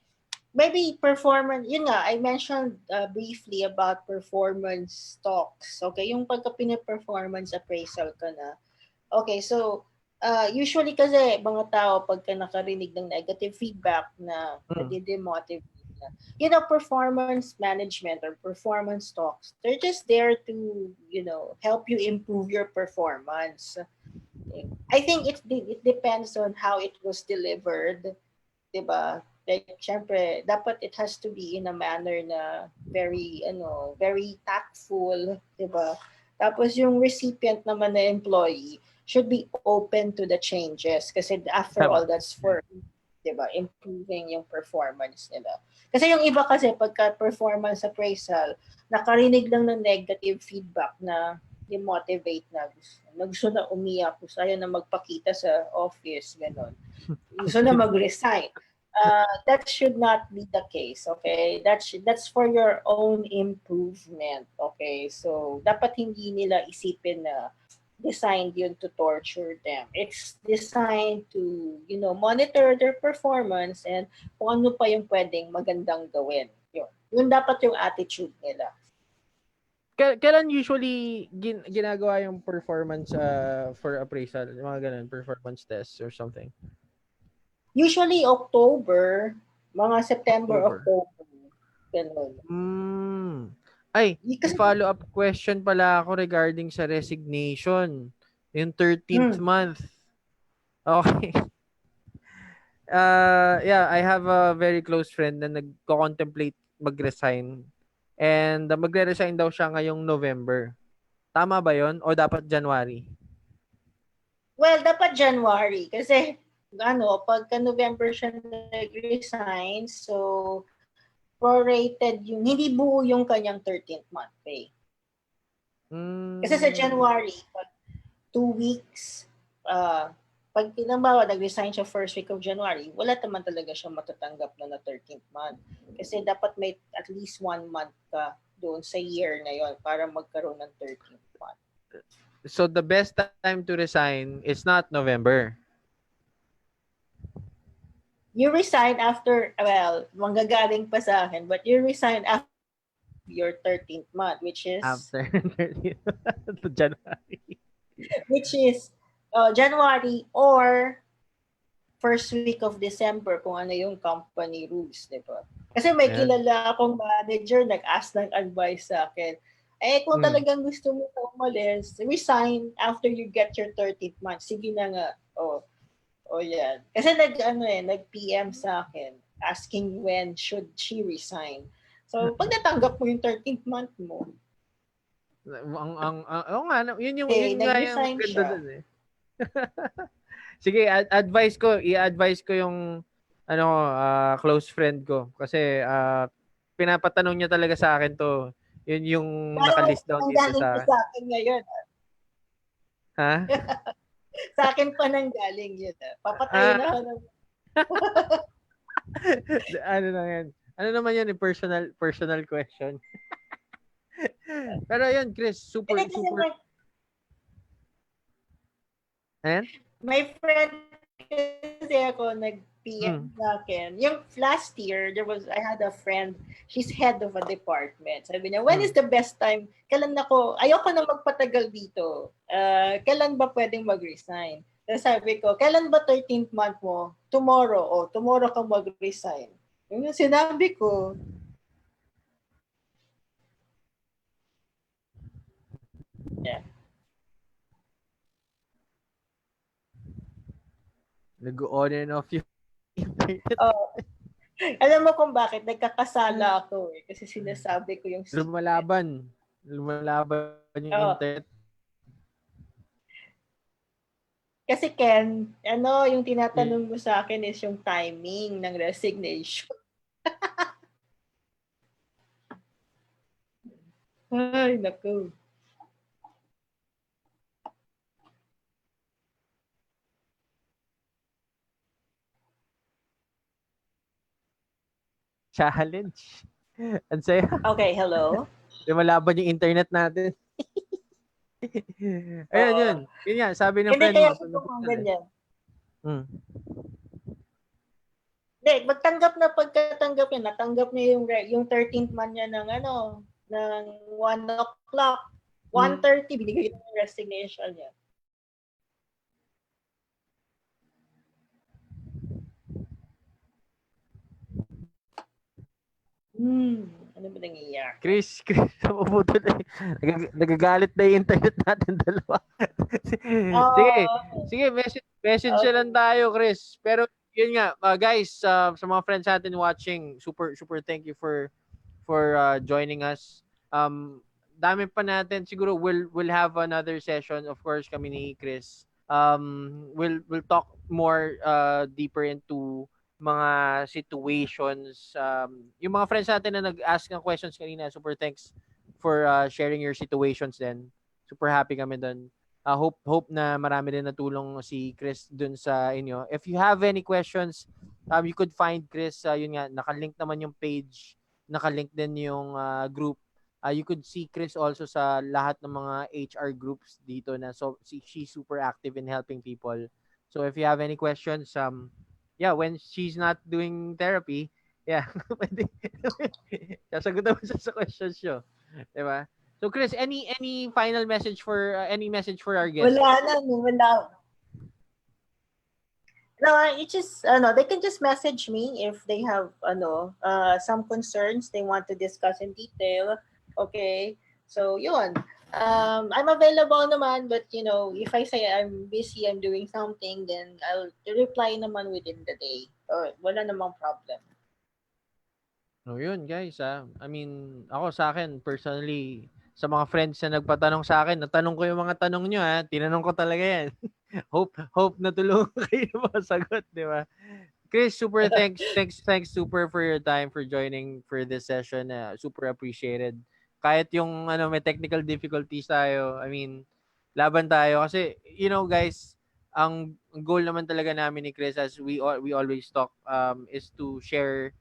[SPEAKER 2] Maybe performance, yun nga, I mentioned briefly about performance talks. Okay, yung pagka performance appraisal ka na. Okay, so usually kasi mga tao pagka nakarinig ng negative feedback na nade-demotivate na, performance management or performance talks, they're just there to, help you improve your performance. I think it depends on how it was delivered, diba? Like, syempre, dapat it has to be in a manner na very tactful, diba? Tapos yung recipient naman na employee should be open to the changes kasi after all, that's for, diba, improving yung performance nila. Kasi yung iba kasi pagka performance appraisal, nakarinig lang ng negative feedback na demotivate na, gusto na umiyak, gusto ayaw na magpakita sa office, gano'n. Gusto na mag-resign. That should not be the case, okay? That's for your own improvement, okay? So, dapat hindi nila isipin na designed yun to torture them. It's designed to, monitor their performance and kung ano pa yung pwedeng magandang gawin. Yun dapat yung attitude nila.
[SPEAKER 3] Kailan usually ginagawa yung performance for appraisal? Yung mga ganun, performance tests or something?
[SPEAKER 2] Usually October, mga September, October.
[SPEAKER 3] Ganun. Ay, follow-up question pala ako regarding sa resignation. Yung 13th month. Okay. Yeah, I have a very close friend na nagko-contemplate mag-resign. And magre-resign daw siya ngayong November. Tama ba yon o dapat January?
[SPEAKER 2] Well, dapat January kasi pagka November siya nag-resign, so prorated hindi buo yung kanyang 13th month pay. Kasi sa January, 2 weeks, pag nag-resign siya first week of January, wala naman talaga siya matatanggap na 13th month. Kasi dapat may at least 1 month ka doon sa year na yon para magkaroon ng 13th month.
[SPEAKER 3] So the best time to resign is not November.
[SPEAKER 2] You resign after, manggagaling pa sa akin, but you resign after your 13th month, which is
[SPEAKER 3] after 13th January.
[SPEAKER 2] Which is January or first week of December kung ano yung company rules, di ba? Kasi may kilala akong manager nag-ask ng advice sa akin. Kung talagang gusto mo na umalis, resign after you get your 13th month. Sige na nga. Yan. Kasi nag-PM sa akin asking when should she resign. So, pag natanggap mo yung 13th month mo,
[SPEAKER 3] yun yung ganda dun eh. Sige, i-advise ko yung close friend ko kasi pinapatanong niya talaga sa akin to. Yun yung naka-list down dito sa
[SPEAKER 2] akin ngayon.
[SPEAKER 3] Ha?
[SPEAKER 2] Sa akin pa nang galing yun. Papatayin na ako ng...
[SPEAKER 3] Ano na yan? Ano naman yan, personal question. Pero yun, Chris, super. Ayan?
[SPEAKER 2] May friend kasi ako nag-PM sa akin. Yung last year, I had a friend, she's head of a department. Sabi niya, when is the best time? Ayoko na magpatagal dito. Kailan ba pwedeng mag-resign? Tapos sabi ko, kailan ba 13th month mo? Tomorrow. Tomorrow ka mag-resign. Yung sinabi ko. Yeah.
[SPEAKER 3] Nag-on and off yung internet.
[SPEAKER 2] Alam mo kung bakit? Nagkakasala ako eh. Kasi sinasabi ko yung...
[SPEAKER 3] Lumalaban yung internet.
[SPEAKER 2] Kasi Ken, yung tinatanong mo sa akin is yung timing ng resignation. Ay, naku.
[SPEAKER 3] Challenge. Ang saya.
[SPEAKER 2] Okay, hello.
[SPEAKER 3] Lumalaban yung internet natin. Ayun, yun. Yun yan, sabi ng friend mo.
[SPEAKER 2] Hindi kaya ganyan.
[SPEAKER 3] Hindi,
[SPEAKER 2] pagkatanggap niya, natanggap niya yung 13th month niya ng ng 1 o'clock. 1:30, binigay niya yung resignation niya. Ano ba nangyayari?
[SPEAKER 3] Chris, napuputol na. Nagagalit na yung internet natin dalawa. Sige, message lang tayo, Chris. Pero yun nga, guys, sa mga friends natin watching, super thank you for joining us. Dami pa natin, siguro we'll have another session, of course, kami ni Chris. We'll talk more deeper into mga situations. Yung mga friends natin na nag-ask ng questions kanina, super thanks for sharing your situations din. Super happy kami doon. Hope na marami din natulong si Chris dun sa inyo. If you have any questions, you could find Chris, yun nga, nakalink naman yung page, nakalink din yung group. You could see Chris also sa lahat ng mga HR groups dito na she's super active in helping people. So if you have any questions, when she's not doing therapy, sasagutan mo sa questions nyo. Diba? So Chris, any final message for our guests?
[SPEAKER 2] Wala. No, they can just message me if they have some concerns they want to discuss in detail. Okay? So, yun. I'm available naman, but if I say I'm busy, I'm doing something, then I'll reply naman within the day. Wala namang problem.
[SPEAKER 3] Yun guys, I mean, ako sa akin personally, sa mga friends na nagpatanong sa akin, natanong ko yung mga tanong nyo tinanong ko talaga yan. hope natulungan kayo masagot, di ba? Chris, super thanks super for your time, for joining for this session. Super appreciated. Kahit yung may technical difficulties tayo, I mean, laban tayo kasi guys, ang goal naman talaga namin ni Chris, as we always talk, is to share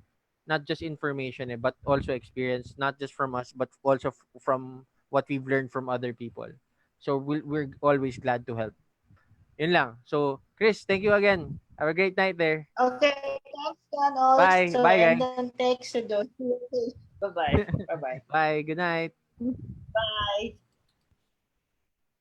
[SPEAKER 3] not just information but also experience, not just from us but also from what we've learned from other people. So we're always glad to help. Yun lang. So Chris, thank you again. Have a great night there.
[SPEAKER 2] Okay, thanks Ken also.
[SPEAKER 3] Bye guys.
[SPEAKER 2] And then thanks to those. Bye-bye.
[SPEAKER 3] Bye. Good night.
[SPEAKER 2] Bye.